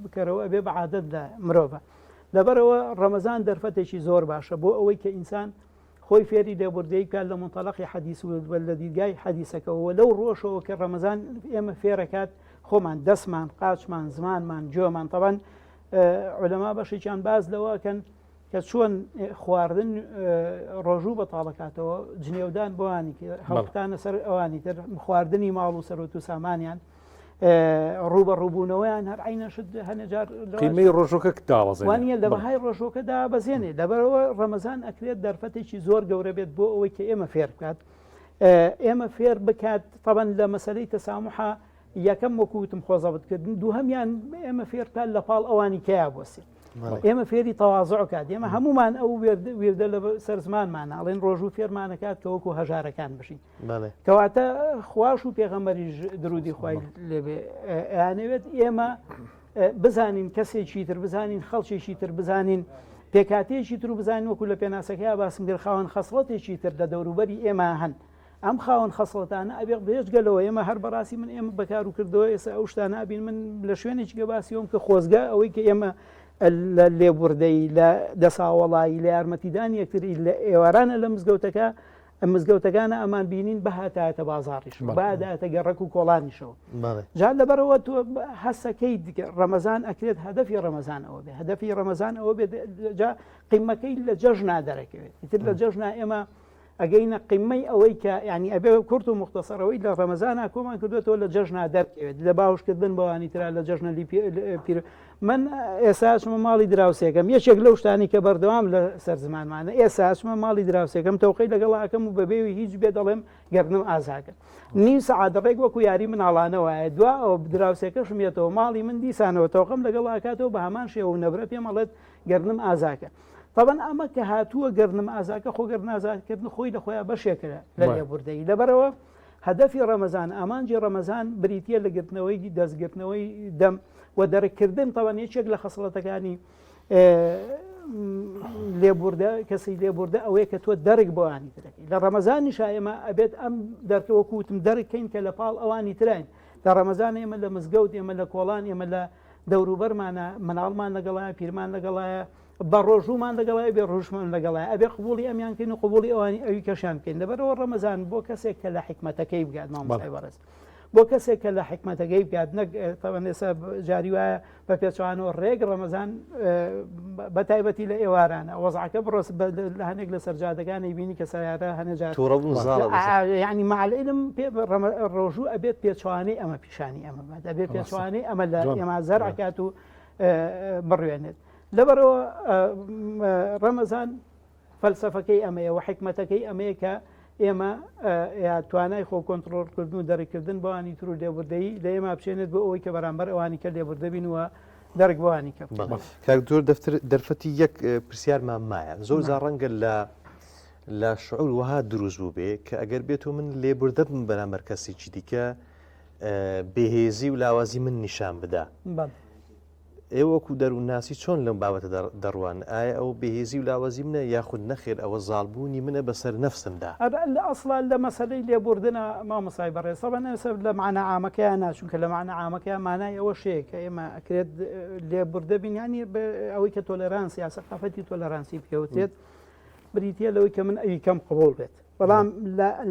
بکەرەوە ئەبێ بە عادەت لە مرۆڤە لەبەرەوە ڕەمەزان دەرفەتێکی زۆر باشە بۆ ئەوەی کە ئینسان خۆی فێری لێبوردەی کات لە منتەڵەقی حەدیث و لە دیدگای حەدیثەکەەوە لەو ڕۆژەوە کە ڕەمەزان ئێمە فێرەکات خۆمان دەستمان قاچمان زمانمان جۆمان تەبەن عولەما بەشێکیان باز لەوەکەن کە چۆن خواردن ڕۆژوو بەتاڵەکاتەوە جنێودان بۆوانی هەڵقتانە سەر ئەوانی تر خواردنی ماڵ و سەرۆت و سامانیان ڕوبە ڕووبوونەوەیان هەر عینەشت هەنێجار قیمەی ڕۆژۆکە وانە لە بەهای ڕۆژۆکەدا بەزێنێ لەبەرەوە ڕەمەزان ئەکرێت دەرفەتێکی زۆر گەورە بێت بۆ ئەوەی کە ئێمە فێر بکات ئێمە فێر بکات طبعاً لە مەسەلەی تەسامحە یەکەم وەکوتم خۆزەبتکردن دووهەمیان ئێمە فێرکات لە پاڵ ئەوانی کیا بۆسی ئێمە فێری تەواضع کات ئێمە هەمومان ئەو وێردە لە سەر زمانمانە ئەڵێن ڕۆژوو فێرمانەکات کە وەکو هەژارەکان بشین کەواتە خواش و پێغەمبەریش درودی خوای لێبێ ئەیانەوێت ئێمە بزانین کەسێکی تر بزانین خەڵکێکی تر بزانین پێکاتێکی تر و بزانین وەکو لە پێناسەکەی باسم کرد خاوەن خەسڵەتێکی تر لە دەوروبەری ئێمە هەن ئەم خاوەن خەسڵەتانە ئەبێ بێژگەلەوە ئێمە هەر بەڕاستی من ئێمە بەکار و کردەوە ئێستا ئەو شتانە ئەبین من لە شوێنێکی گە باسیەوەم کە خۆزگا ئەوەی کە ئێمە لە لێبوردەی لە دەساوەڵایی لە یارمەتیدان یەکتری لە ئێوارانە لە مزگەوتەکانە ئەمان بینین بەهاتایەتە بازاڕیش باداتە گەڕک و کۆڵانیشەوە جا لەبەرەوە تۆ هەسەکەی ڕەمەزان ئەکرێت هەدەفی ڕەمەزان ئەوە بێ هەدەفی ڕەمەزان ئەوە بێت جا قیمەکەی لە جەژنا دەرەکەوێت ئیتر لە جەژنا ئێمە ئەگەینە قیمەی ئەوەی کە ینی ئەبێ کورت و مختصەرەوەی لە ڕەمەزانە کۆمان کردوێتەوە لە جەژنا دەرکەوێت لە باوشکردن بەوانی تررا لە جەژنەلی پیر من ئێساچمە ماڵی دراوسێکم یەکێک لەو شتانی کە بەردەوام لە سەر زمانمانە ئێساچمە ماڵی دراوسێکم تەوقەی لەگەڵاکەم و بەبێوی هیچ بێ دەڵێم گەردنم ئازاکە نیم سەعات ڕێک وەکو یاری مناڵانەوەیە دوا ئەو دراوسێکەشم یێتەوە ماڵی من دیسانەوە تەوقەم لەگەڵاکاتەوە بە هەمان شێوە و نەبرە پێمەڵێت گەردنم ئازاکە طبعا ئەمە کە هاتووە گەردنم ئازاکە خۆ گەردن ئازادکردن خۆی لە خۆیان بەشێکرە لە لێبوردەی لەبەرەوە هەدەفی ڕەمەزان ئامانجی ڕەمەزان بریتە لە گرتنەوەی دەستگرتنەوەی دەم و دەرەکردن طبعا یەکێک لە خەسڵەتەکانی لێبوردە کەسی لێبوردە ئەوەیە کە تۆ دەرگ بۆوانی ترەکەی لە ڕەمەزانی شایمە ئەبێت ئەم دەرکەوەکوتم دەرکەین کە لە پاڵ ئەوانی تراین لە ڕەمەزان ئێمە لە مزگەوت ئێمە لە کۆڵان ئێمە لە دەوروبەرمانە مناڵمان لەگەڵایە پیرمان لەگەڵایە بە ڕۆژومان لەگەڵای بێ ڕۆژمان لەگەڵای ئەبێ قبولی ئەمیانکەین و قبولی ئەوانی ئەوی کەشان بکەین لەبەرەوە ڕەمەزان بۆ کەسێک کە لە حکمەتەکەی بگات مامۆستای بەڕێز بۆ کەسێک کە لە حکمەتەکەی بگات نەک تەوەن ئێستا جاری وایە بە پێچوانەوە ڕێک ڕەمەزان بە تایبەتی لە ئێوارانە وەزعەکە بڕۆست لە هەنێک لە سەرجادەکانی بینی کە سەیارە هەنەجار ینی معلعلم ڕۆژوو ئەبێت پێچوانەی ئەمە پیشانی ئەمە ئەبێت پێچوانەی ئەمە لە ئێمە زەرعکات و بڕوێنێت لەبەرەوە ڕەمەزان فەلسەفەکەی ئەمەیە و حکمەتەکەی ئەمەیە کە ئێمە توانای خۆ کۆنتڕۆڵکردن و دەرەکردن بەوانی تر و لێبوردەیی لە ئێمە بچێنێت بۆ ئەوەی کە بەرامبەر ئەوانی کە لێبوردە بینوە دەرگ بۆوانی کە کاکتۆر دەرفەتی یەک پرسیارمان مایە زۆر زار ڕەنگە لە شعور وها دروست بوو بێ کە ئەگەر بێت و من لێبوردە بم بەرامبەر کەسێکی دیکە بێهێزی و لاوازی من نیشان بدا ئێوەکو دەرووناسی چۆن لەم بابەتە دەڕوان ئایا ئەو بەهێزی و لاوەزی منە یاخود نەخێر ئەوە زاڵبوونی منە بەسەر نەفسمدا لە ئەسڵان لە مەسەلەی لێبوردنە مامۆسای بەڕێسەبە نەسە لە معنە عامەکەیان ناچون کە لە معنە عامەکەیان مانای ئەوە شەیە کە ئێمە ئەکرێت لێبوردە بینیانی ئەوەی کە تۆلەرانسی یا سەقافەتی تۆلەرانسی پێوتێت بریتە لەوەی کە من ئەوی کەم قبول بێت بەڵام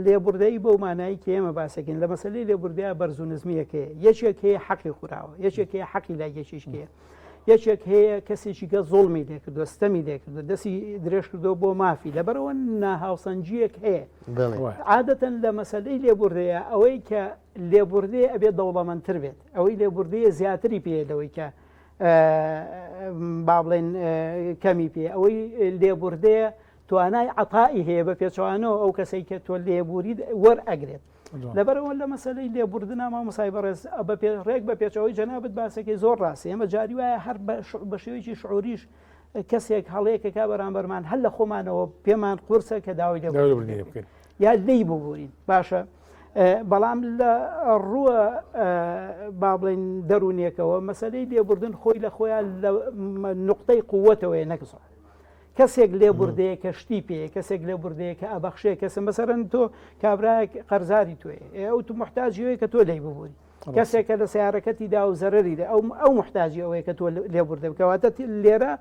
لێبوردەی بەو مانایی کە ئێمە باسەکەین لە مەسەلەی لێبوردەیە بەرزونزمیەکەیە یەکێک هەیە حەقی خوراوە یەکێک هەیە حەقی لای یەکیشکەیە یەکێک هەیە کەسێکی گە زۆڵمی لێکردو ستەمی لێکردو دەستی درێژ کردو بۆ مافی لەبەرەوە ناهاوسەنجیەک هەیە عادەتەن لە مەسەلەی لێبوردەیە ئەوەی کە لێبوردەیە ئەبێت دەوڵەمەندتر بێت ئەوەی لێبوردەیە زیاتری پێ لەوەی کە با بڵێن کەمی پێ ئەوەی لێبوردەیە توانای عەتایی هەیە بە پێچوانەوە ئەو کەسەی کە تۆ لێبووریت وەرئەگرێت لەبەرەوە لە مەسەلەی لێبوردنا مامۆسای بەڕێز ڕێک بە پێچەوەی جەنابەت باسەکەی زۆر ڕاستی ئێمە جاری وایە هەر بە شێوەیەکی شعوریش کەسێک هەڵەیەکەکە بەرامبەرمان هەر لە خۆمانەوە پێمان قورسە کە داوای لێبوردنی بکەین یا لێی ببوورین باشە بەڵام لە ڕووە با بڵێن دەرونیەکەوە مەسەلەی لێبوردن خۆی لە خۆیان لە نقطەی قووەتەوەیە نەکسۆ کەسێک لێبوردەیە کە شتی پێ کەسێک لێبوردەیە کە ئەبەخشەیە کەسم بەسەرن تۆ کابراایك قەرزاری توێ ئەو تو محتاجیەوەی کە تۆ لی ببووری کەسێکە لە سیارەکەتی دا و زەرری ئەو محتاجی ئەوەیە کە تۆ لێبوردە بکەواتە لێرە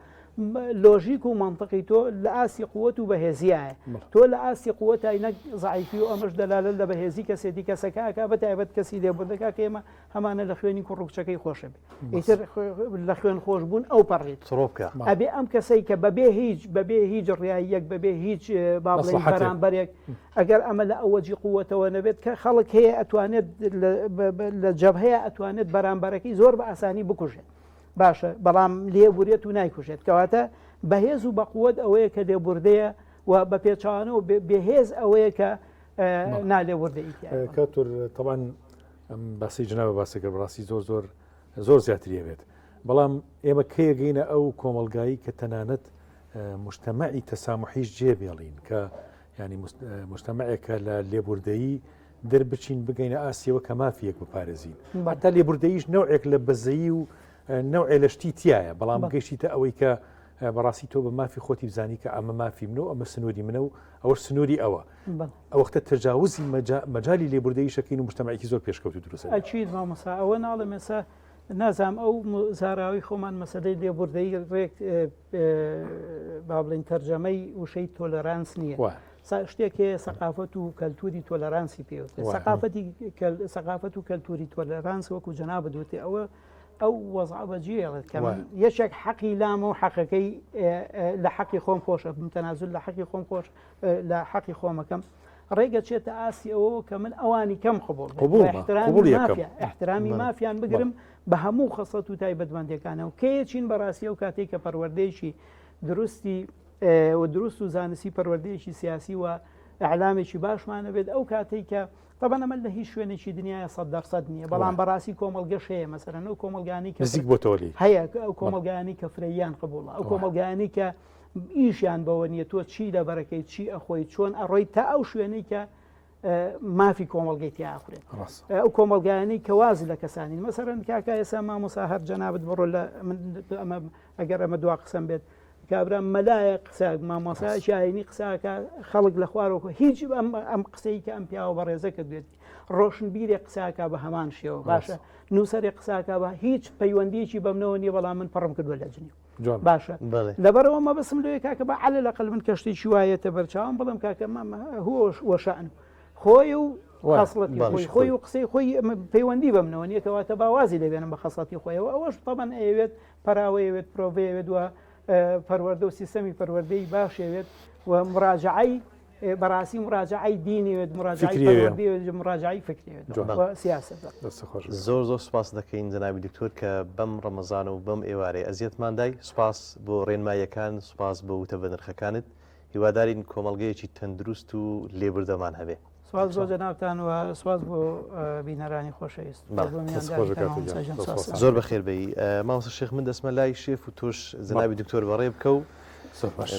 لۆژیک و منطقی تۆ لە ئاسی قووەت و بەهێزیایە تۆ لە ئاسی قووەتای نەک زعیفی و ئەمەش دەلالە لە بەهێزی کەسێتی کەسەکەکە بە تایبەت کەسی لێبوردەکە کە ئێمە هەمانە لە خوێنی کوڕکچەکەی خۆشە بێ ئیتر لە خوێن خۆش بوون ئەو پەڕێت سڕۆبکە ئەبێ ئەم کەسەی کە بەبێ هیچ ڕایەک بەبێ هیچ بابڵێن بەرامبەرێک ئەگەر ئەمە لە ئەوەجی قووەتەوە نەبێت کە خەڵک هەیە ئەتوانێت لە جەبهەیە ئەتوانێت بەرامبەرەکەی زۆر بە ئاسانی بکوژێت باشە بەڵام لێبورێت و نایکوژێت کەواتە بەهێز و بەقووەت ئەوەیە کە لێبوردەیە و بە پێچوانەوە بێهێز ئەوەیە کە نالێبوردەی کاتور طبعا باسی جنابە باسەکە بەڕاستی زۆر زیاتریە بێت بەڵام ئێمە کەیەگەینە ئەو کۆمەلگایی کە تەنانەت مجتەمەعی تەسامحیش جێبێڵین کە ینی مجتەمەعێکە لە لێبوردەیی دەربچین بگەینە ئاسیەوە کە مافیەک بپارێزین تا لێبوردەییش نەوعێک لە بەزەیی و نەوعێ لە شتی تایە بەڵام گەشتیتە ئەوەی کە بەڕاستی تۆ بە مافی خۆتی بزانی کە ئەمە مافی منەوە ئەمە سنووری منە و ئەوە سنووری ئەوە ئەوەختە تەجاوزی مەجای لێبوردەیی شەکەین و مجتەمەعێکی زۆر پێشکەوت و دروست ئەچیت مامۆستا ئەوە ناڵێ مێسا نازام ئەو زاراوی خۆمان مەسەلەی لێبوردەی ڕێک با بڵین تەرجەمەی وشەی تۆلەرانس نییە شتێکێ سەقافەت و کەلتوری تۆلەرانسی پێوتێ سەقافەت و کەلتوری تۆلەرانس وەکو جەناب بدوێتێ ئەو وەزع بەجێڵێت کە یەکێک حەقی لامە و حەقەکەی لە حەقی خۆم خۆشە بمتەنازل لە حەقی خۆم خۆش لە حەقی خۆمەکەم ڕێگە چێتە ئاسی ئەوە کە من ئەوانی کەم احترامی مافیان بگرم بە هەموو خەسەت و تایبەتمەندەکانەوە کەیەچین بەڕاستی ئەو کاتێک کە پەروەردەیەکی دروست و زانستی پەروەردەیەکی سیاسی و ئەعلامێکی باشمانە بێت ئەو کاتێک کە طبعا ئەمە لە هیچ شوێنێکی دنیای 100% نییە بەڵام بەڕاستی کۆمەڵگەش هەیە مەسەرەن ئەو کۆمەلگانی نزیک بۆ تۆلی هەیە ئەو کۆمەلگانی کە فرەیان قبوڵە ئەو کۆمەلگانی کە ئیشیان بەوە نیە تۆ چی لە بەرەکەی چی ئەخۆی چۆن ئەڕۆی تا ئەو شوێنەی کە مافی کۆمەلگەی تیاخورێت ئەو کۆمەلگایانی کە وازی لە کەسانی مەسەرەن کاکە ئێسا مامۆستا هەر جەنابەت بڕۆ لە ئەمە ئەگەر ئەمە دوا قسەم بێت کابرا مەلایە قسە مامۆستا شاینی قساکە خەڵک لە خوارەوە هیچ ئەم قسەی کە ئەم پیاوە بەڕێزەکە دوێت ڕۆشنبیری قساکە بە هەمان شێوە باشە نووسری قساکە بە هیچ پەیوەندیکی بەمنەوە نیە بەڵام من پڕم کردووە لە جنی باشە لەبەرەوە مە بەسم لێ کاکە بە عەلە لەقل من کەشتێکی وایەتە بەرچاوم بڵم کاکە هۆش وەشەن خۆی و خەسڵەتی خۆی و قسەی خۆی پەیوەندی بەمنەوە نیە کەواتە باوازی دەبێنم بە خەسڵەتی خۆیەوە ئەوەش تەبەن ئەوێت پەراوەیەوێت پرۆڤەیەوێت وە پەروەردە و سیستەمی پەروەردەی باشێوێت و مراجعی بەڕاستی مراجعی دینیوێت مراجعی فکرێت سیاست زۆر سوپاس دەکەین جەنابی دکتۆر کە بەم ڕەمەزان و بەم ئێوارەی ئەزیەتماندای سوپاس بۆ ڕێنماییەکان سوپاس بە وتە بە نرخەکانت هیوادارین کۆمەڵگەیەکی تەندروست و لێبوردەمان هەبێ سواز بۆ جەنابتان و سواز بۆ بینەرانی خۆشەویست زۆر بەخێر بی مامۆستا شێخ من دەسمە لای شێف و تۆش جەنابی دکتۆر بەڕێ بکە و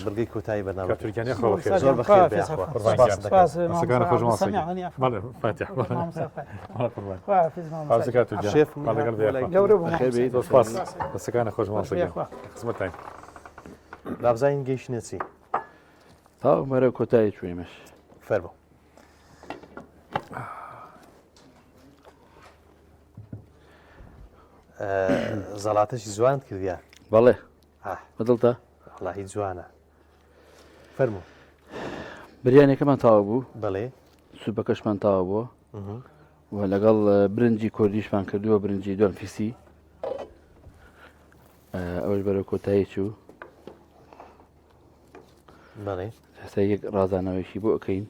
بەرگەی کۆتایی بەنامە زۆر بەخێر بەسەکانە خۆشمانسەکان لابزین گەیشتنێتی تا مەرە کۆتایی چوێمەش فەرمە زەڵاتەشی جوان کردیا بەڵێ بەدڵتە وەڵا هیچ جوانە فەرموو بریانێکەکەمان تاوا بوو بەڵێ سوپەکەشمان تاوا بووە و لەگەڵ برنجی کۆردیشمان کردووە برنجی دوان فیسی ئەوەش بەرە کۆتایی چوو بەڵێ هەستا یەک ڕازانەوەیشی بۆ ئەەکەین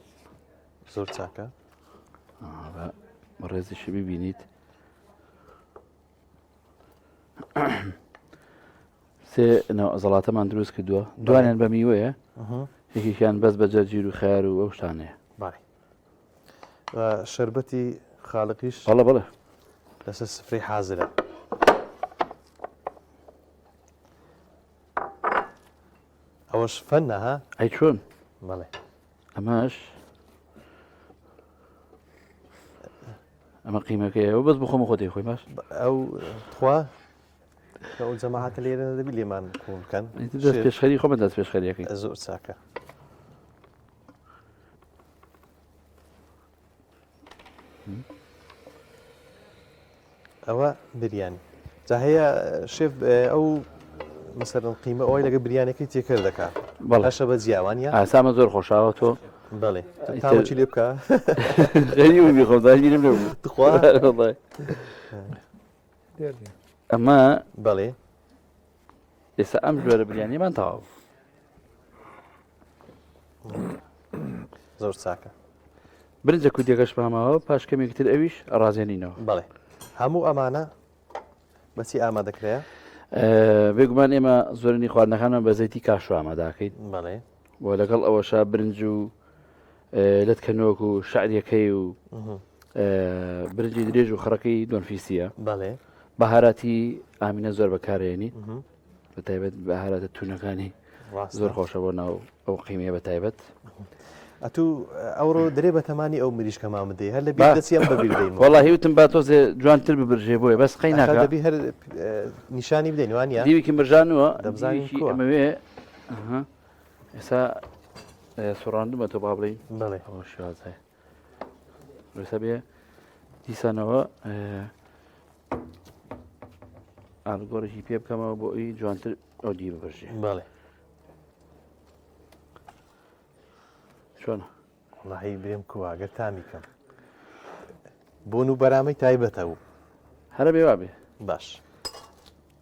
زۆر چاکە ڕێزیشی ببینیت سێ زەڵاتەمان دروست کردووە دوانیان بە میوەیە یەکێکیان بەس بە جەرگیر و خیار و ئەو شتانەیە شەربەتی خاڵقیش بەڵێ لەسەر سفرەی حازرە ئەوەش فەنە ها ئەی چۆن بەڵێ ئەمەش ئەمە قیمەکەیەوە بەس بخۆمە خۆتی خۆی باش ئەو خوا ئەو جەماعەتە لێرە دەبی لێمان کوونکەن دەست پێشخەری خۆمە دەست پێشخەریەکەی زۆر چاکە ئەوە بریانی جا هەیە شێف ئەو مەسەرەن قیمە ئەوەی لەگە بریانەکەی تێکرد دەکات بەڵەشە بە جیاوانە ئاسامە زۆر خۆشاوە تۆ بەڵێ تاوەچی لێ بکە غەریبی خۆداگیرم لێ تخوا ئەمە بەڵێ ئێستا ئەم ژوێرە بریانیمان تەواو زۆر چاکە برنجە کودیەکەش بەماوە پاش کەمێکتر ئەویش ڕازێنینەوە بەڵێ هەموو ئەمانە بەچی ئامادەکرێە بێگومان ئێمە زۆرنی خواردنەکانمان بە زەیتی کاشو ئاماداکەیت بەڵێ بۆ لەگەڵ ئەوەشا برنج و لەتکەنۆک و شعریەکەی و برنجی درێژ و خڕەکەی دۆنفیسیە بەڵێ بەهاراتی ئامینە زۆر بەکارێنی بە تایبەت بەهاراتە تونەکانی زۆر خۆشە بۆ ناو ئەو قیمەیە بە تایبەت ئەتوو ئەوڕۆ درێ بە تەمانی ئەو مریشکەمان بدەی هەر لە بیدەچیان بەبیردەین وەڵی وتم با تۆزێ جوانتر ببرژێ بۆیە بەس قەی ناکەبی هەر نیشانی بدەین وانە دیویکی مرژانوە دەبزانیکی ئەمەوێ ئێستا سوڕاندومە تۆ با بڵێ بڵێ ئەوە شازای ڕێستا بێ دیسانەوە ئاگۆڕێکی پێ بکەمەوە بۆ ئەوی جوانتر ئەو دی ببەژێ بەڵێ چۆنە وڵی بێم کوواگەر تامی کەم بۆن و بەرامەی تایبەتە و هەرە بێوا بێ باش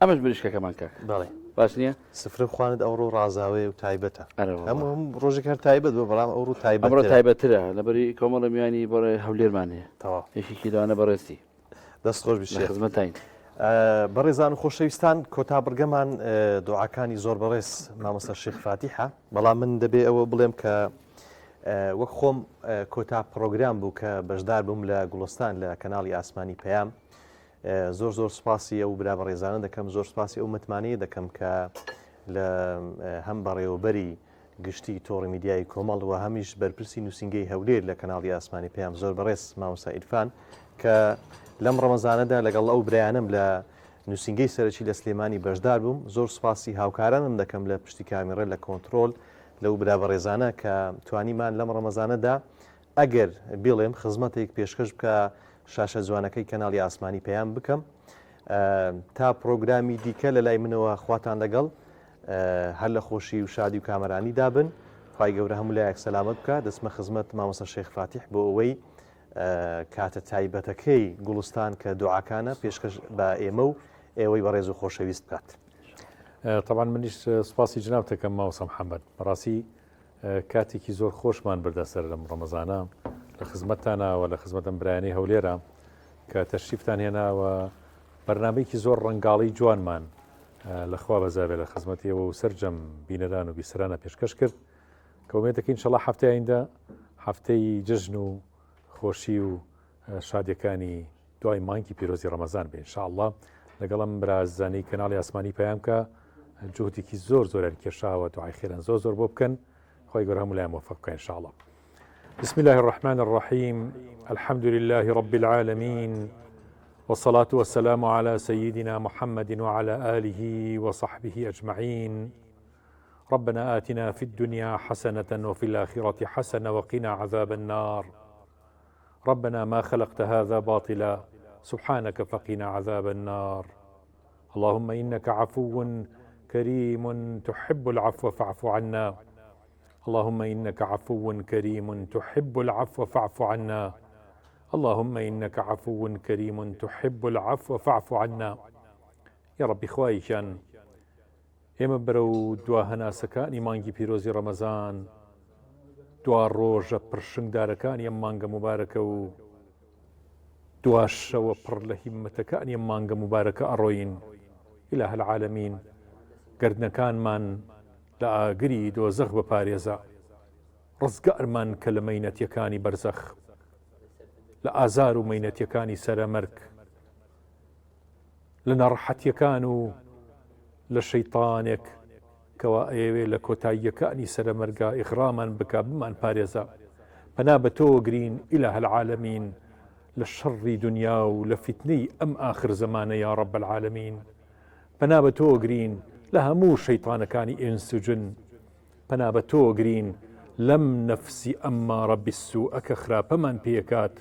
ئەمەش بریشکەکەمان کاک بەڵێ باش نییە سفرە خوانت ئەوڕۆ ڕازاوێ و تایبەتە ئەرەوە هەموو ڕۆژێک هەر تایبەت بۆ بەڵام ئەوڕۆ ئەمڕۆ تایبەت تایبەترە لەبەری کۆمەڵە میوانی بۆڕێ هەولێرمان هەیە تەواو یەکێکی لەوانە بەڕێستی دەست خۆش لە بشێت خزمەتین بەڕێزان و خۆشەویستان کۆتا بڕگەمان دوعاکانی زۆر بەڕێز مامۆستا شێخ فاتیحە بەڵام من دەبێ ئەوە بڵێم کە وەک خۆم کۆتا پرۆگرام بوو کە بەشدار بووم لە گوڵستان لە کەناڵی ئاسمانی پەیام زۆر زۆر سپاسی ئەو برا بەڕێزانە دەکەم زۆر سپاسی ئەو متمانەیە دەکەم کە لە هەم بەڕێوەبەری گشتی تۆڕی میدیای کۆمەڵ و هەمیش بەرپرسی نووسنگەی هەولێر لە کەناڵی ئاسمانی پەیام زۆر بەڕێز مامۆستا ئیرفان کە لەم ڕەمەزانەدا لەگەڵ ئەو برایانم لە نووسنگەی سەرەکی لە سلێمانی بەشدار بووم زۆر سپاسی هاوکارانم دەکەم لە پشتی کامیڕە لە کۆنتترۆل لەو برا بەڕێزانە کە توانیمان لەم ڕەمەزانەدا ئەگەر بڵێم خزمەتێک پێشکەش بکە شاشە جوانەکەی کەناڵی ئاسمانی پەیام بکەم تا پرۆگرامی دیکە لە لای منەوە خواتان لەگەڵ هەر لە خۆشی و شادی و کامەرانی دابن خی گەورە هەموو لایەک سەلامت بکە دەستمە خزمەت مامۆستا شێخ فاتیح بۆ ئەوەی کاتە تایبەتەکەی گوڵستان کە دوعاکانە پێشکەش بە ئێمە و ئێوەی بەڕێز و خۆشەویست بکات. طبعا منیش سپاسی جنابتەکەم ماوەسە محەممەد بەڕاستی کاتێکی زۆر خۆشمان بردەسەر لەم ڕەمەزانە لە خزمەتتانەوە لە خزمەتم برایانی هەولێرە کە تەشریفتان هێناوە بەرنمەیەکی زۆر ڕنگاڵی جوانمان لەخوا بەزاوێ لە خزمەتیەوە و سەررجەم بینەران و بیسرانە پێشکەش کرد کە ومێتەکەین شەڵا هەفتەیەندا هەفتەی جژن و خۆشی و شادیەکانی دوای مانکی پیرۆزی ڕەمەزان بێ انشاءالله لەگەڵم برازانی کەناڵی ئاسمانی پەیام کە جهدێکی زۆر زۆریان کێشاوە دوعای خێران زۆر زۆر بۆ بکەن خۆی گەورە هەموو لایان موفق بکەن انشاءالله. بسم الله الرحمن الرحيم الحمد لله رب العالمين والصلاة والسلام على سيدنا محمد وعلى آله وصحبه أجمعين ربنا آتنا في الدنيا حسنة وفي الآخرة حسنة وقنا عذاب النار ربنا ما خلقت هذا باطلا سبحانك فقنا عذاب النار اللهم إنك عفو كريم تحب العفو فاعف عنا اللهم إنك عفو كريم تحب العفو فاعف عنا اللهم إنك عفو كريم تحب العفو فاعف عنا يا ربي خوايشان ئێمە بەرەو دوا هەناسەکانی مانگی پیرۆزی ڕەمەزان دوا ڕۆژە پرشنگدارەکانی ئەم مانگە مبارەکە و دواشەوە پڕ لە هیممەتەکانی ئەم مانگە مبارەکە ئەڕۆین إله العالمین گردنەکانمان لە ئاگری دۆزەخ بپارێزە ڕزگارمان کە لە مەینەتیەکانی بەرزەخ لە ئازار و مەینەتیەکانی سەرەمەرگ لە نەڕەحەتیەکان و لە شەیطانێک کەوا ئێوێ لە کۆتاییەکانی سەرەمەرگا ئیغرامان بکە بمان پارێزە پەنا بە تۆ گرین إله العالمین لە شەڕی دنیا و لە فتنەی ئەم آخر زەمانە یا رب العالمین پەنا بە تۆ گرین لە هەموو شەیطانەکانی ئینس و جن پەنا بە تۆ گرین لەم نەفسی ئەممارە بالسوءە کە خراپەمان پێکات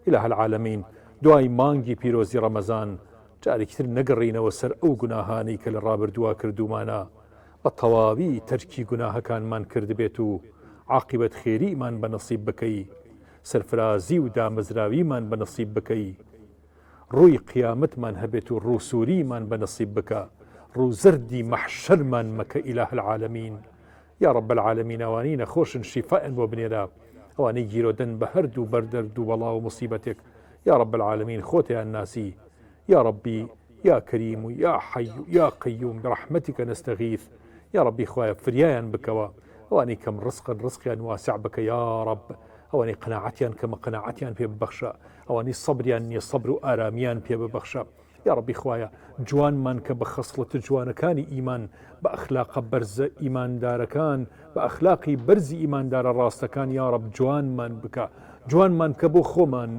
إله العالمین دوای مانگی پیرۆزی ڕەمەزان جارێکتر نەگەڕینەوە سەر ئەو گوناهانەی کە لە ڕابردووە کردومانە بە تەواوی تەرکی گوناهەکانمان کردبێت و عاقبەت خێریمان بە نەسیب بکەی سەرفرازی و دامەزراویمان بە نەسیب بکەی ڕووی قیامەتمان هەبێت و ڕووسوریمان بە نەسیب بکە ڕوو زەردی مەحشەرمان مەکە إله العالمین یا رب العالمین ئەوانەی نەخۆشن شیفاءن بۆ بنێرە ئەوانەی گیرۆدەن بە هەردوو بەردەرد و بەڵا و مصیبەتێک یا رب العالمین خۆتیان ناسی يا ربي يا كريم يا حي يا قيوم برحمتك نستغيث يا ربي خوايا فريان بكوا واني كم رزقيان واسع بك يا رب اواني قناعتيان كما قناعتيان في ببخشا اواني صبريان صبر آراميان في ببخشا يا ربي خوايا جوان من كبخصلة جوان كان إيمان بأخلاق برز إيمان دار كان بأخلاقي برز إيمان دار راست كان يا رب جوان من بك جوان من كبو خومن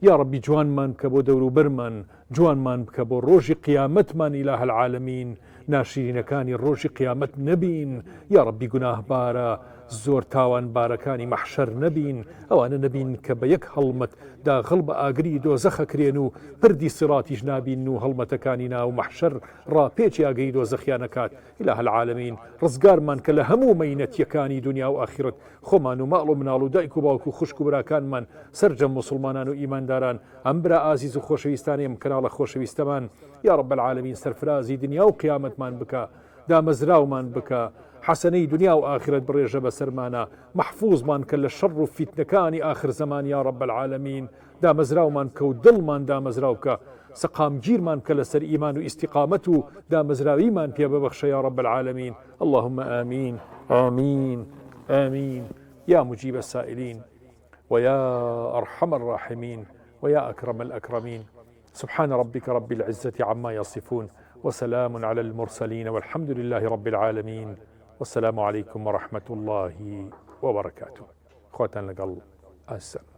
يا ربي جوان من كبو دورو برمن جوان من كبو روجي قيامت من إله العالمين ناشرين كان روجي قيامت نبين يا ربي قناه بارا زۆر تاوان بارەکانی مەحشەر نەبین، ئەوانە نەبین کە بە یەک هەڵمەت دا هەڵبە ئاگری دۆزەخەکرێن و پردی سڕاتیش نابین و هەڵمەتەکانی ناو مەحشەر ڕاپێکی ئاگری دۆزەخیانەکات. إله العالمین ڕزگارمان کە لە هەموو مەینەتیەکانی دنیا و ئاخرەت خۆمان و ماڵ و مناڵ و دایک و باوک و خوشک و براکانمان سەرجەم مسلمانان و ئیمانداران ئەم برا ئازیز و خۆشەویستانی ئەم کەناڵە خۆشەویستەمان یا رب العالمین سەرفرازی دنیا و قیامەتمان بکە، دامەزراومان بکە، حەسەنەی دنیا و ئاخرەت بڕێژە بەسەرمانە، محفوظمان کە لە شەڕ و فیتنەکانی آخر زەمان یا رب العالمین، دامەزراومان کە و دڵمان دامەزراو کە، سەقامگیرمان کە لەسەر ئیمان و ئیستیقامەت و دامەزراویمان پێ ببەخشە یا رب العالمین. اللهم آمين آمين آمين يا مجيب السائلين ويا أرحم الراحمين ويا أكرم الأكرمين. سبحان ربك رب العزة عما يصفون وسلام على المرسلين والحمد لله رب العالمين والسلام عليكم ورحمة الله وبركاته. خواتان لقل السلام.